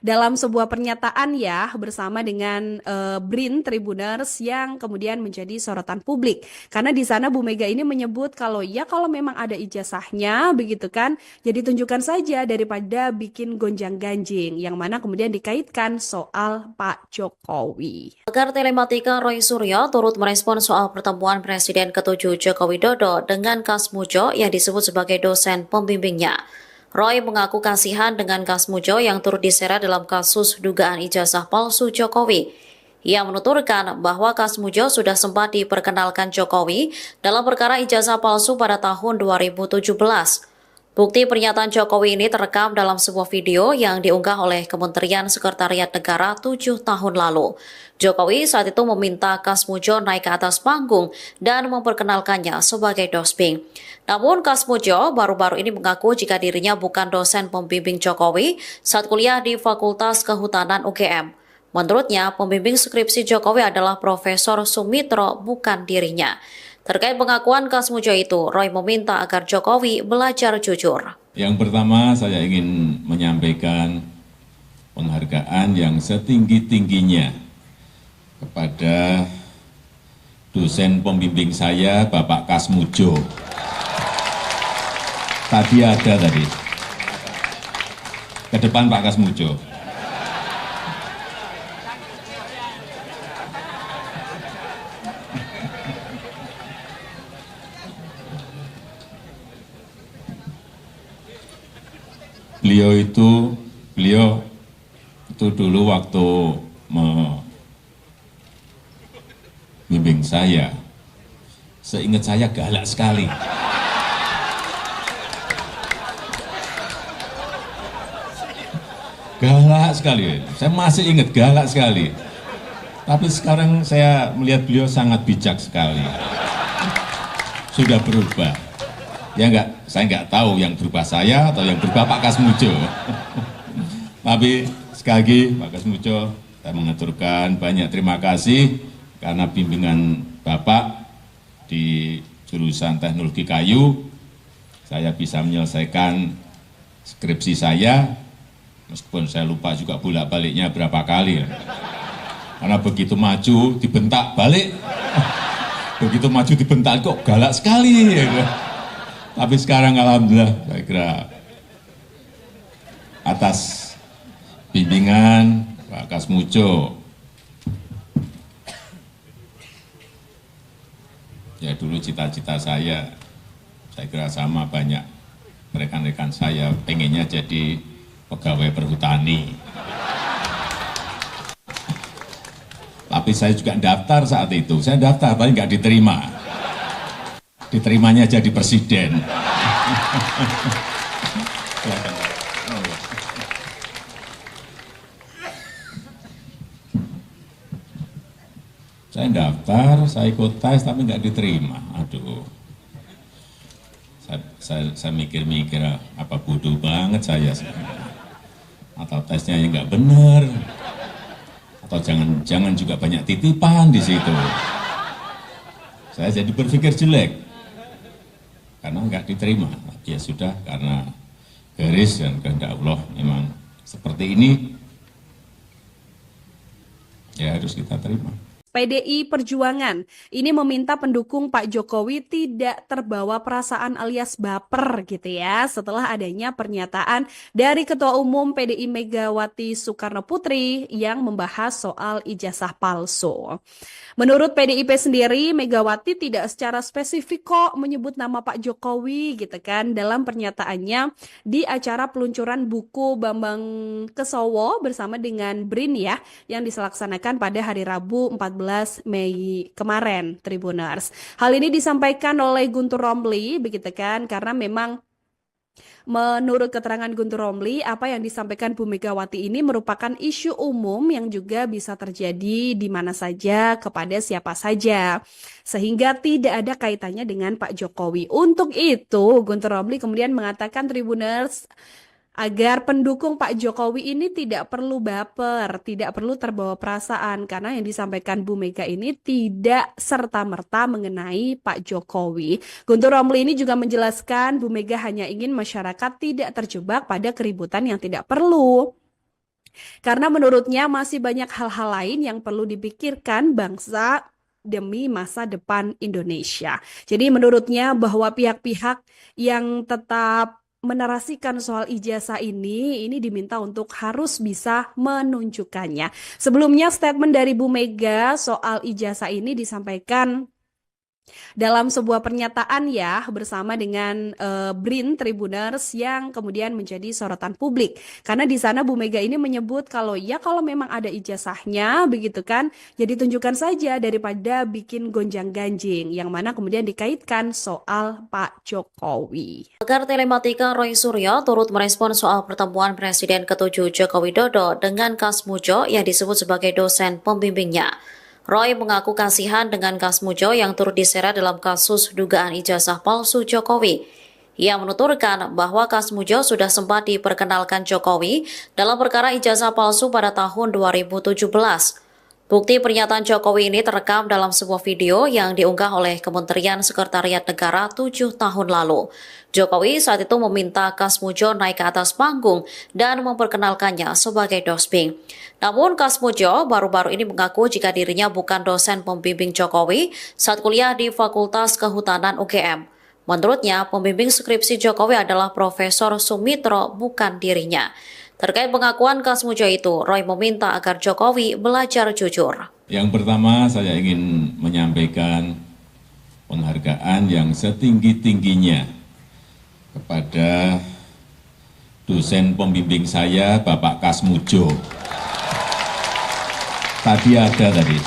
dalam sebuah pernyataan ya bersama dengan BRIN Tribuners yang kemudian menjadi sorotan publik. Karena di sana Bu Mega ini menyebut kalau memang ada ijazahnya begitu kan, jadi tunjukkan saja daripada bikin gonjang-ganjing yang mana kemudian dikaitkan soal Pak Jokowi. Pakar Telematika Roy Suryo turut merespon soal pertemuan Presiden ke-7 Joko Widodo dengan Kasmujo yang disebut sebagai dosen pembimbingnya. Roy mengaku kasihan dengan Kasmujo yang turut diseret dalam kasus dugaan ijazah palsu Jokowi. Ia menuturkan bahwa Kasmujo sudah sempat diperkenalkan Jokowi dalam perkara ijazah palsu pada tahun 2017. Bukti pernyataan Jokowi ini terekam dalam sebuah video yang diunggah oleh Kementerian Sekretariat Negara 7 tahun lalu. Jokowi saat itu meminta Kasmujo naik ke atas panggung dan memperkenalkannya sebagai dosping. Namun Kasmujo baru-baru ini mengaku jika dirinya bukan dosen pembimbing Jokowi saat kuliah di Fakultas Kehutanan UGM. Menurutnya, pembimbing skripsi Jokowi adalah Profesor Sumitro, bukan dirinya. Terkait pengakuan Kasmujo itu, Roy meminta agar Jokowi belajar jujur. Yang pertama, saya ingin menyampaikan penghargaan yang setinggi-tingginya kepada dosen pembimbing saya, Bapak Kasmujo. Tadi ada tadi. Ke depan Pak Kasmujo. Beliau itu dulu waktu membimbing saya, seingat saya galak sekali. galak sekali. Saya masih ingat galak sekali. Tapi sekarang saya melihat beliau sangat bijak sekali. Sudah berubah. Ya enggak, saya enggak tahu yang berubah saya atau yang berubah Pak Kasmujo. Tapi sekali lagi Pak Kasmujo, saya mengaturkan banyak terima kasih karena bimbingan Bapak di jurusan teknologi kayu, saya bisa menyelesaikan skripsi saya, meskipun saya lupa juga bolak-baliknya berapa kali. Karena begitu maju, dibentak balik. Begitu maju dibentak, kok galak sekali. Ya. Tapi sekarang alhamdulillah, saya kira atas bimbingan Pak Kasmujo, ya dulu cita-cita saya kira sama banyak rekan-rekan saya pengennya jadi pegawai perhutani. Tapi saya juga daftar saat itu, saya daftar tapi nggak diterima. Diterimanya jadi presiden. Saya daftar, saya ikut tes tapi nggak diterima. Aduh, saya mikir-mikir apa bodoh banget saya. Atau tesnya yang nggak benar. Atau jangan juga banyak titipan di situ. Saya jadi berpikir jelek karena nggak diterima. Ya sudah, karena garis dan kehendak Allah memang seperti ini, ya harus kita terima. PDI Perjuangan ini meminta pendukung Pak Jokowi tidak terbawa perasaan alias baper gitu ya setelah adanya pernyataan dari Ketua Umum PDI Megawati Soekarno Putri yang membahas soal ijazah palsu. Menurut PDIP sendiri, Megawati tidak secara spesifik kok menyebut nama Pak Jokowi gitu kan dalam pernyataannya di acara peluncuran buku Bambang Kesowo bersama dengan BRIN ya yang dilaksanakan pada hari Rabu 14 Mei kemarin, Tribuners. Hal ini disampaikan oleh Guntur Romli begitu kan karena memang menurut keterangan Guntur Romli, apa yang disampaikan Bu Megawati ini merupakan isu umum yang juga bisa terjadi di mana saja, kepada siapa saja. Sehingga tidak ada kaitannya dengan Pak Jokowi. Untuk itu, Guntur Romli kemudian mengatakan Tribuners, agar pendukung Pak Jokowi ini tidak perlu baper, tidak perlu terbawa perasaan karena yang disampaikan Bu Mega ini tidak serta-merta mengenai Pak Jokowi. Guntur Romli ini juga menjelaskan Bu Mega hanya ingin masyarakat tidak terjebak pada keributan yang tidak perlu. Karena menurutnya masih banyak hal-hal lain yang perlu dipikirkan bangsa demi masa depan Indonesia. Jadi menurutnya bahwa pihak-pihak yang tetap menarasikan soal ijazah ini diminta untuk harus bisa menunjukkannya. Sebelumnya statement dari Bu Mega soal ijazah ini disampaikan dalam sebuah pernyataan ya bersama dengan BRIN Tribuners yang kemudian menjadi sorotan publik. Karena di sana Bu Mega ini menyebut kalau memang ada ijazahnya begitu kan, jadi tunjukkan saja daripada bikin gonjang-ganjing yang mana kemudian dikaitkan soal Pak Jokowi. Pakar telematika Roy Suryo turut merespon soal pertemuan Presiden ke-7 Joko Widodo dengan Kasmujo yang disebut sebagai dosen pembimbingnya. Roy mengaku kasihan dengan Kasmujo yang turut diseret dalam kasus dugaan ijazah palsu Jokowi. Ia menuturkan bahwa Kasmujo sudah sempat diperkenalkan Jokowi dalam perkara ijazah palsu pada tahun 2017. Bukti pernyataan Jokowi ini terekam dalam sebuah video yang diunggah oleh Kementerian Sekretariat Negara 7 tahun lalu. Jokowi saat itu meminta Kasmujo naik ke atas panggung dan memperkenalkannya sebagai dosping. Namun Kasmujo baru-baru ini mengaku jika dirinya bukan dosen pembimbing Jokowi saat kuliah di Fakultas Kehutanan UGM. Menurutnya, pembimbing skripsi Jokowi adalah Profesor Sumitro, bukan dirinya. Terkait pengakuan Kasmujo itu, Roy meminta agar Jokowi belajar jujur. Yang pertama, saya ingin menyampaikan penghargaan yang setinggi-tingginya kepada dosen pembimbing saya, Bapak Kasmujo. Tadi ada tadi.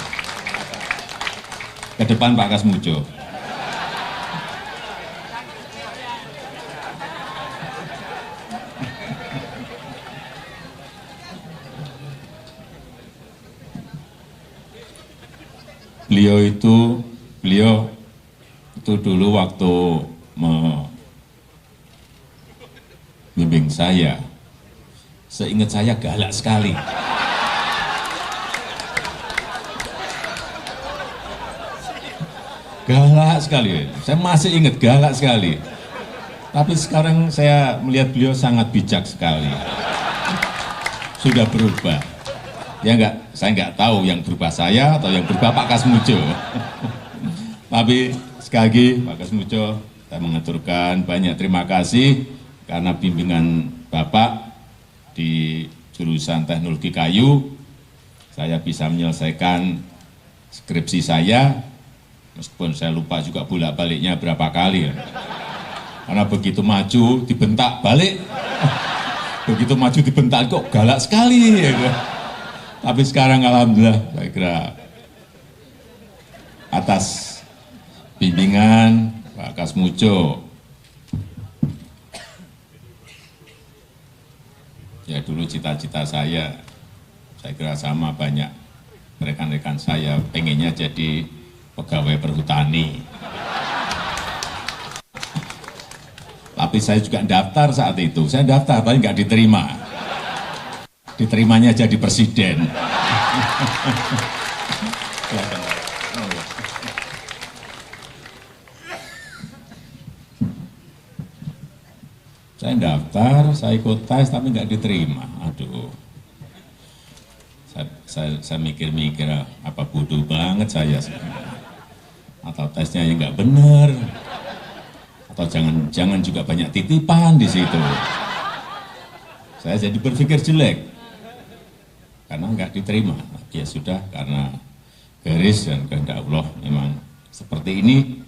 Ke depan Pak Kasmujo. beliau itu dulu waktu membimbing saya, seingat saya galak sekali. Galak sekali, saya masih ingat galak sekali. Tapi sekarang saya melihat beliau sangat bijak sekali. Sudah berubah. Ya enggak, saya enggak tahu yang berubah saya atau yang berubah Pak Kasmujo. Tapi sekali lagi Pak Kasmujo, saya mengaturkan banyak terima kasih karena bimbingan Bapak di jurusan teknologi kayu, saya bisa menyelesaikan skripsi saya, meskipun saya lupa juga bolak-baliknya berapa kali ya. Karena begitu maju dibentak balik, begitu maju dibentak kok galak sekali ya. Tapi sekarang alhamdulillah saya kira atas bimbingan Pak Kasmujo, ya dulu cita-cita saya kira sama banyak rekan-rekan saya, pengennya jadi pegawai perhutani. Tapi saya juga daftar saat itu, saya daftar tapi nggak diterima. Diterimanya jadi presiden. Saya daftar, saya ikut tes tapi nggak diterima. Aduh, saya mikir-mikir apa bodoh banget saya sebenarnya. Atau tesnya yang nggak benar, atau jangan juga banyak titipan di situ. Saya jadi berpikir jelek karena nggak diterima. Ya sudah, karena garis dan kehendak Allah memang seperti ini,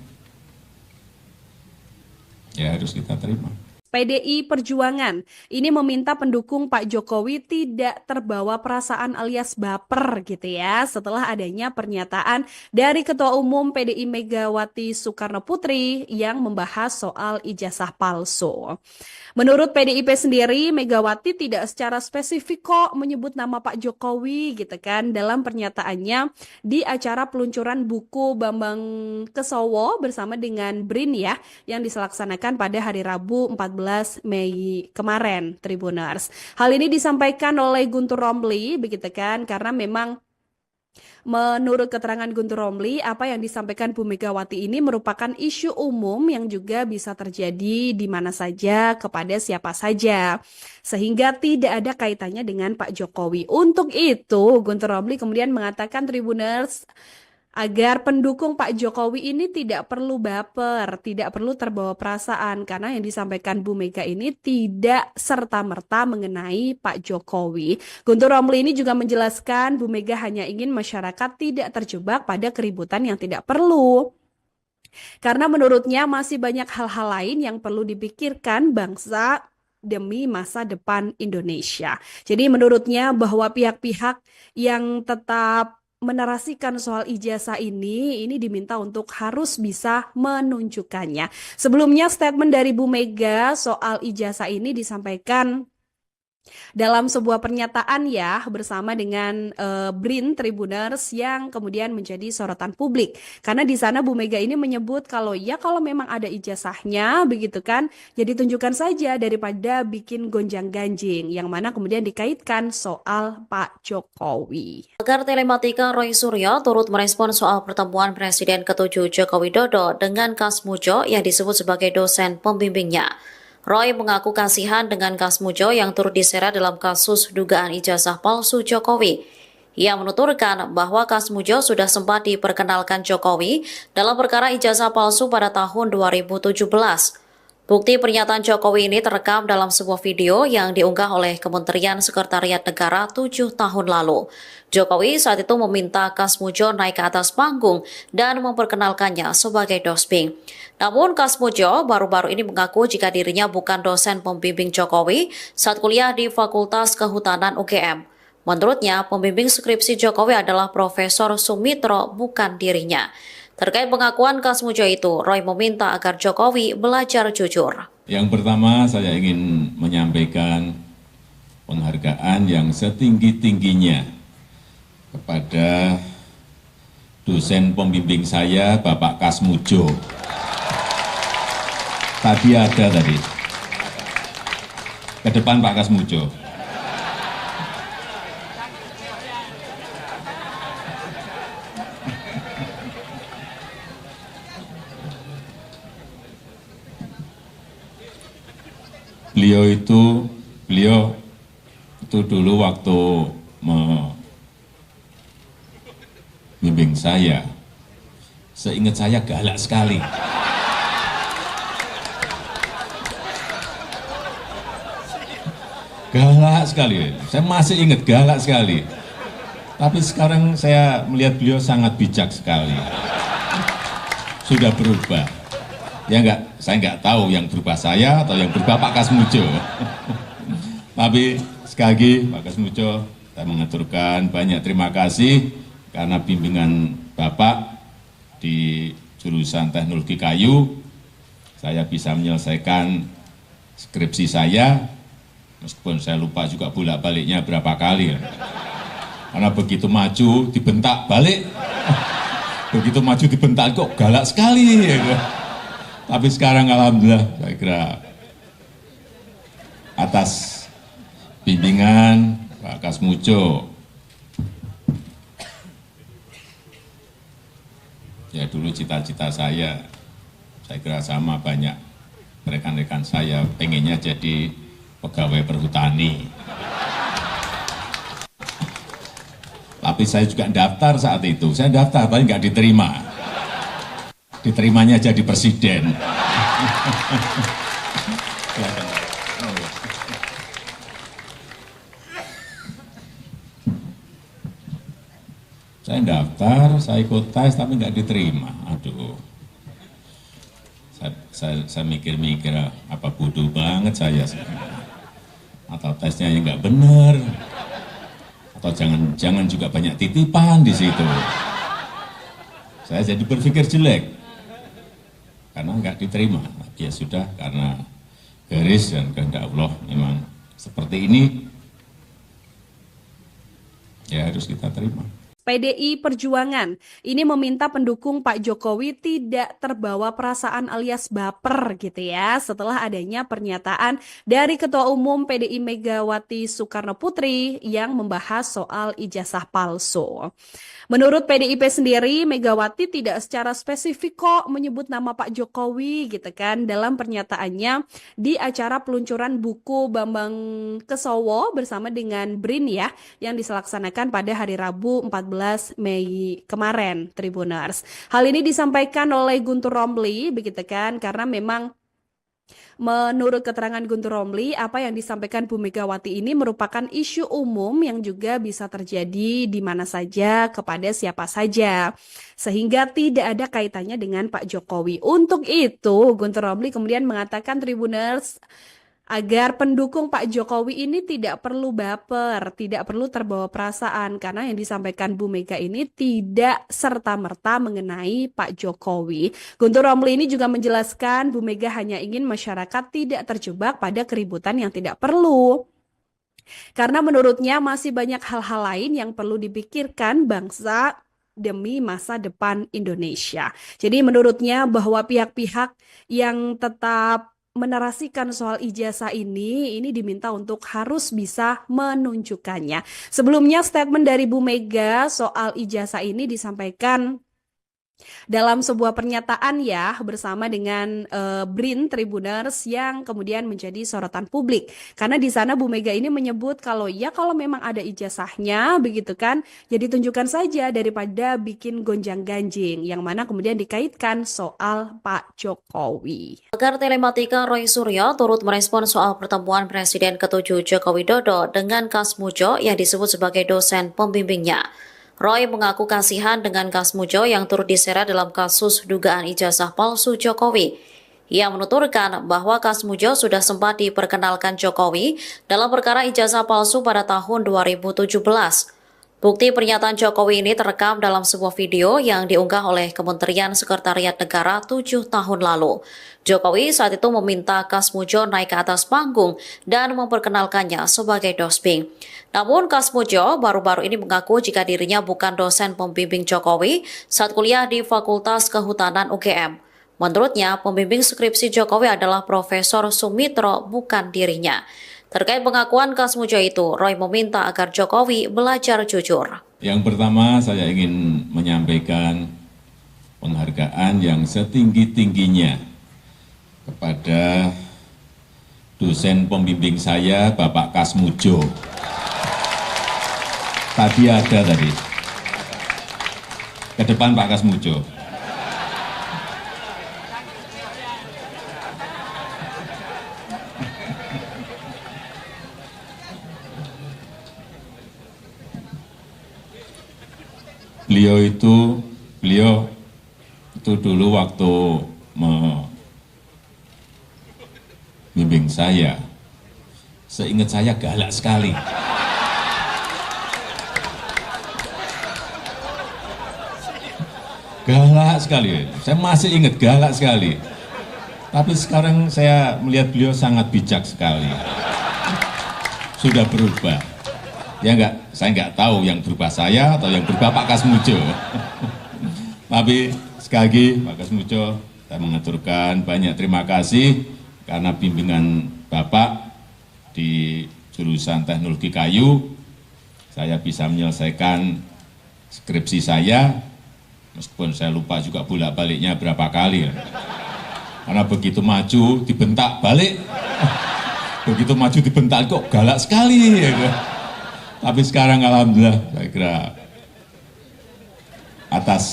ya harus kita terima. PDI Perjuangan ini meminta pendukung Pak Jokowi tidak terbawa perasaan alias baper gitu ya setelah adanya pernyataan dari Ketua Umum PDI Megawati Soekarno Putri yang membahas soal ijazah palsu. Menurut PDIP sendiri, Megawati tidak secara spesifik kok menyebut nama Pak Jokowi gitu kan dalam pernyataannya di acara peluncuran buku Bambang Kesowo bersama dengan BRIN ya yang dilaksanakan pada hari Rabu 14 Mei kemarin, Tribuners. Hal ini disampaikan oleh Guntur Romli begitu kan karena memang menurut keterangan Guntur Romli, apa yang disampaikan Bu Megawati ini merupakan isu umum yang juga bisa terjadi di mana saja, kepada siapa saja. Sehingga tidak ada kaitannya dengan Pak Jokowi. Untuk itu, Guntur Romli kemudian mengatakan Tribuners, agar pendukung Pak Jokowi ini tidak perlu baper, tidak perlu terbawa perasaan karena yang disampaikan Bu Mega ini tidak serta-merta mengenai Pak Jokowi. Guntur Romli ini juga menjelaskan Bu Mega hanya ingin masyarakat tidak terjebak pada keributan yang tidak perlu. Karena menurutnya masih banyak hal-hal lain yang perlu dipikirkan bangsa demi masa depan Indonesia. Jadi menurutnya bahwa pihak-pihak yang tetap menarasikan soal ijazah ini diminta untuk harus bisa menunjukkannya. Sebelumnya statement dari Bu Mega soal ijazah ini disampaikan dalam sebuah pernyataan ya bersama dengan BRIN Tribuners yang kemudian menjadi sorotan publik. Karena di sana Bu Mega ini menyebut kalau memang ada ijazahnya begitu kan, jadi tunjukkan saja daripada bikin gonjang-ganjing yang mana kemudian dikaitkan soal Pak Jokowi. Pakar telematika Roy Suryo turut merespon soal pertemuan Presiden ke-7 Joko Widodo dengan Kasmujo yang disebut sebagai dosen pembimbingnya. Roy mengaku kasihan dengan Kasmujo yang turut diseret dalam kasus dugaan ijazah palsu Jokowi. Ia menuturkan bahwa Kasmujo sudah sempat diperkenalkan Jokowi dalam perkara ijazah palsu pada tahun 2017. Bukti pernyataan Jokowi ini terekam dalam sebuah video yang diunggah oleh Kementerian Sekretariat Negara 7 tahun lalu. Jokowi saat itu meminta Kasmujo naik ke atas panggung dan memperkenalkannya sebagai dosbing. Namun Kasmujo baru-baru ini mengaku jika dirinya bukan dosen pembimbing Jokowi saat kuliah di Fakultas Kehutanan UGM. Menurutnya, pembimbing skripsi Jokowi adalah Profesor Sumitro, bukan dirinya. Terkait pengakuan Kasmujo itu, Roy meminta agar Jokowi belajar jujur. Yang pertama, saya ingin menyampaikan penghargaan yang setinggi-tingginya kepada dosen pembimbing saya, Bapak Kasmujo. Tadi ada tadi. Ke depan Pak Kasmujo. Beliau itu dulu waktu membimbing saya, seingat saya galak sekali. Galak sekali, saya masih ingat galak sekali. Tapi sekarang saya melihat beliau sangat bijak sekali. Sudah berubah. Ya enggak, saya enggak tahu yang berubah saya atau yang berubah Pak Kasmujo. Tapi sekali lagi Pak Kasmujo, saya mengaturkan banyak terima kasih karena bimbingan Bapak di jurusan teknologi kayu, saya bisa menyelesaikan skripsi saya, meskipun saya lupa juga bolak-baliknya berapa kali. Karena begitu maju dibentak balik, begitu maju dibentak kok galak sekali. Tapi sekarang alhamdulillah saya kira atas bimbingan Pak Kasmujo, ya dulu cita-cita saya kira sama banyak rekan-rekan saya, pengennya jadi pegawai perhutani. Tapi saya juga daftar saat itu, saya daftar tapi nggak diterima. Diterimanya jadi presiden. Saya daftar, saya ikut tes tapi nggak diterima. Aduh, saya mikir-mikir apa bodoh banget saya. Atau tesnya yang nggak benar, atau jangan juga banyak titipan di situ. Saya jadi berpikir jelek karena nggak diterima. Ya sudah, karena garis dan kehendak Allah memang seperti ini, ya harus kita terima. PDI Perjuangan ini meminta pendukung Pak Jokowi tidak terbawa perasaan alias baper gitu ya setelah adanya pernyataan dari Ketua Umum PDI Megawati Soekarno Putri yang membahas soal ijazah palsu. Menurut PDIP sendiri, Megawati tidak secara spesifik kok menyebut nama Pak Jokowi gitu kan dalam pernyataannya di acara peluncuran buku Bambang Kesowo bersama dengan BRIN ya yang dilaksanakan pada hari Rabu 14 Mei kemarin, Tribuners. Hal ini disampaikan oleh Guntur Romli begitu kan karena memang menurut keterangan Guntur Romli, apa yang disampaikan Bu Megawati ini merupakan isu umum yang juga bisa terjadi di mana saja, kepada siapa saja. Sehingga tidak ada kaitannya dengan Pak Jokowi. Untuk itu, Guntur Romli kemudian mengatakan Tribuners, agar pendukung Pak Jokowi ini tidak perlu baper, tidak perlu terbawa perasaan karena yang disampaikan Bu Mega ini tidak serta-merta mengenai Pak Jokowi. Guntur Romli ini juga menjelaskan Bu Mega hanya ingin masyarakat tidak terjebak pada keributan yang tidak perlu. Karena menurutnya masih banyak hal-hal lain yang perlu dipikirkan bangsa demi masa depan Indonesia. Jadi menurutnya bahwa pihak-pihak yang tetap menarasikan soal ijazah ini diminta untuk harus bisa menunjukkannya. Sebelumnya statement dari Bu Mega soal ijazah ini disampaikan dalam sebuah pernyataan ya bersama dengan BRIN Tribuners yang kemudian menjadi sorotan publik. Karena di sana Bu Mega ini menyebut kalau memang ada ijazahnya begitu kan, jadi tunjukkan saja daripada bikin gonjang-ganjing yang mana kemudian dikaitkan soal Pak Jokowi. Pakar Telematika Roy Suryo turut merespon soal pertemuan Presiden ke-7 Joko Widodo dengan Kasmujo yang disebut sebagai dosen pembimbingnya. Roy mengaku kasihan dengan Kasmujo yang turut diseret dalam kasus dugaan ijazah palsu Jokowi. Ia menuturkan bahwa Kasmujo sudah sempat diperkenalkan Jokowi dalam perkara ijazah palsu pada tahun 2017. Bukti pernyataan Jokowi ini terekam dalam sebuah video yang diunggah oleh Kementerian Sekretariat Negara 7 tahun lalu. Jokowi saat itu meminta Kasmujo naik ke atas panggung dan memperkenalkannya sebagai Dosping. Namun Kasmujo baru-baru ini mengaku jika dirinya bukan dosen pembimbing Jokowi saat kuliah di Fakultas Kehutanan UGM. Menurutnya, pembimbing skripsi Jokowi adalah Profesor Sumitro, bukan dirinya. Terkait pengakuan Kasmujo itu, Roy meminta agar Jokowi belajar jujur. Yang pertama, saya ingin menyampaikan penghargaan yang setinggi-tingginya kepada dosen pembimbing saya, Bapak Kasmujo. Tadi ada tadi. Ke depan Pak Kasmujo. Beliau itu dulu waktu membimbing saya, seingat saya galak sekali. Galak sekali, saya masih ingat galak sekali. Tapi sekarang saya melihat beliau sangat bijak sekali. Sudah berubah. Ya enggak, saya enggak tahu yang berubah saya atau yang berubah Pak Kasmujo. Tapi sekali lagi Pak Kasmujo, saya mengaturkan banyak terima kasih karena bimbingan Bapak di jurusan teknologi kayu, saya bisa menyelesaikan skripsi saya, meskipun saya lupa juga bolak-baliknya berapa kali. Karena begitu maju dibentak balik, begitu maju dibentak kok galak sekali. Ya. Tapi sekarang alhamdulillah saya kira atas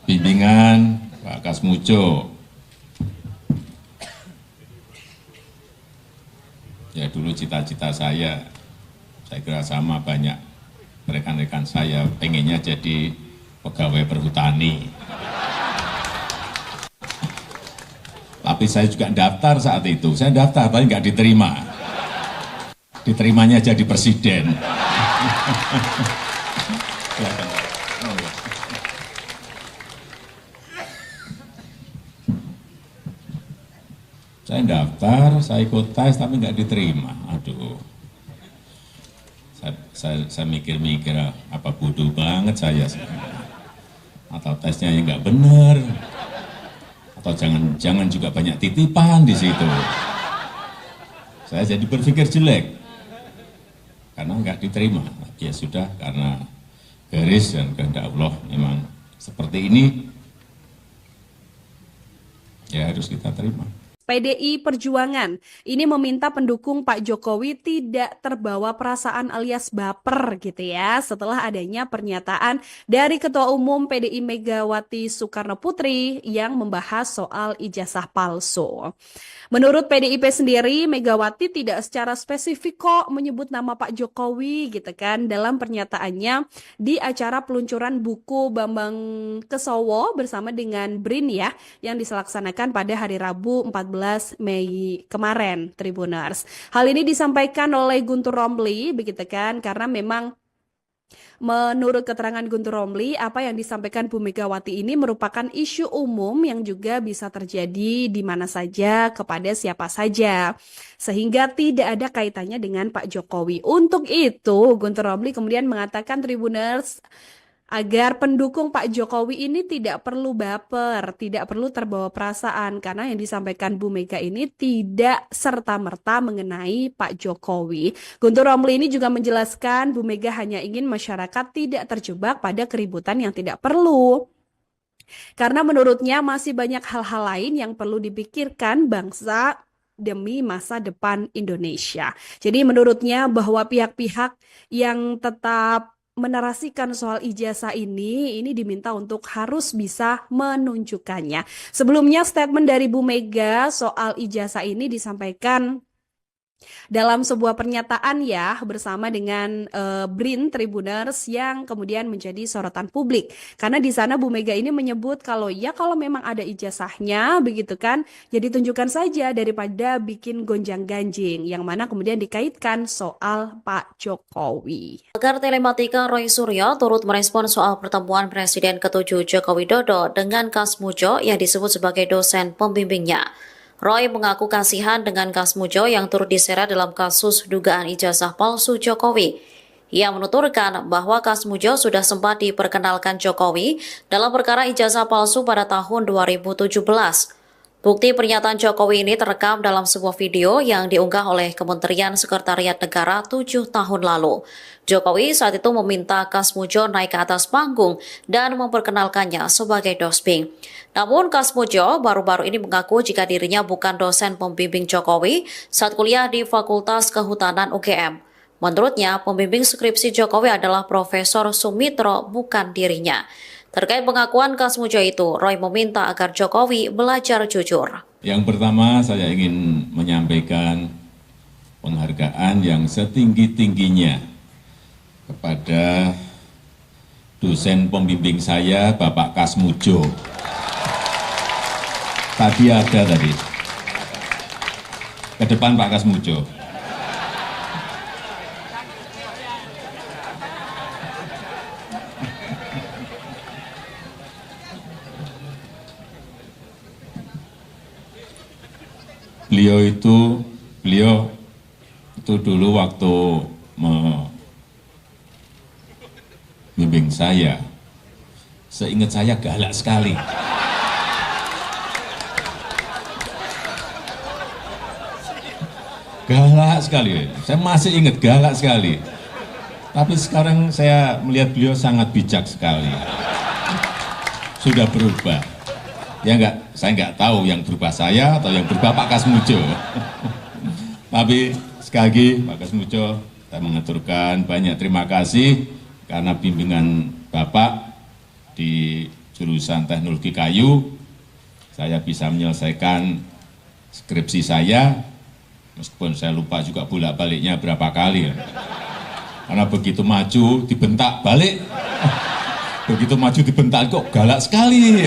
bimbingan Pak Kasmujo, ya dulu cita-cita saya kira sama banyak rekan-rekan saya pengennya jadi pegawai perhutani. Tapi saya juga daftar saat itu, saya daftar tapi nggak diterima. Diterimanya jadi presiden. Saya daftar, saya ikut tes tapi nggak diterima. Aduh, saya mikir-mikir apa bodoh banget saya sebenarnya. Atau tesnya yang nggak benar, atau jangan juga banyak titipan di situ. Saya jadi berpikir jelek. Karena nggak diterima, ya sudah karena garis dan kehendak Allah memang seperti ini, ya harus kita terima. PDI Perjuangan ini meminta pendukung Pak Jokowi tidak terbawa perasaan alias baper gitu ya setelah adanya pernyataan dari Ketua Umum PDI Megawati Soekarno Putri yang membahas soal ijazah palsu. Menurut PDIP sendiri, Megawati tidak secara spesifik kok menyebut nama Pak Jokowi gitu kan dalam pernyataannya di acara peluncuran buku Bambang Kesowo bersama dengan BRIN ya yang dilaksanakan pada hari Rabu 14 Mei kemarin, Tribuners. Hal ini disampaikan oleh Guntur Romli begitu kan karena memang menurut keterangan Guntur Romli, apa yang disampaikan Bu Megawati ini merupakan isu umum yang juga bisa terjadi di mana saja, kepada siapa saja. Sehingga tidak ada kaitannya dengan Pak Jokowi. Untuk itu, Guntur Romli kemudian mengatakan Tribuners, agar pendukung Pak Jokowi ini tidak perlu baper, tidak perlu terbawa perasaan karena yang disampaikan Bu Mega ini tidak serta-merta mengenai Pak Jokowi. Guntur Romli ini juga menjelaskan Bu Mega hanya ingin masyarakat tidak terjebak pada keributan yang tidak perlu. Karena menurutnya masih banyak hal-hal lain yang perlu dipikirkan bangsa demi masa depan Indonesia. Jadi menurutnya bahwa pihak-pihak yang tetap menarasikan soal ijazah ini diminta untuk harus bisa menunjukkannya. Sebelumnya statement dari Bu Mega soal ijazah ini disampaikan Dalam sebuah pernyataan ya bersama dengan BRIN Tribuners yang kemudian menjadi sorotan publik. Karena di sana Bu Mega ini menyebut kalau ya kalau memang ada ijazahnya begitu kan, jadi tunjukkan saja daripada bikin gonjang-ganjing yang mana kemudian dikaitkan soal Pak Jokowi. Pakar telematika Roy Suryo turut merespon soal pertemuan Presiden ke-7 Joko Widodo dengan Kas Mujo yang disebut sebagai dosen pembimbingnya. Roy mengaku kasihan dengan Kas Mujo yang turut diseret dalam kasus dugaan ijazah palsu Jokowi. Ia menuturkan bahwa Kas Mujo sudah sempat diperkenalkan Jokowi dalam perkara ijazah palsu pada tahun 2017. Bukti pernyataan Jokowi ini terekam dalam sebuah video yang diunggah oleh Kementerian Sekretariat Negara 7 tahun lalu. Jokowi saat itu meminta Kas Mujo naik ke atas panggung dan memperkenalkannya sebagai dosping. Namun Kas Mujo baru-baru ini mengaku jika dirinya bukan dosen pembimbing Jokowi saat kuliah di Fakultas Kehutanan UGM. Menurutnya, pembimbing skripsi Jokowi adalah Profesor Sumitro, bukan dirinya. Terkait pengakuan Kas Mujo itu, Roy meminta agar Jokowi belajar jujur. Yang pertama, saya ingin menyampaikan penghargaan yang setinggi-tingginya kepada dosen pembimbing saya, Bapak Kas Mujo. Tadi ada tadi. Ke depan Pak Kas Mujo. Beliau itu dulu waktu membimbing saya, seingat saya galak sekali. Galak sekali, saya masih ingat galak sekali. Tapi sekarang saya melihat beliau sangat bijak sekali. Sudah berubah. Ya enggak, saya enggak tahu yang berubah saya atau yang berubah Pak Kas Mujo. Tapi sekali lagi Pak Kas Mujo, saya mengaturkan banyak terima kasih karena bimbingan Bapak di jurusan teknologi kayu, saya bisa menyelesaikan skripsi saya, meskipun saya lupa juga bolak-baliknya berapa kali. Karena begitu maju dibentak balik, begitu maju dibentak kok galak sekali.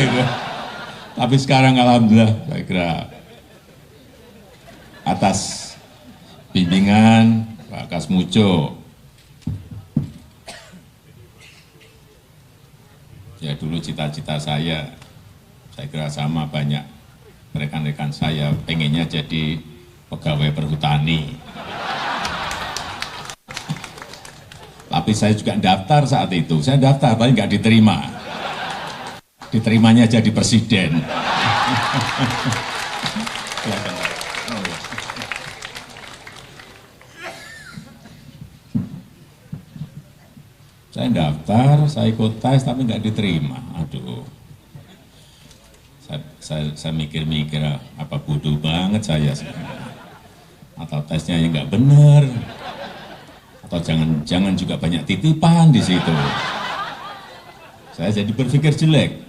Tapi sekarang alhamdulillah saya kira atas bimbingan Pak Kas Mujo, ya dulu cita-cita saya kira sama banyak rekan-rekan saya pengennya jadi pegawai perhutani. Tapi saya juga daftar saat itu, saya daftar tapi nggak diterima. Diterimanya jadi presiden. Saya daftar, saya ikut tes tapi nggak diterima. Aduh, saya mikir-mikir apa bodoh banget saya sebenarnya. Atau tesnya yang nggak benar, atau jangan juga banyak titipan di situ. Saya jadi berpikir jelek.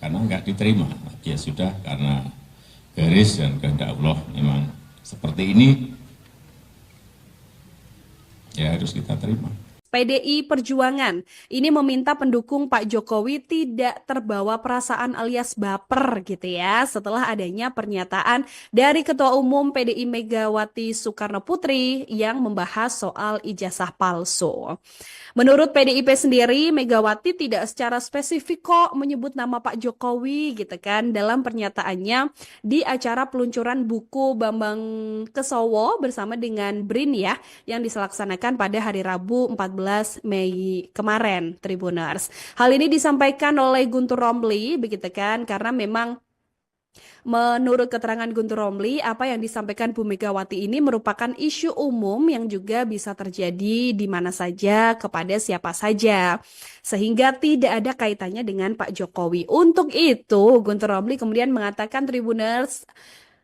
Karena nggak diterima, ya sudah karena garis dan kehendak Allah memang seperti ini, ya harus kita terima. PDI Perjuangan ini meminta pendukung Pak Jokowi tidak terbawa perasaan alias baper gitu ya setelah adanya pernyataan dari Ketua Umum PDI Megawati Soekarno Putri yang membahas soal ijazah palsu. Menurut PDIP sendiri, Megawati tidak secara spesifik kok menyebut nama Pak Jokowi gitu kan dalam pernyataannya di acara peluncuran buku Bambang Kesowo bersama dengan BRIN ya yang dilaksanakan pada hari Rabu 14 Mei kemarin, Tribuners. Hal ini disampaikan oleh Guntur Romli begitu kan karena memang menurut keterangan Guntur Romli, apa yang disampaikan Bu Megawati ini merupakan isu umum yang juga bisa terjadi di mana saja, kepada siapa saja. Sehingga tidak ada kaitannya dengan Pak Jokowi. Untuk itu, Guntur Romli kemudian mengatakan Tribuners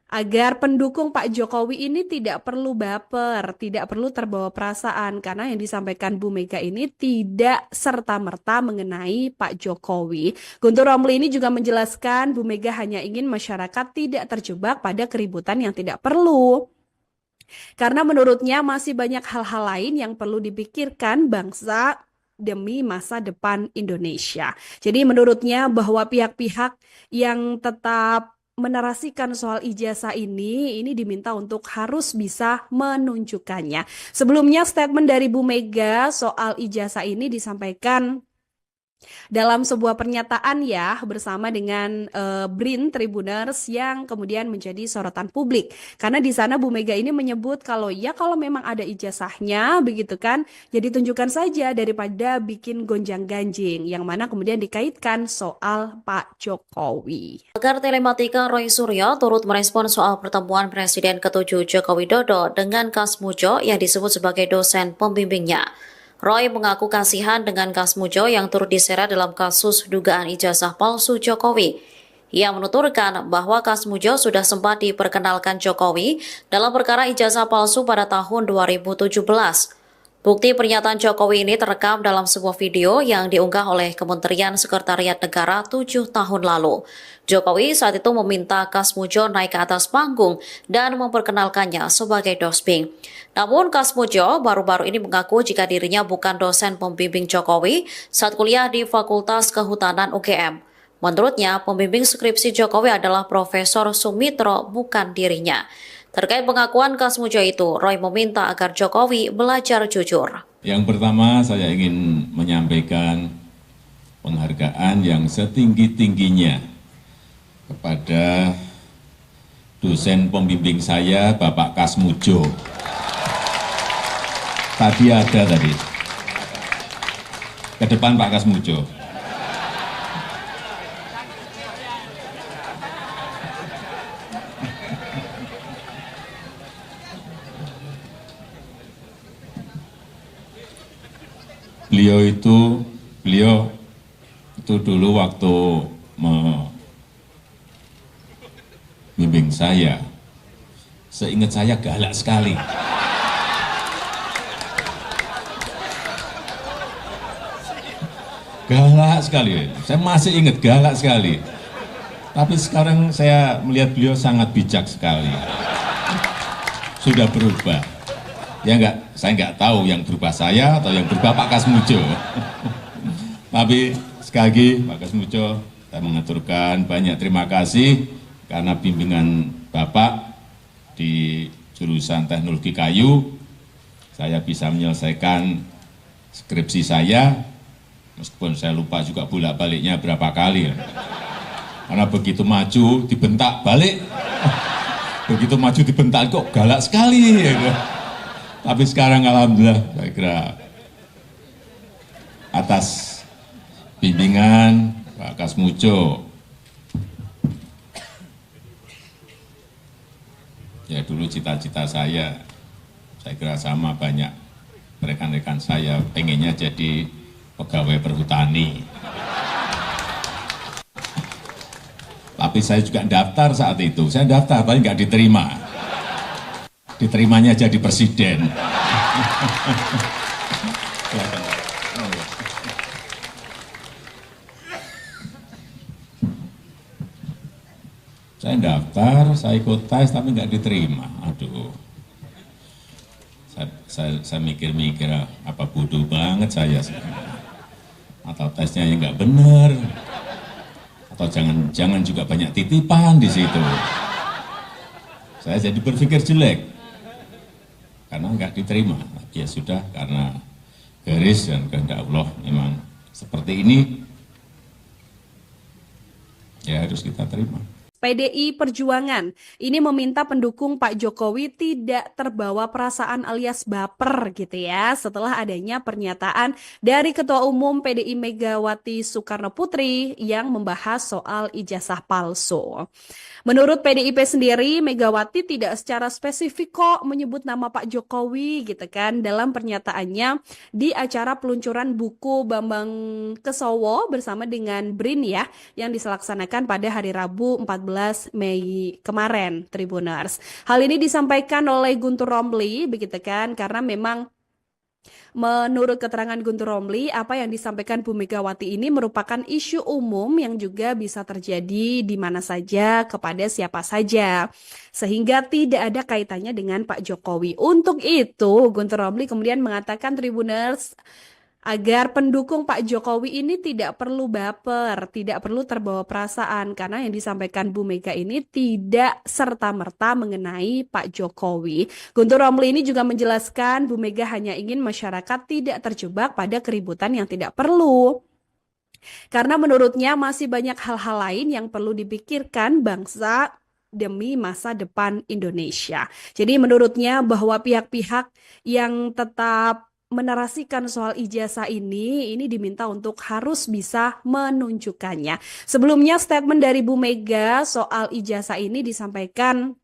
agar pendukung Pak Jokowi ini tidak perlu baper, tidak perlu terbawa perasaan karena yang disampaikan Bu Mega ini tidak serta-merta mengenai Pak Jokowi. Guntur Romli ini juga menjelaskan Bu Mega hanya ingin masyarakat tidak terjebak pada keributan yang tidak perlu. Karena menurutnya masih banyak hal-hal lain yang perlu dipikirkan bangsa demi masa depan Indonesia. Jadi menurutnya bahwa pihak-pihak yang tetap menarasikan soal ijazah ini diminta untuk harus bisa menunjukkannya. Sebelumnya statement dari Bu Mega soal ijazah ini disampaikan dalam sebuah pernyataan ya bersama dengan BRIN Tribuners yang kemudian menjadi sorotan publik. Karena di sana Bu Mega ini menyebut kalau ya kalau memang ada ijazahnya begitu kan, jadi tunjukkan saja daripada bikin gonjang-ganjing yang mana kemudian dikaitkan soal Pak Jokowi. Pakar telematika Roy Suryo turut merespon soal pertemuan Presiden ke-7 Joko Widodo dengan Kasmujo yang disebut sebagai dosen pembimbingnya. Roy mengaku kasihan dengan Kasmujo yang turut diseret dalam kasus dugaan ijazah palsu Jokowi. Ia menuturkan bahwa Kasmujo sudah sempat diperkenalkan Jokowi dalam perkara ijazah palsu pada tahun 2017. Bukti pernyataan Jokowi ini terekam dalam sebuah video yang diunggah oleh Kementerian Sekretariat Negara 7 tahun lalu. Jokowi saat itu meminta Kasmujo naik ke atas panggung dan memperkenalkannya sebagai dosbing. Namun Kasmujo baru-baru ini mengaku jika dirinya bukan dosen pembimbing Jokowi saat kuliah di Fakultas Kehutanan UGM. Menurutnya, pembimbing skripsi Jokowi adalah Profesor Sumitro, bukan dirinya. Terkait pengakuan Kasmujo itu, Roy meminta agar Jokowi belajar jujur. Yang pertama, saya ingin menyampaikan penghargaan yang setinggi-tingginya kepada dosen pembimbing saya, Bapak Kasmujo. Tadi ada tadi. Ke depan Pak Kasmujo. Beliau itu dulu waktu membimbing saya, seingat saya galak sekali. Galak sekali, saya masih ingat galak sekali. Tapi sekarang saya melihat beliau sangat bijak sekali. Sudah berubah. Ya enggak, saya enggak tahu yang berubah saya atau yang berubah Pak Kasmujo. Tapi sekali lagi Pak Kasmujo, saya mengaturkan banyak terima kasih karena bimbingan Bapak di jurusan teknologi kayu, saya bisa menyelesaikan skripsi saya, meskipun saya lupa juga bolak-baliknya berapa kali. Karena begitu maju dibentak balik, begitu maju dibentak kok galak sekali. Tapi sekarang alhamdulillah saya kira atas bimbingan Pak Kasmujo, ya dulu cita-cita saya kira sama banyak rekan-rekan saya pengennya jadi pegawai perhutani. Tapi saya juga daftar saat itu, saya daftar tapi nggak diterima. Diterimanya jadi presiden. Saya daftar, saya ikut tes tapi nggak diterima. Aduh, saya mikir-mikir apa bodoh banget saya sebenarnya. Atau tesnya yang nggak benar, atau jangan juga banyak titipan di situ. Saya jadi berpikir jelek karena nggak diterima. Ya sudah, karena garis dan kehendak Allah memang seperti ini, ya harus kita terima. PDI Perjuangan ini meminta pendukung Pak Jokowi tidak terbawa perasaan alias baper gitu ya setelah adanya pernyataan dari Ketua Umum PDI Megawati Soekarno Putri yang membahas soal ijazah palsu. Menurut PDIP sendiri, Megawati tidak secara spesifik kok menyebut nama Pak Jokowi gitu kan dalam pernyataannya di acara peluncuran buku Bambang Kesowo bersama dengan BRIN ya yang dilaksanakan pada hari Rabu 14 Mei kemarin, Tribuners. Hal ini disampaikan oleh Guntur Romli begitu kan karena memang Menurut keterangan Guntur Romli, apa yang disampaikan Bu Megawati ini merupakan isu umum yang juga bisa terjadi di mana saja kepada siapa saja. Sehingga tidak ada kaitannya dengan Pak Jokowi. Untuk itu, Guntur Romli kemudian mengatakan Tribuners agar pendukung Pak Jokowi ini tidak perlu baper, tidak perlu terbawa perasaan karena yang disampaikan Bu Mega ini tidak serta-merta mengenai Pak Jokowi. Guntur Romli ini juga menjelaskan Bu Mega hanya ingin masyarakat tidak terjebak pada keributan yang tidak perlu. Karena menurutnya masih banyak hal-hal lain yang perlu dipikirkan bangsa demi masa depan Indonesia. Jadi menurutnya bahwa pihak-pihak yang tetap menarasikan soal ijazah ini diminta untuk harus bisa menunjukkannya. Sebelumnya statement dari Bu Mega soal ijazah ini disampaikan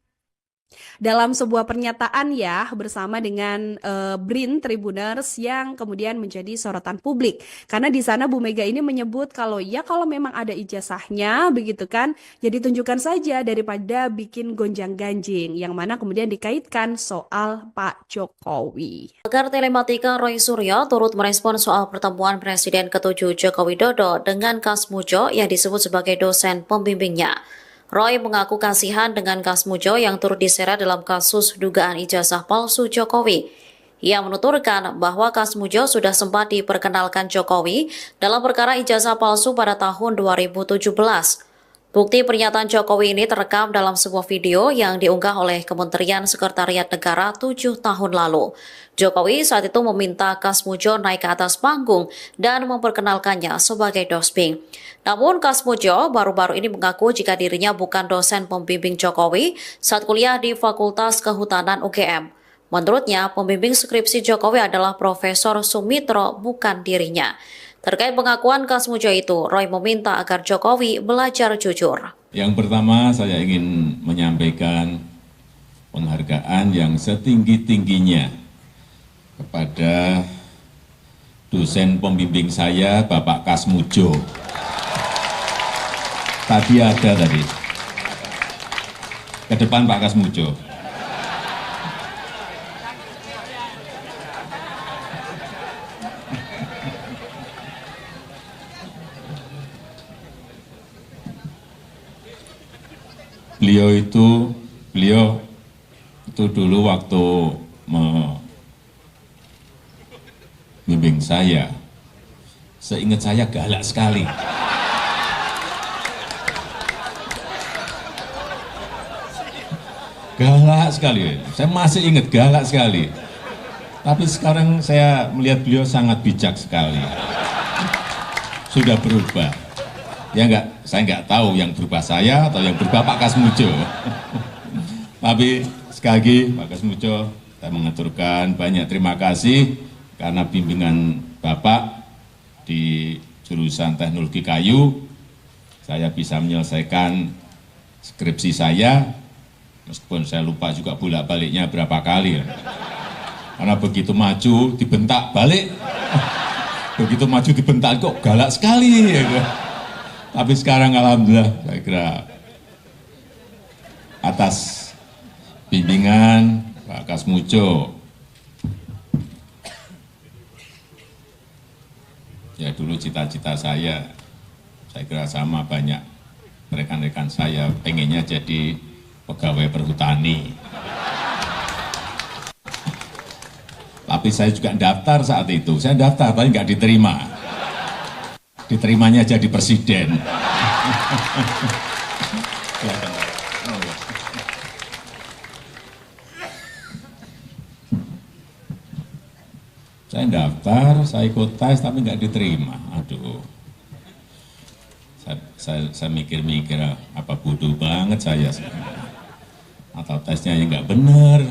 dalam sebuah pernyataan ya bersama dengan BRIN Tribuners yang kemudian menjadi sorotan publik. Karena di sana Bu Mega ini menyebut kalau memang ada ijazahnya begitu kan, jadi tunjukkan saja daripada bikin gonjang-ganjing yang mana kemudian dikaitkan soal Pak Jokowi. Pakar Telematika Roy Suryo turut merespon soal pertemuan Presiden ke-7 Joko Widodo dengan Kasmujo yang disebut sebagai dosen pembimbingnya. Roy mengaku kasihan dengan Kasmujo yang turut diseret dalam kasus dugaan ijazah palsu Jokowi. Ia menuturkan bahwa Kasmujo sudah sempat diperkenalkan Jokowi dalam perkara ijazah palsu pada tahun 2017. Bukti pernyataan Jokowi ini terekam dalam sebuah video yang diunggah oleh Kementerian Sekretariat Negara 7 tahun lalu. Jokowi saat itu meminta Kasmujo naik ke atas panggung dan memperkenalkannya sebagai dosping. Namun Kasmujo baru-baru ini mengaku jika dirinya bukan dosen pembimbing Jokowi saat kuliah di Fakultas Kehutanan UGM. Menurutnya, pembimbing skripsi Jokowi adalah Profesor Sumitro, bukan dirinya. Terkait pengakuan Kasmujo itu, Roy meminta agar Jokowi belajar jujur. Yang pertama, saya ingin menyampaikan penghargaan yang setinggi-tingginya kepada dosen pembimbing saya, Bapak Kasmujo. Tadi ada tadi. Ke depan Pak Kasmujo. Beliau itu dulu waktu membimbing saya, seingat saya galak sekali. Galak sekali, saya masih ingat galak sekali. Tapi sekarang saya melihat beliau sangat bijak sekali. Sudah berubah. Ya enggak, saya enggak tahu yang berubah saya atau yang berubah Pak Kasmujo. Tapi sekali lagi Pak Kasmujo, saya mengaturkan banyak terima kasih karena bimbingan Bapak di jurusan teknologi kayu, saya bisa menyelesaikan skripsi saya, meskipun saya lupa juga bolak-baliknya berapa kali. Karena begitu maju dibentak balik, begitu maju dibentak kok galak sekali. Ya. Tapi sekarang alhamdulillah saya kira atas bimbingan Pak Kasmujo, ya dulu cita-cita saya kira sama banyak rekan-rekan saya pengennya jadi pegawai perhutani. Tapi saya juga daftar saat itu, saya daftar tapi nggak diterima. Diterimanya jadi presiden. Saya daftar, saya ikut tes tapi nggak diterima. Aduh, saya mikir-mikir apa bodoh banget saya. Atau tesnya yang nggak benar,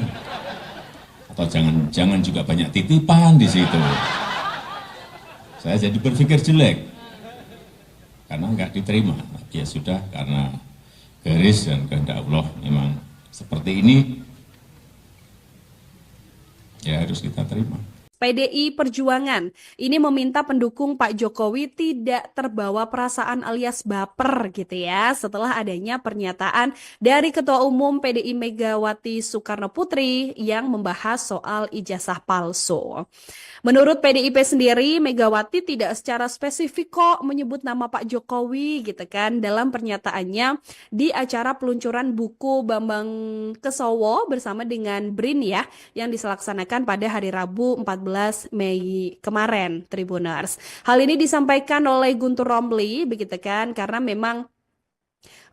atau jangan juga banyak titipan di situ. Saya jadi berpikir jelek. Karena nggak diterima, ya sudah karena garis dan kehendak Allah memang seperti ini, ya harus kita terima. PDI Perjuangan ini meminta pendukung Pak Jokowi tidak terbawa perasaan alias baper gitu ya setelah adanya pernyataan dari Ketua Umum PDI Megawati Soekarno Putri yang membahas soal ijazah palsu. Menurut PDIP sendiri, Megawati tidak secara spesifik kok menyebut nama Pak Jokowi gitu kan dalam pernyataannya di acara peluncuran buku Bambang Kesowo bersama dengan BRIN ya yang dilaksanakan pada hari Rabu 14 Mei kemarin, Tribuners. Hal ini disampaikan oleh Guntur Romli begitu kan karena memang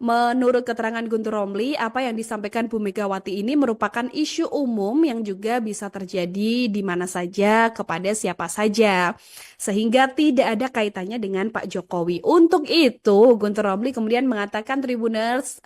menurut keterangan Guntur Romli, apa yang disampaikan Bu Megawati ini merupakan isu umum yang juga bisa terjadi di mana saja, kepada siapa saja. Sehingga tidak ada kaitannya dengan Pak Jokowi. Untuk itu, Guntur Romli kemudian mengatakan Tribuners,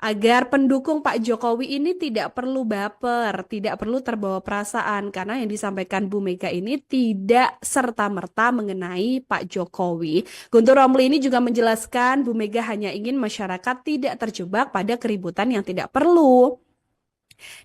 agar pendukung Pak Jokowi ini tidak perlu baper, tidak perlu terbawa perasaan karena yang disampaikan Bu Mega ini tidak serta-merta mengenai Pak Jokowi. Guntur Romli ini juga menjelaskan Bu Mega hanya ingin masyarakat tidak terjebak pada keributan yang tidak perlu.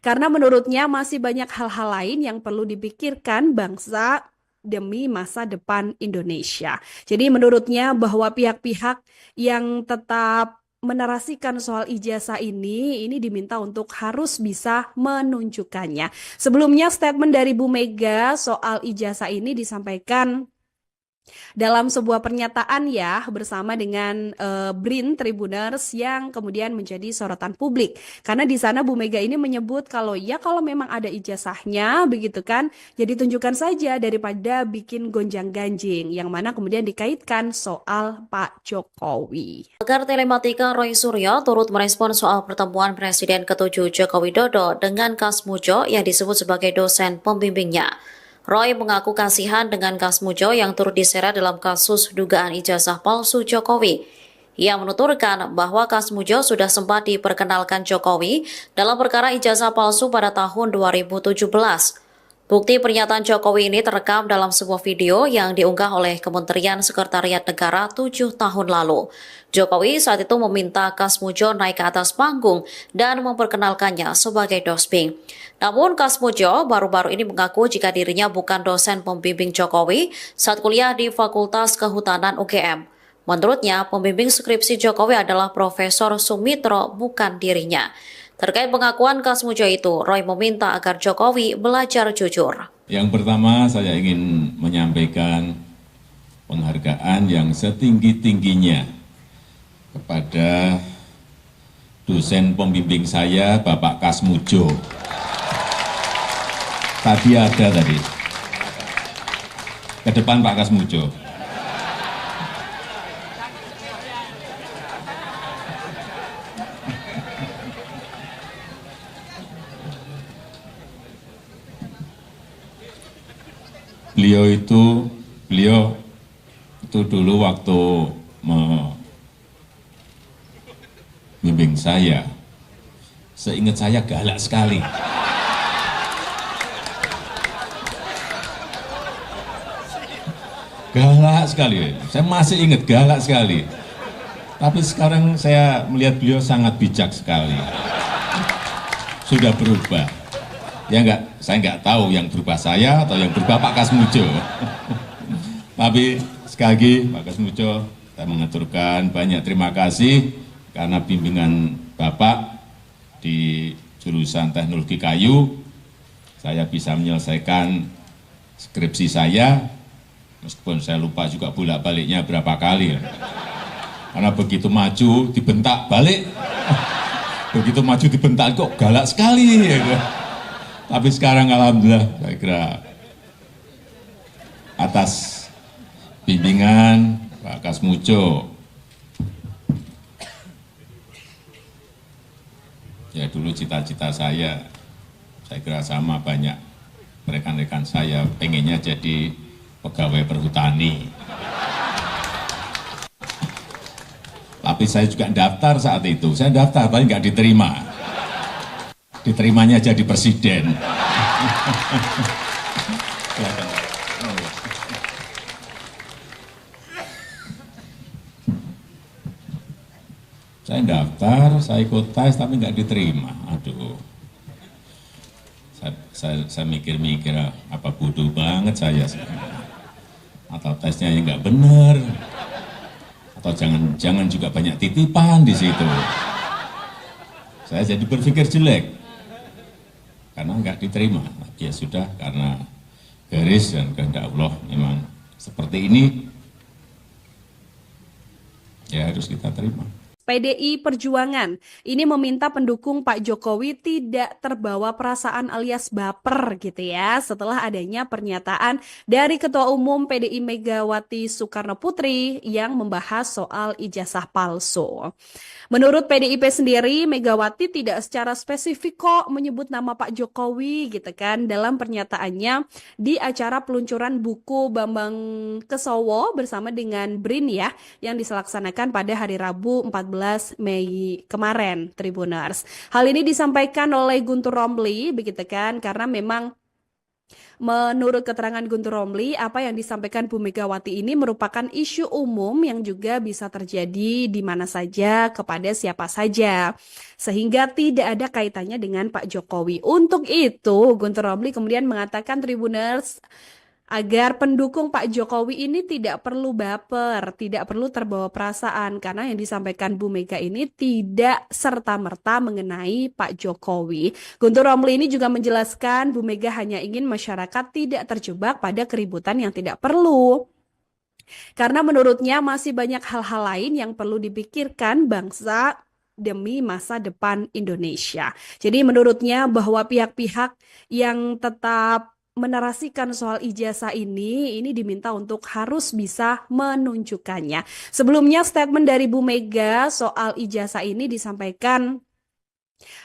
Karena menurutnya masih banyak hal-hal lain yang perlu dipikirkan bangsa demi masa depan Indonesia. Jadi menurutnya bahwa pihak-pihak yang tetap menarasikan soal ijazah ini diminta untuk harus bisa menunjukkannya. Sebelumnya statement dari Bu Mega soal ijazah ini disampaikan dalam sebuah pernyataan ya bersama dengan BRIN Tribuners yang kemudian menjadi sorotan publik. Karena di sana Bu Mega ini menyebut kalau memang ada ijazahnya begitu kan, jadi tunjukkan saja daripada bikin gonjang-ganjing yang mana kemudian dikaitkan soal Pak Jokowi. Pakar telematika Roy Suryo turut merespon soal pertemuan Presiden ke-7 Joko Widodo dengan Kasmujo yang disebut sebagai dosen pembimbingnya. Roy mengaku kasihan dengan Kasmujo yang turut diseret dalam kasus dugaan ijazah palsu Jokowi. Ia menuturkan bahwa Kasmujo sudah sempat diperkenalkan Jokowi dalam perkara ijazah palsu pada tahun 2017. Bukti pernyataan Jokowi ini terekam dalam sebuah video yang diunggah oleh Kementerian Sekretariat Negara 7 tahun lalu. Jokowi saat itu meminta Kasmujo naik ke atas panggung dan memperkenalkannya sebagai dosping. Namun Kasmujo baru-baru ini mengaku jika dirinya bukan dosen pembimbing Jokowi saat kuliah di Fakultas Kehutanan UGM. Menurutnya, pembimbing skripsi Jokowi adalah Profesor Sumitro, bukan dirinya. Terkait pengakuan Kasmujo itu, Roy meminta agar Jokowi belajar jujur. Yang pertama, saya ingin menyampaikan penghargaan yang setinggi-tingginya kepada dosen pembimbing saya, Bapak Kasmujo. Tadi ada tadi. Ke depan Pak Kasmujo. Beliau itu dulu waktu membimbing saya, seingat saya galak sekali. Galak sekali, saya masih ingat galak sekali. Tapi sekarang saya melihat beliau sangat bijak sekali. Sudah berubah. Ya enggak, saya enggak tahu yang berubah saya atau yang berubah Pak Kasmujo. Tapi sekali lagi Pak Kasmujo, saya mengaturkan banyak terima kasih karena bimbingan Bapak di jurusan teknologi kayu, saya bisa menyelesaikan skripsi saya, meskipun saya lupa juga bolak-baliknya berapa kali. Karena begitu maju dibentak balik, begitu maju dibentak kok galak sekali. Tapi sekarang alhamdulillah saya kira atas bimbingan Pak Kasmujo, ya dulu cita-cita saya kira sama banyak rekan-rekan saya, pengennya jadi pegawai perhutani. Tapi saya juga daftar saat itu, saya daftar tapi nggak diterima. Diterimanya jadi presiden. Saya daftar, saya ikut tes tapi nggak diterima. Aduh, Saya mikir-mikir, apa bodoh banget saya, atau tesnya yang nggak benar, atau jangan juga banyak titipan di situ. Saya jadi berpikir jelek karena nggak diterima. Ya sudah, karena garis dan kehendak Allah memang seperti ini, ya harus kita terima. PDI Perjuangan ini meminta pendukung Pak Jokowi tidak terbawa perasaan alias baper gitu ya setelah adanya pernyataan dari Ketua Umum PDI Megawati Soekarno Putri yang membahas soal ijazah palsu. Menurut PDIP sendiri, Megawati tidak secara spesifik kok menyebut nama Pak Jokowi gitu kan dalam pernyataannya di acara peluncuran buku Bambang Kesowo bersama dengan BRIN ya yang dilaksanakan pada hari Rabu 14 Mei kemarin, Tribuners. Hal ini disampaikan oleh Guntur Romli begitu kan karena memang menurut keterangan Guntur Romli, apa yang disampaikan Bu Megawati ini merupakan isu umum yang juga bisa terjadi di mana saja, kepada siapa saja. Sehingga tidak ada kaitannya dengan Pak Jokowi. Untuk itu, Guntur Romli kemudian mengatakan Tribuners agar pendukung Pak Jokowi ini tidak perlu baper, tidak perlu terbawa perasaan karena yang disampaikan Bu Mega ini tidak serta-merta mengenai Pak Jokowi. Guntur Romli ini juga menjelaskan Bu Mega hanya ingin masyarakat tidak terjebak pada keributan yang tidak perlu. Karena menurutnya masih banyak hal-hal lain yang perlu dipikirkan bangsa demi masa depan Indonesia. Jadi menurutnya bahwa pihak-pihak yang tetap menarasikan soal ijazah ini diminta untuk harus bisa menunjukkannya. Sebelumnya statement dari Bu Mega soal ijazah ini disampaikan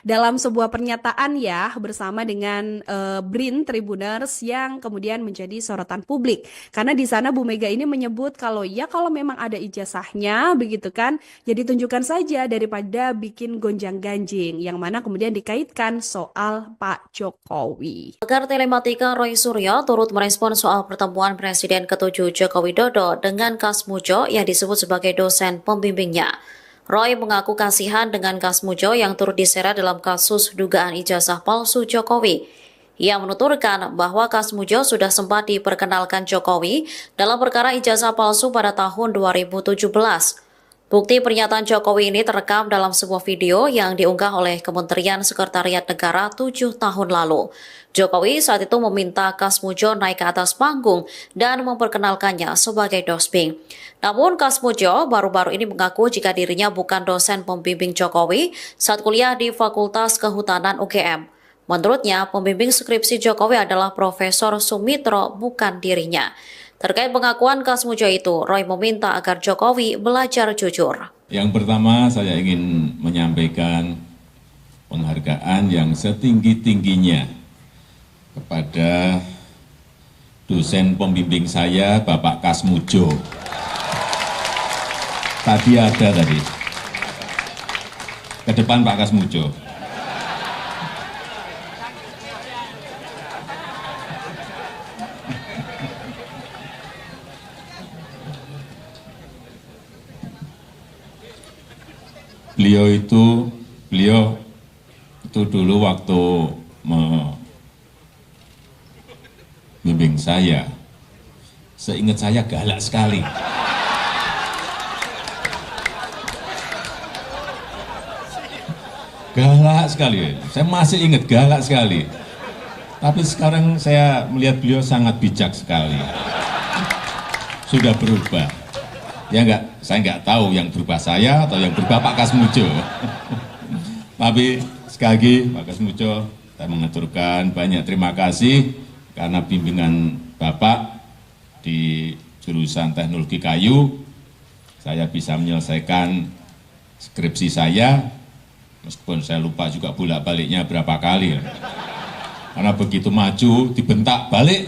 dalam sebuah pernyataan ya bersama dengan BRIN Tribuners yang kemudian menjadi sorotan publik. Karena di sana Bu Mega ini menyebut kalau memang ada ijazahnya begitu kan, jadi tunjukkan saja daripada bikin gonjang-ganjing yang mana kemudian dikaitkan soal Pak Jokowi. Pakar Telematika Roy Suryo turut merespon soal pertemuan Presiden ke-7 Joko Widodo dengan Kasmujo yang disebut sebagai dosen pembimbingnya. Roy mengaku kasihan dengan Kasmujo yang turut diseret dalam kasus dugaan ijazah palsu Jokowi. Ia menuturkan bahwa Kasmujo sudah sempat diperkenalkan Jokowi dalam perkara ijazah palsu pada tahun 2017. Bukti pernyataan Jokowi ini terekam dalam sebuah video yang diunggah oleh Kementerian Sekretariat Negara 7 tahun lalu. Jokowi saat itu meminta Kasmujo naik ke atas panggung dan memperkenalkannya sebagai dosping. Namun Kasmujo baru-baru ini mengaku jika dirinya bukan dosen pembimbing Jokowi saat kuliah di Fakultas Kehutanan UGM. Menurutnya, pembimbing skripsi Jokowi adalah Profesor Sumitro, bukan dirinya. Terkait pengakuan Kasmujo itu, Roy meminta agar Jokowi belajar jujur. Yang pertama, saya ingin menyampaikan penghargaan yang setinggi-tingginya kepada dosen pembimbing saya, Bapak Kasmujo. Tadi ada tadi. Ke depan Pak Kasmujo. Beliau itu dulu waktu membimbing saya, seingat saya galak sekali. Galak sekali, saya masih ingat galak sekali. Tapi sekarang saya melihat beliau sangat bijak sekali. Sudah berubah. Ya enggak, saya enggak tahu yang berubah saya atau yang berubah Pak Kasmujo. Tapi sekali lagi Pak Kasmujo, saya mengaturkan banyak terima kasih karena bimbingan Bapak di jurusan teknologi kayu, saya bisa menyelesaikan skripsi saya, meskipun saya lupa juga bolak-baliknya berapa kali. Karena begitu maju dibentak balik,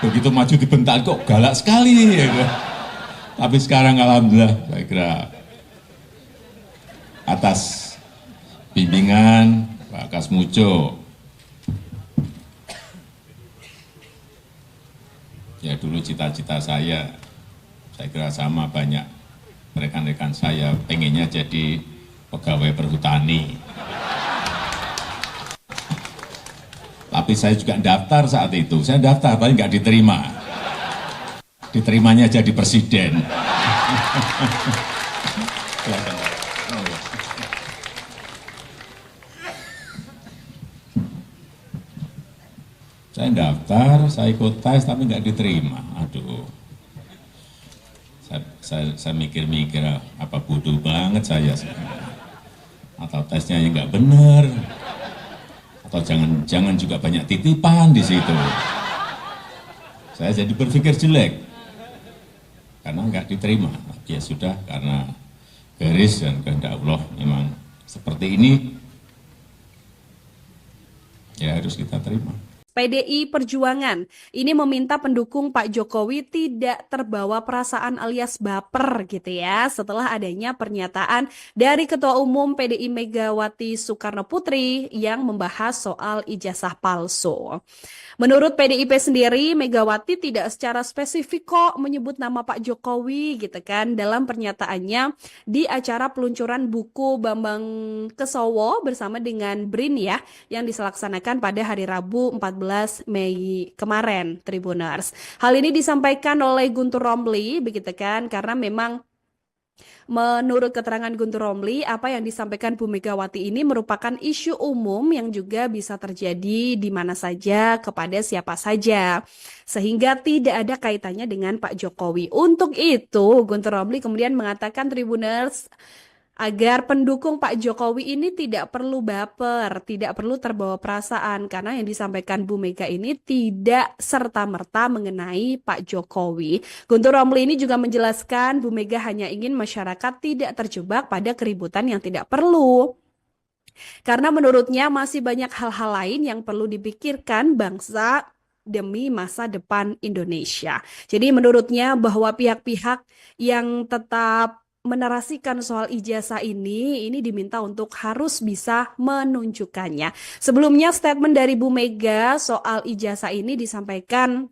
begitu maju dibentak kok galak sekali. Tapi sekarang alhamdulillah saya kira atas bimbingan Pak Kasmujo, ya dulu cita-cita saya kira sama banyak rekan-rekan saya pengennya jadi pegawai perhutani. Tapi saya juga daftar saat itu. Saya daftar, tapi nggak diterima. Diterimanya jadi presiden. Saya daftar, saya ikut tes, tapi nggak diterima. Aduh, saya mikir-mikir, apa bodoh banget saya sebenarnya. Atau tesnya yang nggak benar, atau jangan juga banyak titipan di situ. Saya jadi berpikir jelek, karena nggak diterima. Ya sudah, karena garis dan kehendak Allah memang seperti ini, ya harus kita terima. PDI Perjuangan ini meminta pendukung Pak Jokowi tidak terbawa perasaan alias baper gitu ya setelah adanya pernyataan dari Ketua Umum PDI Megawati Soekarno Putri yang membahas soal ijazah palsu. Menurut PDIP sendiri, Megawati tidak secara spesifik kok menyebut nama Pak Jokowi gitu kan dalam pernyataannya di acara peluncuran buku Bambang Kesowo bersama dengan BRIN ya yang dilaksanakan pada hari Rabu 14 Mei kemarin, Tribuners. Hal ini disampaikan oleh Guntur Romli begitu kan karena memang menurut keterangan Guntur Romli, apa yang disampaikan Bu Megawati ini merupakan isu umum yang juga bisa terjadi di mana saja, kepada siapa saja. Sehingga tidak ada kaitannya dengan Pak Jokowi. Untuk itu, Guntur Romli kemudian mengatakan Tribuners, agar pendukung Pak Jokowi ini tidak perlu baper, tidak perlu terbawa perasaan karena yang disampaikan Bu Mega ini tidak serta-merta mengenai Pak Jokowi. Guntur Romli ini juga menjelaskan Bu Mega hanya ingin masyarakat tidak terjebak pada keributan yang tidak perlu. Karena menurutnya masih banyak hal-hal lain yang perlu dipikirkan bangsa demi masa depan Indonesia. Jadi menurutnya bahwa pihak-pihak yang tetap menarasikan soal ijazah ini diminta untuk harus bisa menunjukkannya. Sebelumnya statement dari Bu Mega soal ijazah ini disampaikan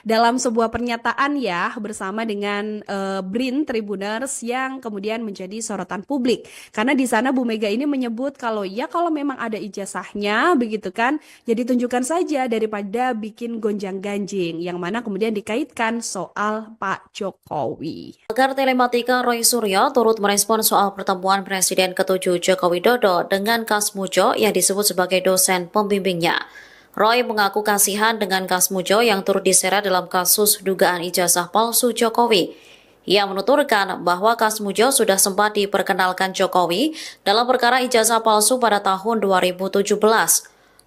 dalam sebuah pernyataan ya bersama dengan BRIN Tribuners yang kemudian menjadi sorotan publik. Karena di sana Bu Mega ini menyebut kalau memang ada ijazahnya begitu kan, jadi tunjukkan saja daripada bikin gonjang-ganjing yang mana kemudian dikaitkan soal Pak Jokowi. Pakar telematika Roy Suryo turut merespon soal pertemuan Presiden ke-7 Joko Widodo dengan Kasmujo yang disebut sebagai dosen pembimbingnya. Roy mengaku kasihan dengan Kasmujo yang turut diseret dalam kasus dugaan ijazah palsu Jokowi. Ia menuturkan bahwa Kasmujo sudah sempat diperkenalkan Jokowi dalam perkara ijazah palsu pada tahun 2017.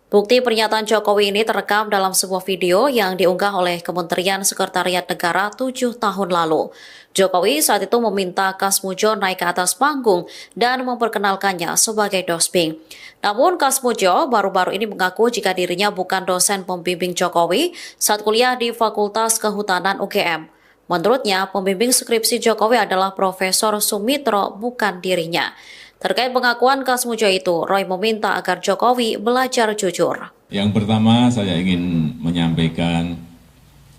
Bukti pernyataan Jokowi ini terekam dalam sebuah video yang diunggah oleh Kementerian Sekretariat Negara 7 tahun lalu. Jokowi saat itu meminta Kasmujo naik ke atas panggung dan memperkenalkannya sebagai dosping. Namun Kasmujo baru-baru ini mengaku jika dirinya bukan dosen pembimbing Jokowi saat kuliah di Fakultas Kehutanan UGM. Menurutnya, pembimbing skripsi Jokowi adalah Profesor Sumitro, bukan dirinya. Terkait pengakuan Kasmujo itu, Roy meminta agar Jokowi belajar jujur. Yang pertama, saya ingin menyampaikan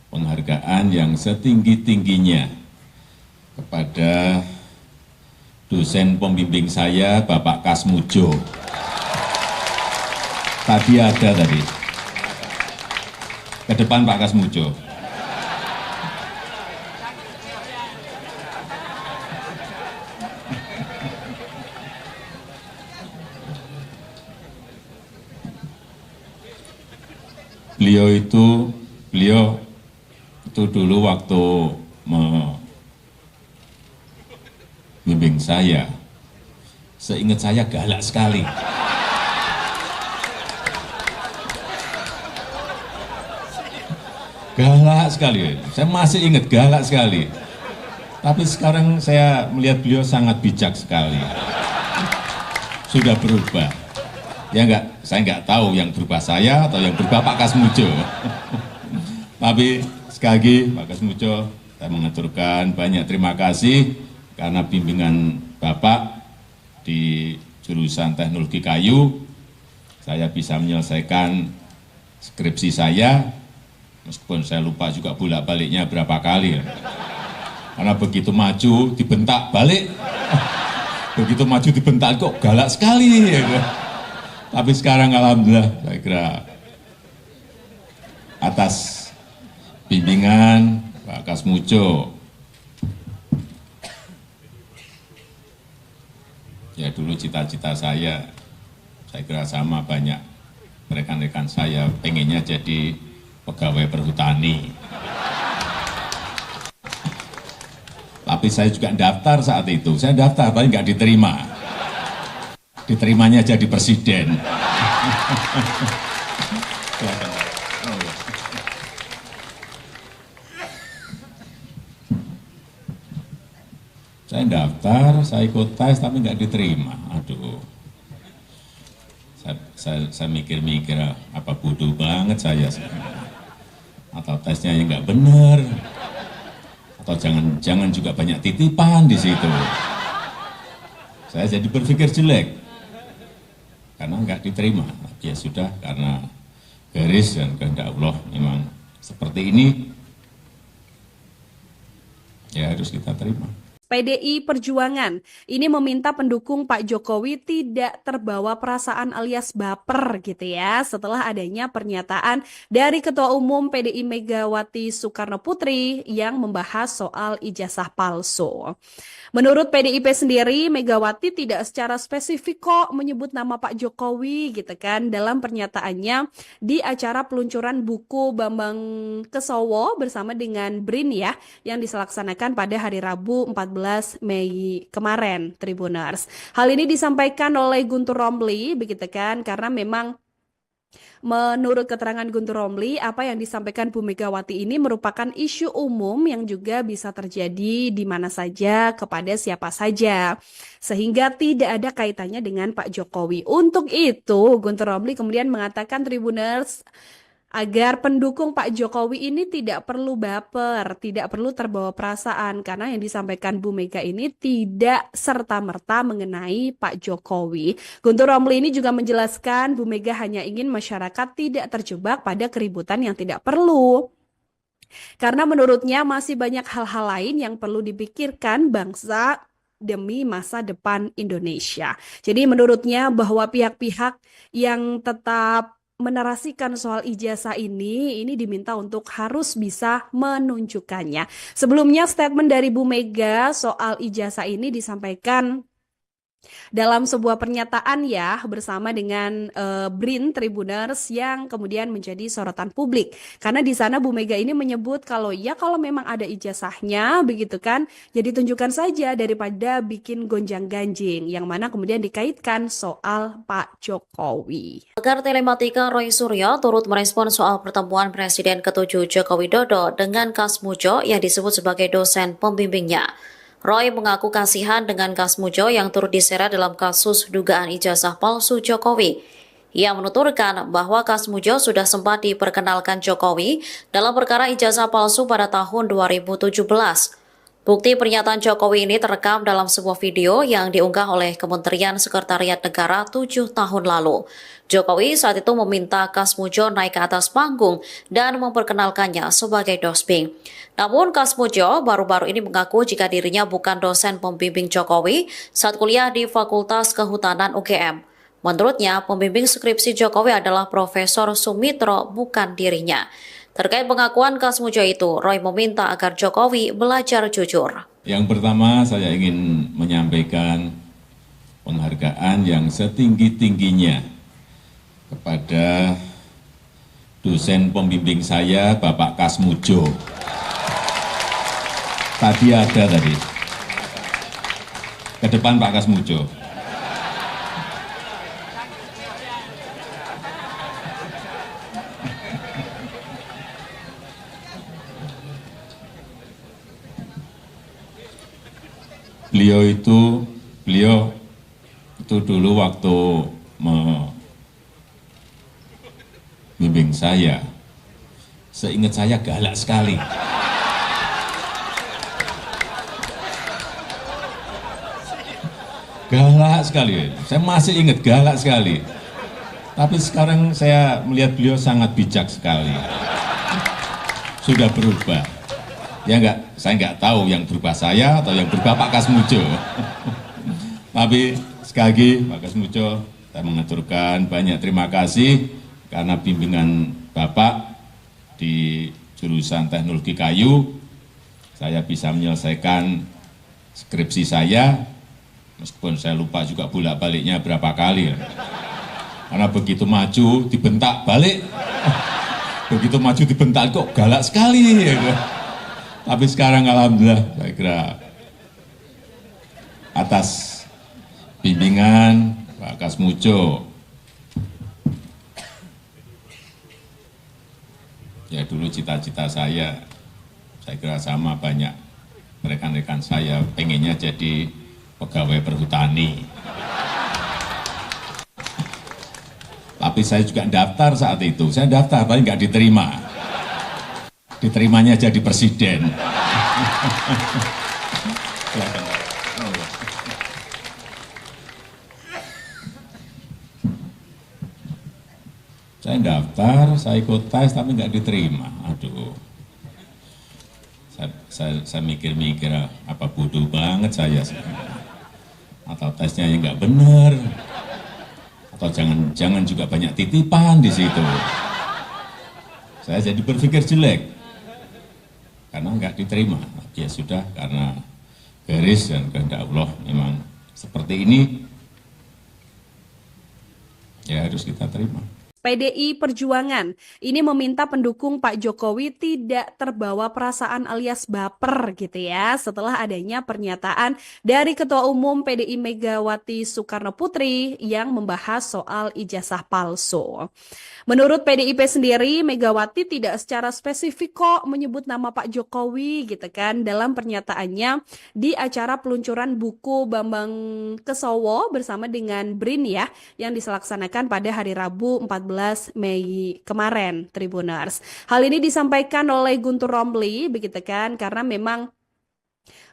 penghargaan yang setinggi-tingginya kepada dosen pembimbing saya, Bapak Kasmujo. Tadi ada tadi. Ke depan Pak Kasmujo. Beliau itu dulu waktu membimbing saya, seingat saya galak sekali. Galak sekali, saya masih ingat galak sekali. Tapi sekarang saya melihat beliau sangat bijak sekali. Sudah berubah. Ya enggak, saya enggak tahu yang berubah saya atau yang berubah Pak Kasmujo. Tapi sekali lagi Pak Kasmujo, saya mengaturkan banyak terima kasih karena bimbingan Bapak di jurusan teknologi kayu, saya bisa menyelesaikan skripsi saya, meskipun saya lupa juga bolak-baliknya berapa kali. Karena begitu maju dibentak balik, begitu maju dibentak kok galak sekali. Tapi sekarang alhamdulillah saya kira atas bimbingan Pak Kasmujo. Ya dulu cita-cita saya kira sama banyak rekan-rekan saya, pengennya jadi pegawai perhutani. Tapi saya juga daftar saat itu, saya daftar tapi nggak diterima. Diterimanya jadi presiden. Saya daftar, saya ikut tes tapi nggak diterima. Aduh, saya mikir-mikir apa bodoh banget saya, atau tesnya yang nggak benar, atau jangan juga banyak titipan di situ. Saya jadi berpikir jelek karena nggak diterima. Ya sudah, karena garis dan kehendak Allah memang seperti ini, ya harus kita terima. PDI Perjuangan ini meminta pendukung Pak Jokowi tidak terbawa perasaan alias baper gitu ya setelah adanya pernyataan dari Ketua Umum PDI Megawati Soekarno Putri yang membahas soal ijazah palsu. Menurut PDIP sendiri, Megawati tidak secara spesifik kok menyebut nama Pak Jokowi gitu kan dalam pernyataannya di acara peluncuran buku Bambang Kesowo bersama dengan BRIN ya yang dilaksanakan pada hari Rabu 14 Mei kemarin, Tribuners. Hal ini disampaikan oleh Guntur Romli begitu kan karena memang menurut keterangan Guntur Romli, apa yang disampaikan Bu Megawati ini merupakan isu umum yang juga bisa terjadi di mana saja, kepada siapa saja. Sehingga tidak ada kaitannya dengan Pak Jokowi. Untuk itu, Guntur Romli kemudian mengatakan Tribuners agar pendukung Pak Jokowi ini tidak perlu baper, tidak perlu terbawa perasaan karena yang disampaikan Bu Mega ini tidak serta-merta mengenai Pak Jokowi. Guntur Romli ini juga menjelaskan Bu Mega hanya ingin masyarakat tidak terjebak pada keributan yang tidak perlu. Karena menurutnya masih banyak hal-hal lain yang perlu dipikirkan bangsa demi masa depan Indonesia. Jadi menurutnya bahwa pihak-pihak yang tetap menarasikan soal ijazah ini diminta untuk harus bisa menunjukkannya. Sebelumnya statement dari Bu Mega soal ijazah ini disampaikan dalam sebuah pernyataan ya bersama dengan BRIN Tribuners yang kemudian menjadi sorotan publik. Karena di sana Bu Mega ini menyebut kalau memang ada ijazahnya begitu kan, jadi tunjukkan saja daripada bikin gonjang-ganjing yang mana kemudian dikaitkan soal Pak Jokowi. Pakar Telematika Roy Suryo turut merespon soal pertemuan Presiden ke-7 Joko Widodo dengan Kasmujo yang disebut sebagai dosen pembimbingnya. Roy mengaku kasihan dengan Kasmujo yang turut diseret dalam kasus dugaan ijazah palsu Jokowi. Ia menuturkan bahwa Kasmujo sudah sempat diperkenalkan Jokowi dalam perkara ijazah palsu pada tahun 2017. Bukti pernyataan Jokowi ini terekam dalam sebuah video yang diunggah oleh Kementerian Sekretariat Negara 7 tahun lalu. Jokowi saat itu meminta Kasmujo naik ke atas panggung dan memperkenalkannya sebagai dosbing. Namun Kasmujo baru-baru ini mengaku jika dirinya bukan dosen pembimbing Jokowi saat kuliah di Fakultas Kehutanan UGM. Menurutnya, pembimbing skripsi Jokowi adalah Profesor Sumitro, bukan dirinya. Terkait pengakuan Kasmujo itu, Roy meminta agar Jokowi belajar jujur. Yang pertama, saya ingin menyampaikan penghargaan yang setinggi-tingginya kepada dosen pembimbing saya, Bapak Kasmujo. Tadi ada tadi. Ke depan Pak Kasmujo. Beliau itu dulu waktu membimbing saya, seingat saya galak sekali. Galak sekali, saya masih ingat galak sekali. Tapi sekarang saya melihat beliau sangat bijak sekali. Sudah berubah. Ya enggak, saya enggak tahu yang berubah saya atau yang berubah Pak Kasmujo. Tapi sekali lagi Pak Kasmujo, saya mengaturkan banyak terima kasih karena bimbingan Bapak di jurusan teknologi kayu, saya bisa menyelesaikan skripsi saya, meskipun saya lupa juga bolak-baliknya berapa kali. Karena begitu maju, dibentak balik. Begitu maju dibentak, kok galak sekali. Tapi sekarang alhamdulillah, saya kira atas bimbingan Pak Kasmujo, ya dulu cita-cita saya kira sama banyak rekan-rekan saya, pengennya jadi pegawai perhutani. Tapi saya juga daftar saat itu, saya daftar tapi nggak diterima. Diterimanya jadi presiden. Saya daftar, saya ikut tes tapi nggak diterima. Aduh, saya mikir-mikir apa bodoh banget saya sebenarnya. Atau tesnya yang nggak benar, atau jangan juga banyak titipan di situ. Saya jadi berpikir jelek karena nggak diterima. Ya sudah, karena garis dan kehendak Allah memang seperti ini, ya harus kita terima. PDI Perjuangan ini meminta pendukung Pak Jokowi tidak terbawa perasaan alias baper gitu ya setelah adanya pernyataan dari Ketua Umum PDI Megawati Soekarno Putri yang membahas soal ijazah palsu. Menurut PDIP sendiri, Megawati tidak secara spesifik kok menyebut nama Pak Jokowi gitu kan dalam pernyataannya di acara peluncuran buku Bambang Kesowo bersama dengan BRIN ya yang dilaksanakan pada hari Rabu 14 Mei kemarin, Tribuners. Hal ini disampaikan oleh Guntur Romli begitu kan karena memang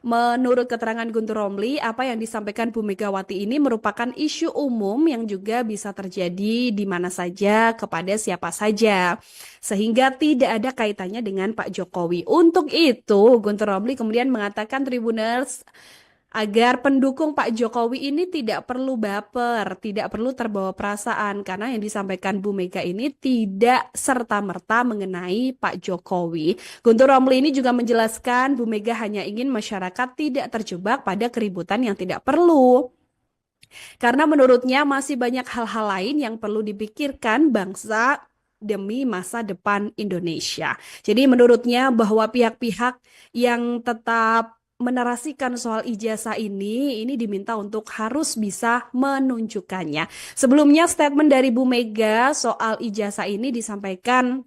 menurut keterangan Guntur Romli, apa yang disampaikan Bu Megawati ini merupakan isu umum yang juga bisa terjadi di mana saja, kepada siapa saja. Sehingga tidak ada kaitannya dengan Pak Jokowi. Untuk itu, Guntur Romli kemudian mengatakan Tribuners, agar pendukung Pak Jokowi ini tidak perlu baper, tidak perlu terbawa perasaan karena yang disampaikan Bu Mega ini tidak serta-merta mengenai Pak Jokowi. Guntur Romli ini juga menjelaskan Bu Mega hanya ingin masyarakat tidak terjebak pada keributan yang tidak perlu. Karena menurutnya masih banyak hal-hal lain yang perlu dipikirkan bangsa demi masa depan Indonesia. Jadi menurutnya bahwa pihak-pihak yang tetap menarasikan soal ijazah ini diminta untuk harus bisa menunjukkannya. Sebelumnya statement dari Bu Mega soal ijazah ini disampaikan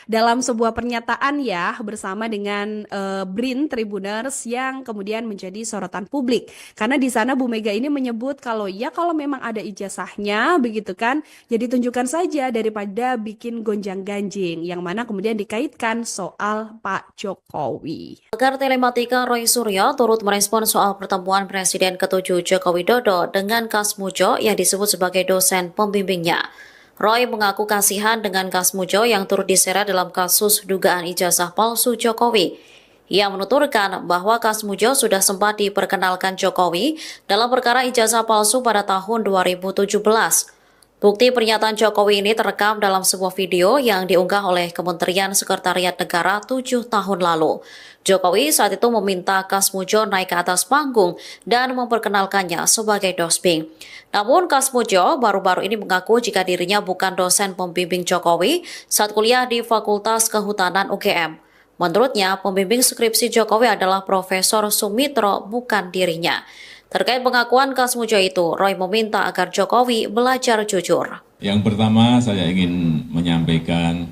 dalam sebuah pernyataan ya bersama dengan BRIN Tribuners yang kemudian menjadi sorotan publik. Karena di sana Bu Mega ini menyebut kalau memang ada ijazahnya begitu kan, jadi tunjukkan saja daripada bikin gonjang-ganjing yang mana kemudian dikaitkan soal Pak Jokowi. Pakar Telematika Roy Suryo turut merespon soal pertemuan Presiden ke-7 Joko Widodo dengan Kasmujo yang disebut sebagai dosen pembimbingnya. Roy mengaku kasihan dengan Kasmujo yang turut diseret dalam kasus dugaan ijazah palsu Jokowi. Ia menuturkan bahwa Kasmujo sudah sempat diperkenalkan Jokowi dalam perkara ijazah palsu pada tahun 2017. Bukti pernyataan Jokowi ini terekam dalam sebuah video yang diunggah oleh Kementerian Sekretariat Negara 7 tahun lalu. Jokowi saat itu meminta Kasmujo naik ke atas panggung dan memperkenalkannya sebagai dosbing. Namun Kasmujo baru-baru ini mengaku jika dirinya bukan dosen pembimbing Jokowi saat kuliah di Fakultas Kehutanan UGM. Menurutnya, pembimbing skripsi Jokowi adalah Profesor Sumitro, bukan dirinya. Terkait pengakuan Kasmujo itu, Roy meminta agar Jokowi belajar jujur. Yang pertama, saya ingin menyampaikan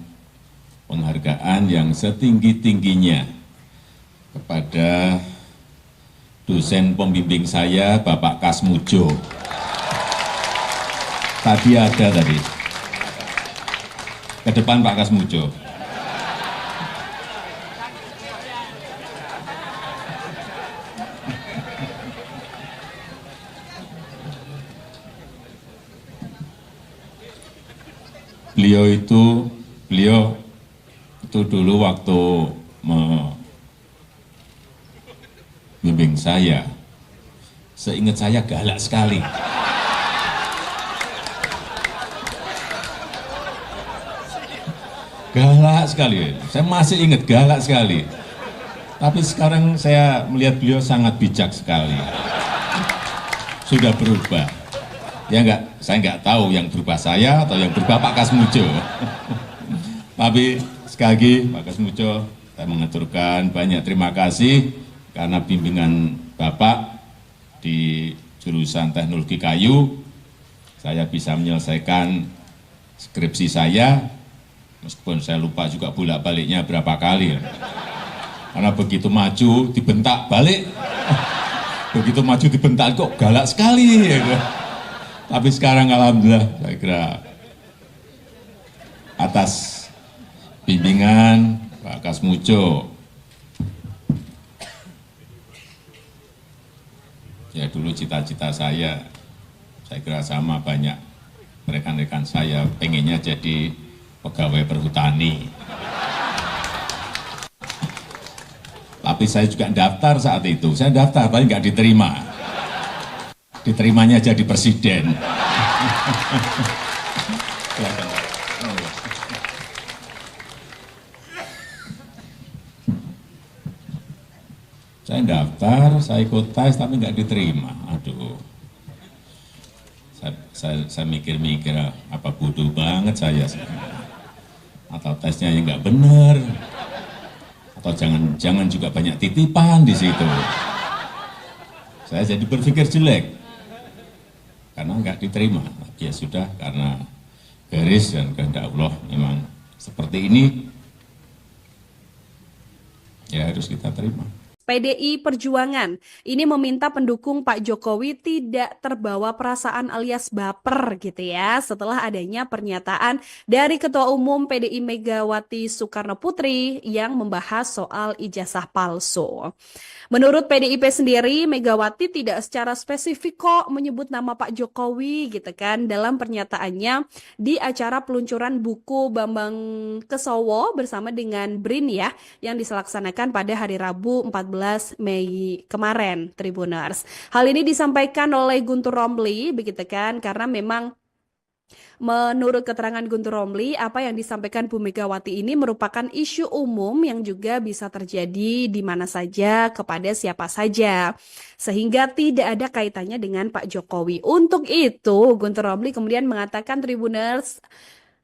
penghargaan yang setinggi-tingginya kepada dosen pembimbing saya, Bapak Kasmujo. Tadi ada tadi. Ke depan Pak Kasmujo. Beliau itu dulu waktu membimbing saya, seingat saya galak sekali. galak sekali. Saya masih ingat galak sekali. Tapi sekarang saya melihat beliau sangat bijak sekali. Sudah berubah. Ya enggak, saya enggak tahu yang berubah saya atau yang berubah Pak Kasmujo. Tapi sekali lagi Pak Kasmujo, saya mengaturkan banyak terima kasih karena bimbingan Bapak di jurusan teknologi kayu, saya bisa menyelesaikan skripsi saya, meskipun saya lupa juga bolak-baliknya berapa kali. Karena begitu maju dibentak balik, begitu maju dibentak kok galak sekali. Ya. Tapi sekarang alhamdulillah saya kira atas bimbingan Pak Kasmujo, ya dulu cita-cita saya kira sama banyak rekan-rekan saya, pengennya jadi pegawai perhutani. Tapi saya juga daftar saat itu, saya daftar tapi nggak diterima. Diterimanya jadi presiden. Saya daftar, saya ikut tes tapi nggak diterima. Aduh, saya mikir-mikir apa bodoh banget saya, atau tesnya yang nggak benar, atau jangan juga banyak titipan di situ. Saya jadi berpikir jelek karena nggak diterima. Ya sudah, karena garis dan kehendak Allah memang seperti ini, ya harus kita terima. PDI Perjuangan ini meminta pendukung Pak Jokowi tidak terbawa perasaan alias baper gitu ya setelah adanya pernyataan dari Ketua Umum PDI Megawati Soekarno Putri yang membahas soal ijazah palsu. Menurut PDIP sendiri, Megawati tidak secara spesifik kok menyebut nama Pak Jokowi gitu kan dalam pernyataannya di acara peluncuran buku Bambang Kesowo bersama dengan BRIN ya yang dilaksanakan pada hari Rabu 14 Mei kemarin, Tribuners. Hal ini disampaikan oleh Guntur Romli begitu kan karena memang menurut keterangan Guntur Romli, apa yang disampaikan Bu Megawati ini merupakan isu umum yang juga bisa terjadi di mana saja, kepada siapa saja. Sehingga tidak ada kaitannya dengan Pak Jokowi. Untuk itu, Guntur Romli kemudian mengatakan Tribuners,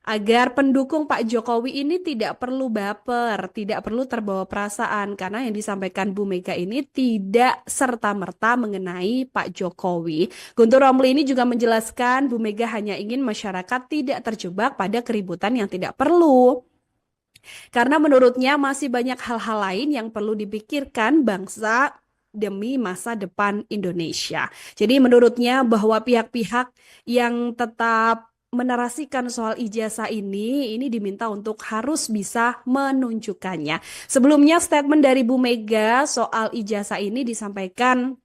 agar pendukung Pak Jokowi ini tidak perlu baper, tidak perlu terbawa perasaan karena yang disampaikan Bu Mega ini tidak serta-merta mengenai Pak Jokowi. Guntur Romli ini juga menjelaskan Bu Mega hanya ingin masyarakat tidak terjebak pada keributan yang tidak perlu. Karena menurutnya masih banyak hal-hal lain yang perlu dipikirkan bangsa demi masa depan Indonesia. Jadi menurutnya bahwa pihak-pihak yang tetap menarasikan soal ijazah ini diminta untuk harus bisa menunjukkannya. Sebelumnya statement dari Bu Mega soal ijazah ini disampaikan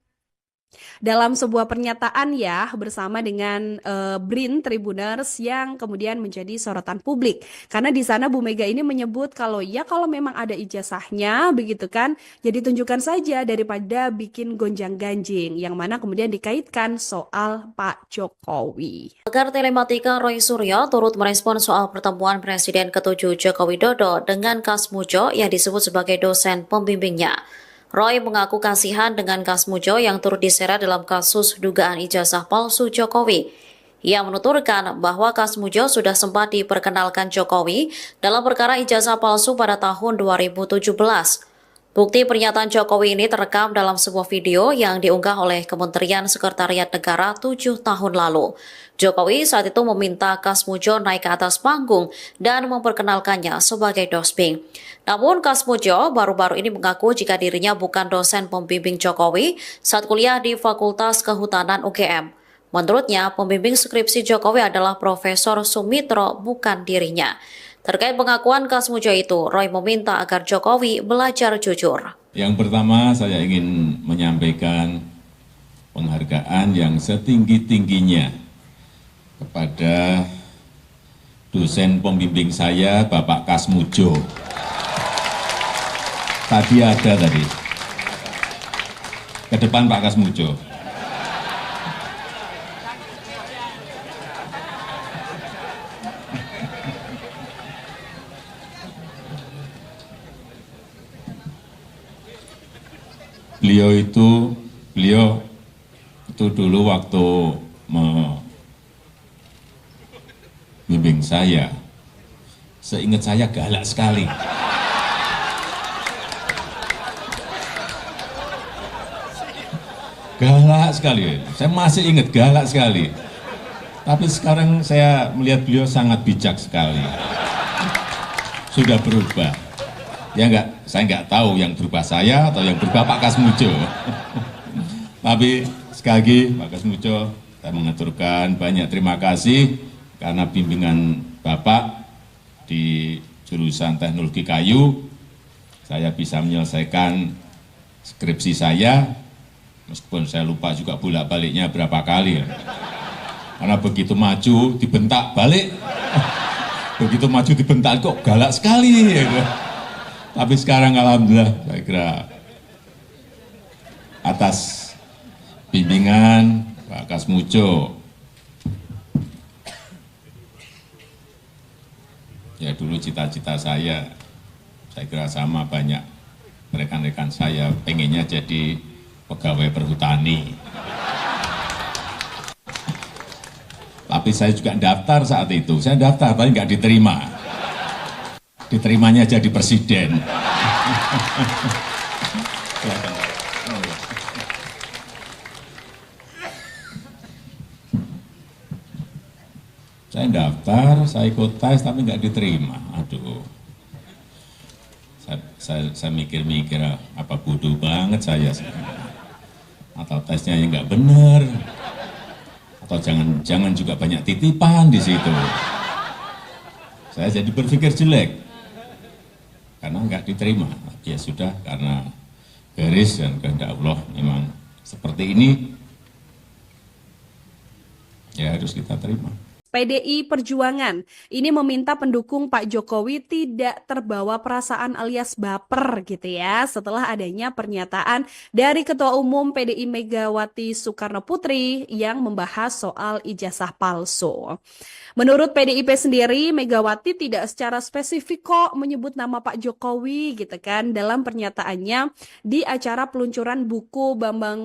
dalam sebuah pernyataan ya bersama dengan BRIN Tribuners yang kemudian menjadi sorotan publik. Karena di sana Bu Mega ini menyebut kalau memang ada ijazahnya begitu kan, jadi tunjukkan saja daripada bikin gonjang-ganjing yang mana kemudian dikaitkan soal Pak Jokowi. Pakar telematika Roy Suryo turut merespon soal pertemuan Presiden ke-7 Joko Widodo dengan Kasmujo yang disebut sebagai dosen pembimbingnya. Roy mengaku kasihan dengan Kasmujo yang turut diseret dalam kasus dugaan ijazah palsu Jokowi. Ia menuturkan bahwa Kasmujo sudah sempat diperkenalkan Jokowi dalam perkara ijazah palsu pada tahun 2017. Bukti pernyataan Jokowi ini terekam dalam sebuah video yang diunggah oleh Kementerian Sekretariat Negara 7 tahun lalu. Jokowi saat itu meminta Kasmujo naik ke atas panggung dan memperkenalkannya sebagai dosbing. Namun Kasmujo baru-baru ini mengaku jika dirinya bukan dosen pembimbing Jokowi saat kuliah di Fakultas Kehutanan UGM. Menurutnya, pembimbing skripsi Jokowi adalah Profesor Sumitro, bukan dirinya. Terkait pengakuan Kasmujo itu, Roy meminta agar Jokowi belajar jujur. Yang pertama, saya ingin menyampaikan penghargaan yang setinggi-tingginya kepada dosen pembimbing saya, Bapak Kasmujo. Tadi ada tadi. Ke depan Pak Kasmujo. beliau itu dulu waktu membimbing saya, seingat saya galak sekali. Galak sekali, saya masih ingat galak sekali. Tapi sekarang saya melihat beliau sangat bijak sekali. Sudah berubah. Ya enggak, saya enggak tahu yang berubah saya atau yang berubah Pak Kasmujo. Tapi sekali lagi Pak Kasmujo, saya mengaturkan banyak terima kasih karena bimbingan Bapak di jurusan teknologi kayu, saya bisa menyelesaikan skripsi saya, meskipun saya lupa juga bolak-baliknya berapa kali. Karena begitu maju dibentak balik, begitu maju dibentak kok galak sekali. Tapi sekarang alhamdulillah saya kira atas bimbingan Pak Kasmujo, ya dulu cita-cita saya kira sama banyak rekan-rekan saya, pengennya jadi pegawai perhutani. Tapi saya juga daftar saat itu, saya daftar tapi nggak diterima. Diterimanya jadi presiden. Saya daftar, saya ikut tes tapi nggak diterima. Aduh, saya mikir-mikir apa bodoh banget saya, atau tesnya yang nggak benar, atau jangan juga banyak titipan di situ. Saya jadi berpikir jelek karena nggak diterima. Ya sudah, karena garis dan kehendak Allah memang seperti ini, ya harus kita terima. PDI Perjuangan ini meminta pendukung Pak Jokowi tidak terbawa perasaan alias baper gitu ya setelah adanya pernyataan dari Ketua Umum PDI Megawati Soekarno Putri yang membahas soal ijazah palsu. Menurut PDIP sendiri, Megawati tidak secara spesifik kok menyebut nama Pak Jokowi gitu kan dalam pernyataannya di acara peluncuran buku Bambang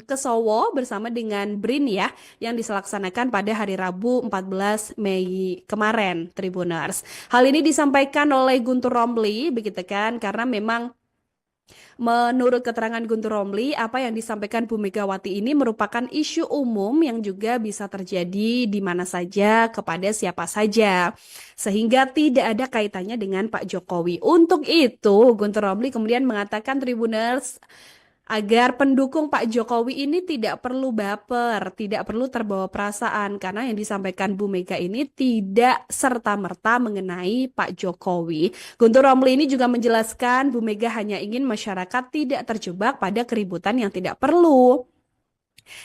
Kesowo bersama dengan BRIN ya yang dilaksanakan pada hari Rabu 14 Mei kemarin, Tribuners. Hal ini disampaikan oleh Guntur Romli begitu kan karena memang menurut keterangan Guntur Romli, apa yang disampaikan Bu Megawati ini merupakan isu umum yang juga bisa terjadi di mana saja, kepada siapa saja. Sehingga tidak ada kaitannya dengan Pak Jokowi. Untuk itu, Guntur Romli kemudian mengatakan Tribuners agar pendukung Pak Jokowi ini tidak perlu baper, tidak perlu terbawa perasaan karena yang disampaikan Bu Mega ini tidak serta-merta mengenai Pak Jokowi. Guntur Romli ini juga menjelaskan Bu Mega hanya ingin masyarakat tidak terjebak pada keributan yang tidak perlu.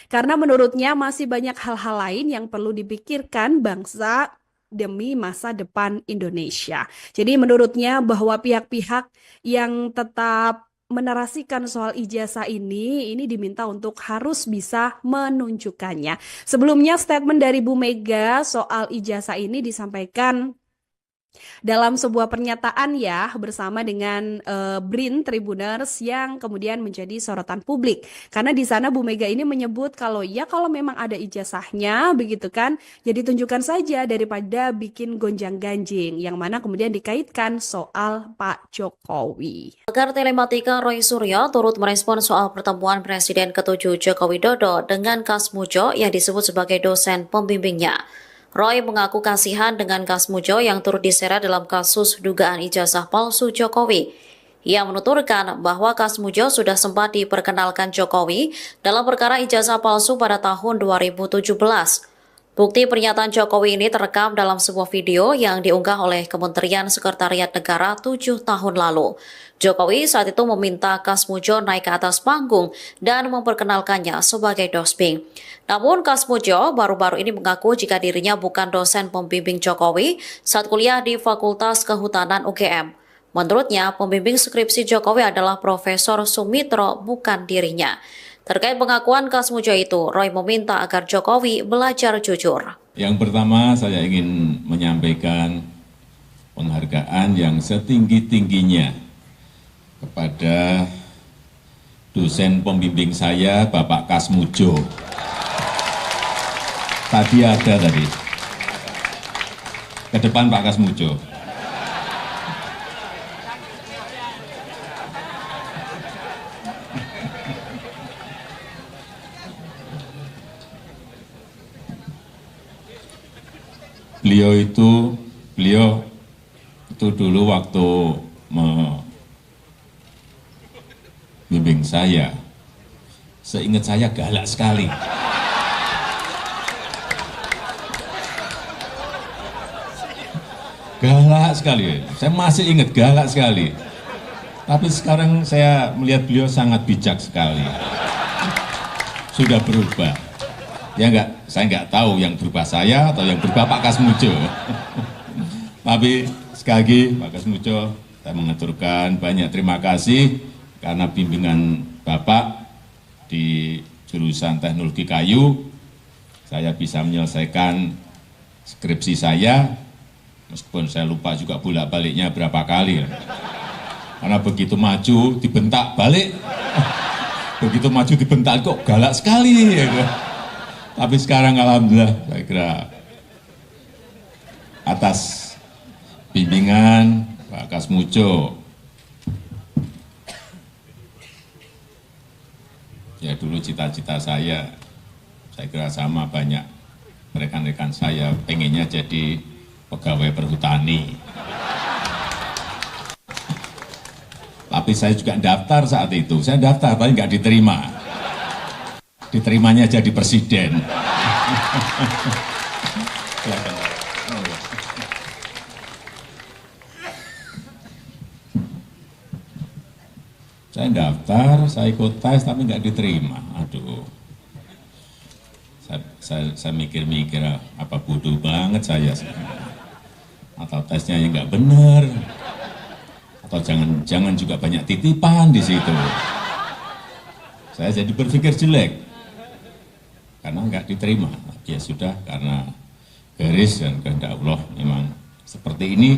Karena menurutnya masih banyak hal-hal lain yang perlu dipikirkan bangsa demi masa depan Indonesia. Jadi menurutnya bahwa pihak-pihak yang tetap menarasikan soal ijazah ini diminta untuk harus bisa menunjukkannya. Sebelumnya statement dari Bu Mega soal ijazah ini disampaikan dalam sebuah pernyataan ya bersama dengan BRIN Tribuners yang kemudian menjadi sorotan publik. Karena di sana Bu Mega ini menyebut kalau memang ada ijazahnya begitu kan, ya ditunjukkan saja daripada bikin gonjang-ganjing yang mana kemudian dikaitkan soal Pak Jokowi. Pakar Telematika Roy Suryo turut merespon soal pertemuan Presiden ke-7 Joko Widodo dengan Kasmujo yang disebut sebagai dosen pembimbingnya. Roy mengaku kasihan dengan Kasmujo yang turut diseret dalam kasus dugaan ijazah palsu Jokowi. Ia menuturkan bahwa Kasmujo sudah sempat diperkenalkan Jokowi dalam perkara ijazah palsu pada tahun 2017. Bukti pernyataan Jokowi ini terekam dalam sebuah video yang diunggah oleh Kementerian Sekretariat Negara 7 tahun lalu. Jokowi saat itu meminta Kasmujo naik ke atas panggung dan memperkenalkannya sebagai dosping. Namun Kasmujo baru-baru ini mengaku jika dirinya bukan dosen pembimbing Jokowi saat kuliah di Fakultas Kehutanan UGM. Menurutnya, pembimbing skripsi Jokowi adalah Profesor Sumitro, bukan dirinya. Terkait pengakuan Kasmujo itu, Roy meminta agar Jokowi belajar jujur. Yang pertama, saya ingin menyampaikan penghargaan yang setinggi-tingginya kepada dosen pembimbing saya, Bapak Kasmujo. Tadi ada tadi. Ke depan Pak Kasmujo. Beliau itu dulu waktu membimbing saya, seingat saya galak sekali. Galak sekali, saya masih ingat galak sekali. Tapi sekarang saya melihat beliau sangat bijak sekali. Sudah berubah. Ya enggak, saya enggak tahu yang berubah saya atau yang berubah Pak Kasmujo. Tapi sekali lagi Pak Kasmujo, saya mengaturkan banyak terima kasih karena bimbingan Bapak di jurusan teknologi kayu, saya bisa menyelesaikan skripsi saya, meskipun saya lupa juga bolak-baliknya berapa kali. Karena begitu maju dibentak balik, begitu maju dibentak kok galak sekali. Ya. Tapi sekarang alhamdulillah saya kira atas bimbingan Pak Kasmujo, ya dulu cita-cita saya kira sama banyak rekan-rekan saya, pengennya jadi pegawai perhutani. Tapi saya juga daftar saat itu, saya daftar tapi nggak diterima. Diterimanya jadi presiden. Saya daftar, saya ikut tes tapi nggak diterima. Aduh, saya mikir-mikir apa bodoh banget saya. Atau tesnya yang nggak benar, atau jangan juga banyak titipan di situ. Saya jadi berpikir jelek karena nggak diterima. Ya sudah, karena garis dan kehendak Allah memang seperti ini,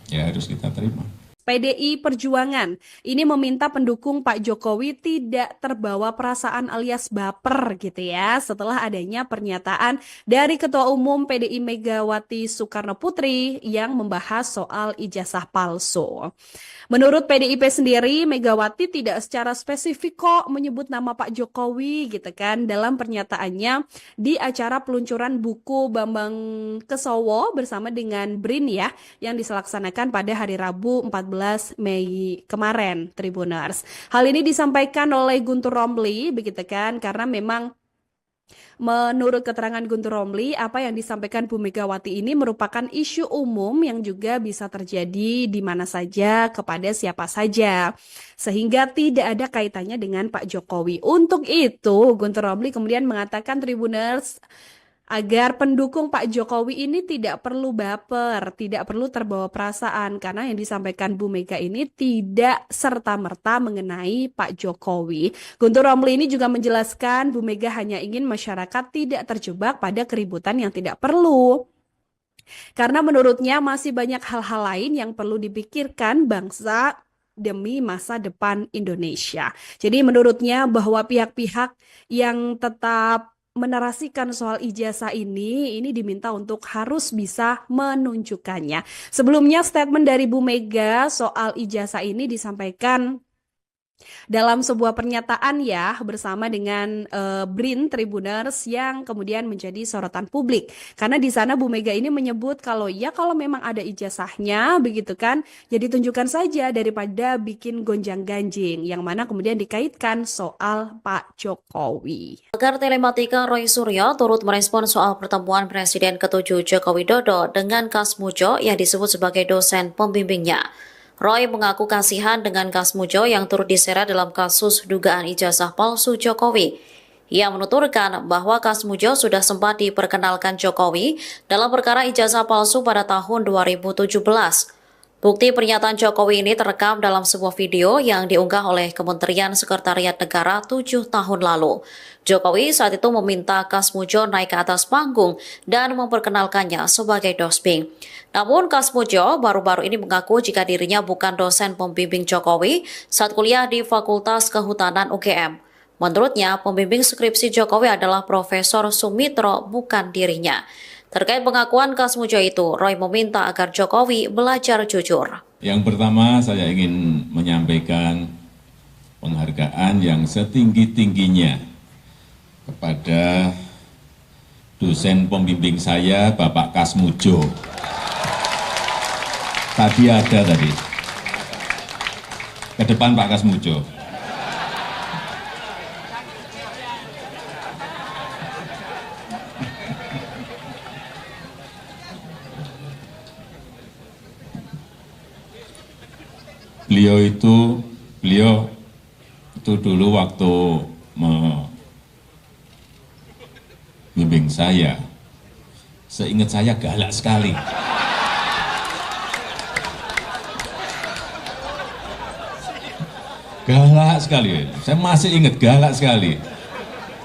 ya harus kita terima. PDI Perjuangan ini meminta pendukung Pak Jokowi tidak terbawa perasaan alias baper gitu ya setelah adanya pernyataan dari Ketua Umum PDI Megawati Soekarno Putri yang membahas soal ijazah palsu. Menurut PDIP sendiri, Megawati tidak secara spesifik kok menyebut nama Pak Jokowi gitu kan dalam pernyataannya di acara peluncuran buku Bambang Kesowo bersama dengan BRIN ya yang dilaksanakan pada hari Rabu 14 Mei kemarin, Tribuners. Hal ini disampaikan oleh Guntur Romli begitu kan karena memang menurut keterangan Guntur Romli, apa yang disampaikan Bu Megawati ini merupakan isu umum yang juga bisa terjadi di mana saja, kepada siapa saja. Sehingga tidak ada kaitannya dengan Pak Jokowi. Untuk itu, Guntur Romli kemudian mengatakan Tribuners, agar pendukung Pak Jokowi ini tidak perlu baper, tidak perlu terbawa perasaan karena yang disampaikan Bu Mega ini tidak serta-merta mengenai Pak Jokowi. Guntur Romli ini juga menjelaskan Bu Mega hanya ingin masyarakat tidak terjebak pada keributan yang tidak perlu. Karena menurutnya masih banyak hal-hal lain yang perlu dipikirkan bangsa demi masa depan Indonesia. Jadi menurutnya bahwa pihak-pihak yang tetap menarasikan soal ijazah ini diminta untuk harus bisa menunjukkannya. Sebelumnya statement dari Bu Mega soal ijazah ini disampaikan dalam sebuah pernyataan ya bersama dengan BRIN Tribuners yang kemudian menjadi sorotan publik. Karena di sana Bu Mega ini menyebut kalau memang ada ijazahnya begitu kan, jadi tunjukkan saja daripada bikin gonjang-ganjing yang mana kemudian dikaitkan soal Pak Jokowi. Pakar telematika Roy Suryo turut merespon soal pertemuan Presiden ke-7 Joko Widodo dengan Kasmujo yang disebut sebagai dosen pembimbingnya. Roy mengaku kasihan dengan Kasmujo yang turut diseret dalam kasus dugaan ijazah palsu Jokowi. Ia menuturkan bahwa Kasmujo sudah sempat diperkenalkan Jokowi dalam perkara ijazah palsu pada tahun 2017. Bukti pernyataan Jokowi ini terekam dalam sebuah video yang diunggah oleh Kementerian Sekretariat Negara 7 tahun lalu. Jokowi saat itu meminta Kasmujo naik ke atas panggung dan memperkenalkannya sebagai Dosping. Namun Kasmujo baru-baru ini mengaku jika dirinya bukan dosen pembimbing Jokowi saat kuliah di Fakultas Kehutanan UGM. Menurutnya, pembimbing skripsi Jokowi adalah Profesor Sumitro, bukan dirinya. Terkait pengakuan Kasmujo itu, Roy meminta agar Jokowi belajar jujur. Yang pertama, saya ingin menyampaikan penghargaan yang setinggi-tingginya kepada dosen pembimbing saya, Bapak Kasmujo. Tadi ada tadi. Ke depan Pak Kasmujo. Beliau itu dulu waktu membimbing saya, seingat saya galak sekali. Galak sekali, saya masih ingat galak sekali.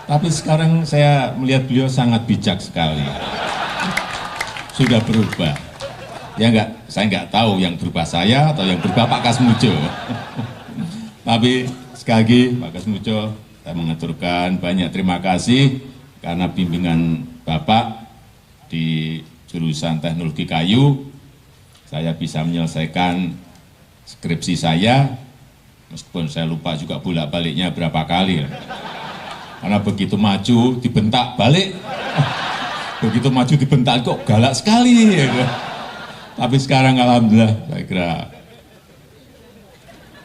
Tapi sekarang saya melihat beliau sangat bijak sekali. Sudah berubah. Ya enggak, saya enggak tahu yang berubah saya atau yang berubah Pak Kasmujo. Tapi sekali lagi Pak Kasmujo, saya mengaturkan banyak terima kasih karena bimbingan Bapak di jurusan teknologi kayu, saya bisa menyelesaikan skripsi saya, meskipun saya lupa juga bolak-baliknya berapa kali. Karena begitu maju dibentak balik, begitu maju dibentak kok galak sekali. Tapi sekarang alhamdulillah saya kira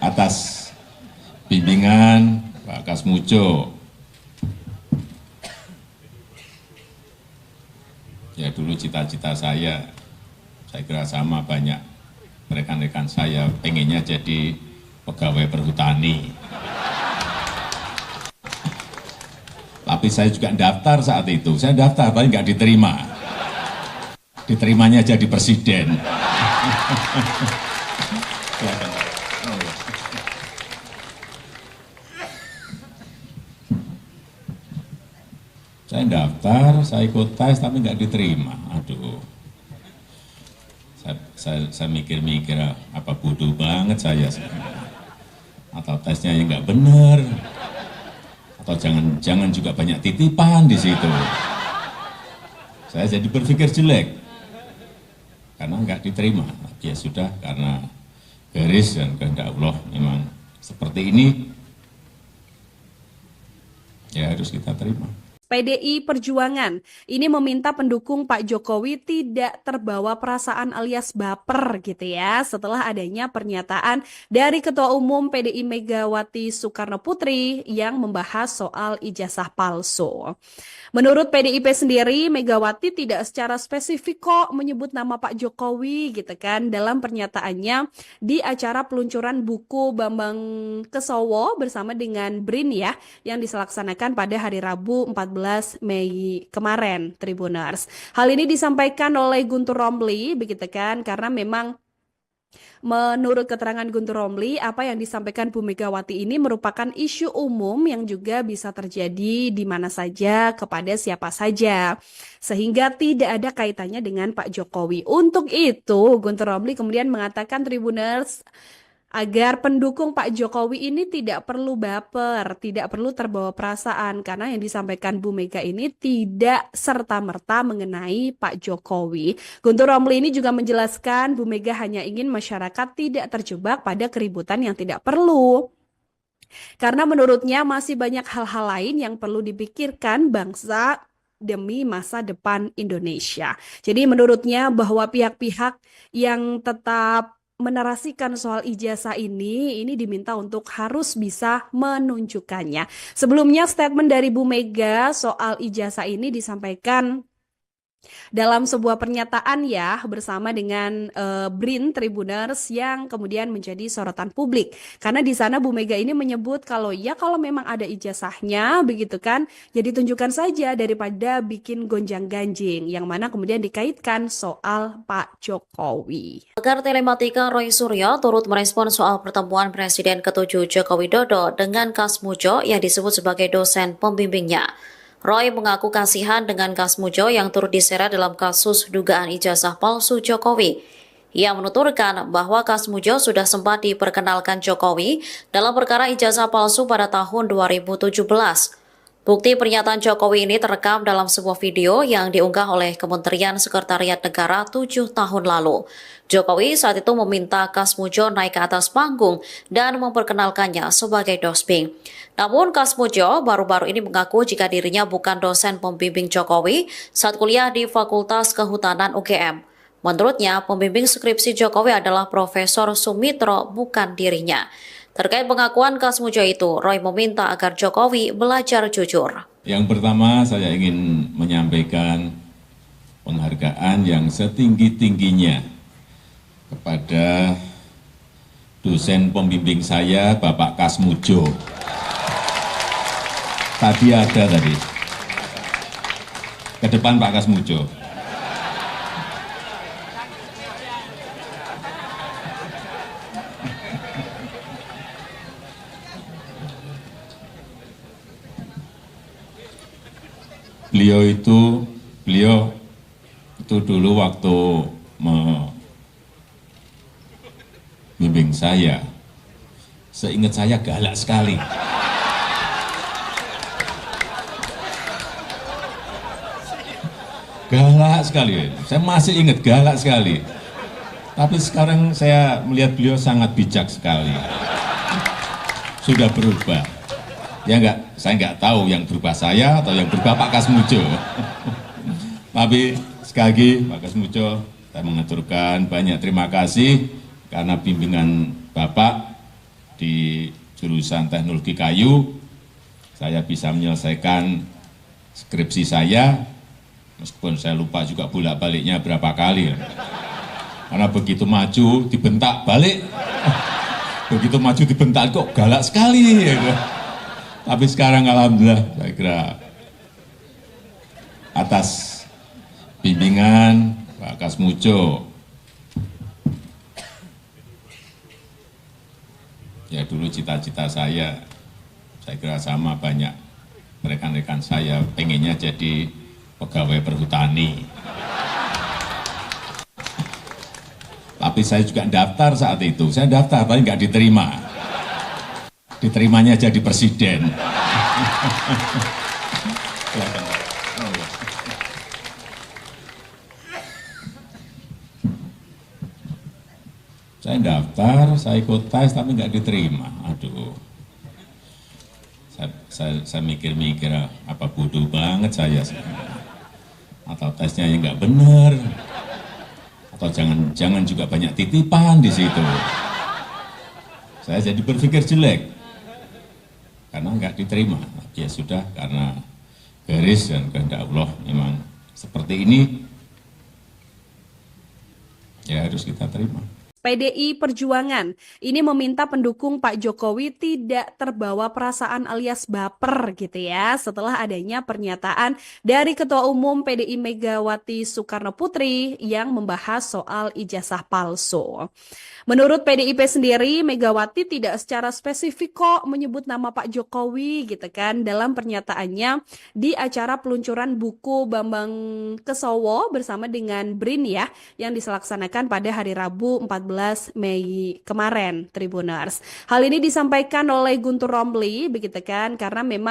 atas bimbingan Pak Kasmujo, ya dulu cita-cita saya kira sama banyak rekan-rekan saya, pengennya jadi pegawai perhutani. Tapi saya juga daftar saat itu, saya daftar tapi nggak diterima. Diterimanya jadi presiden. Saya daftar, saya ikut tes tapi nggak diterima. Aduh, saya mikir-mikir apa bodoh banget saya sebenarnya. Atau tesnya yang nggak benar, atau jangan juga banyak titipan di situ. Saya jadi berpikir jelek. Karena nggak diterima, ya sudah, karena garis dan kehendak Allah memang seperti ini, ya harus kita terima. PDI Perjuangan ini meminta pendukung Pak Jokowi tidak terbawa perasaan alias baper gitu ya setelah adanya pernyataan dari Ketua Umum PDI Megawati Soekarno Putri yang membahas soal ijazah palsu. Menurut PDIP sendiri, Megawati tidak secara spesifik kok menyebut nama Pak Jokowi gitu kan dalam pernyataannya di acara peluncuran buku Bambang Kesowo bersama dengan BRIN ya yang dilaksanakan pada hari Rabu 14 Mei kemarin, Tribuners. Hal ini disampaikan oleh Guntur Romli begitu kan karena memang menurut keterangan Guntur Romli, apa yang disampaikan Bu Megawati ini merupakan isu umum yang juga bisa terjadi di mana saja, kepada siapa saja. Sehingga tidak ada kaitannya dengan Pak Jokowi. Untuk itu, Guntur Romli kemudian mengatakan Tribuners, agar pendukung Pak Jokowi ini tidak perlu baper, tidak perlu terbawa perasaan karena yang disampaikan Bu Mega ini tidak serta-merta mengenai Pak Jokowi. Guntur Romli ini juga menjelaskan Bu Mega hanya ingin masyarakat tidak terjebak pada keributan yang tidak perlu. Karena menurutnya masih banyak hal-hal lain yang perlu dipikirkan bangsa demi masa depan Indonesia. Jadi menurutnya bahwa pihak-pihak yang tetap menarasikan soal ijazah ini diminta untuk harus bisa menunjukkannya. Sebelumnya statement dari Bu Mega soal ijazah ini disampaikan Dalam sebuah pernyataan ya bersama dengan BRIN Tribuners yang kemudian menjadi sorotan publik. Karena di sana Bu Mega ini menyebut kalau ya kalau memang ada ijazahnya begitu kan, ya ditunjukkan saja daripada bikin gonjang-ganjing yang mana kemudian dikaitkan soal Pak Jokowi. Pakar telematika Roy Suryo turut merespon soal pertemuan Presiden ke-7 Joko Widodo dengan Kas Mujo yang disebut sebagai dosen pembimbingnya. Roy mengaku kasihan dengan Kas Mujo yang turut diseret dalam kasus dugaan ijazah palsu Jokowi. Ia menuturkan bahwa Kas Mujo sudah sempat diperkenalkan Jokowi dalam perkara ijazah palsu pada tahun 2017. Bukti pernyataan Jokowi ini terekam dalam sebuah video yang diunggah oleh Kementerian Sekretariat Negara 7 tahun lalu. Jokowi saat itu meminta Kas Mujo naik ke atas panggung dan memperkenalkannya sebagai dosbing. Namun Kas Mujo baru-baru ini mengaku jika dirinya bukan dosen pembimbing Jokowi saat kuliah di Fakultas Kehutanan UGM. Menurutnya, pembimbing skripsi Jokowi adalah Profesor Sumitro, bukan dirinya. Terkait pengakuan Kas Mujo itu, Roy meminta agar Jokowi belajar jujur. Yang pertama, saya ingin menyampaikan penghargaan yang setinggi-tingginya kepada dosen pembimbing saya, Bapak Kas Mujo. Tadi ada tadi. Ke depan Pak Kas Mujo. Beliau itu dulu waktu membimbing saya, seingat saya galak sekali. Galak sekali, saya masih ingat galak sekali. Tapi sekarang saya melihat beliau sangat bijak sekali. Sudah berubah. Ya enggak, saya enggak tahu yang berubah saya atau yang berubah Pak Kas Mujo. Tapi sekali lagi Pak Kas Mujo, saya mengaturkan banyak terima kasih karena bimbingan Bapak di jurusan teknologi kayu, saya bisa menyelesaikan skripsi saya, meskipun saya lupa juga bolak-baliknya berapa kali. Karena begitu maju dibentak balik, begitu maju dibentak kok galak sekali. Tapi sekarang alhamdulillah saya kira atas bimbingan Pak Kas Mujo, ya dulu cita-cita saya kira sama banyak rekan-rekan saya pengennya jadi pegawai perhutani. Tapi saya juga daftar saat itu, saya daftar tapi nggak diterima. Diterimanya jadi presiden. Saya daftar, saya ikut tes tapi nggak diterima. Aduh, saya mikir-mikir apa bodoh banget saya. Atau tesnya yang nggak benar, atau jangan juga banyak titipan di situ. Saya jadi berpikir jelek. Karena nggak diterima, ya sudah karena garis dan kehendak Allah memang seperti ini, ya harus kita terima. PDI Perjuangan ini meminta pendukung Pak Jokowi tidak terbawa perasaan alias baper gitu ya setelah adanya pernyataan dari Ketua Umum PDI Megawati Soekarno Putri yang membahas soal ijazah palsu. Menurut PDIP sendiri, Megawati tidak secara spesifik kok menyebut nama Pak Jokowi gitu kan dalam pernyataannya di acara peluncuran buku Bambang Kesowo bersama dengan BRIN ya yang dilaksanakan pada hari Rabu 14 Mei kemarin, Tribuners. Hal ini disampaikan oleh Guntur Romli begitu kan karena memang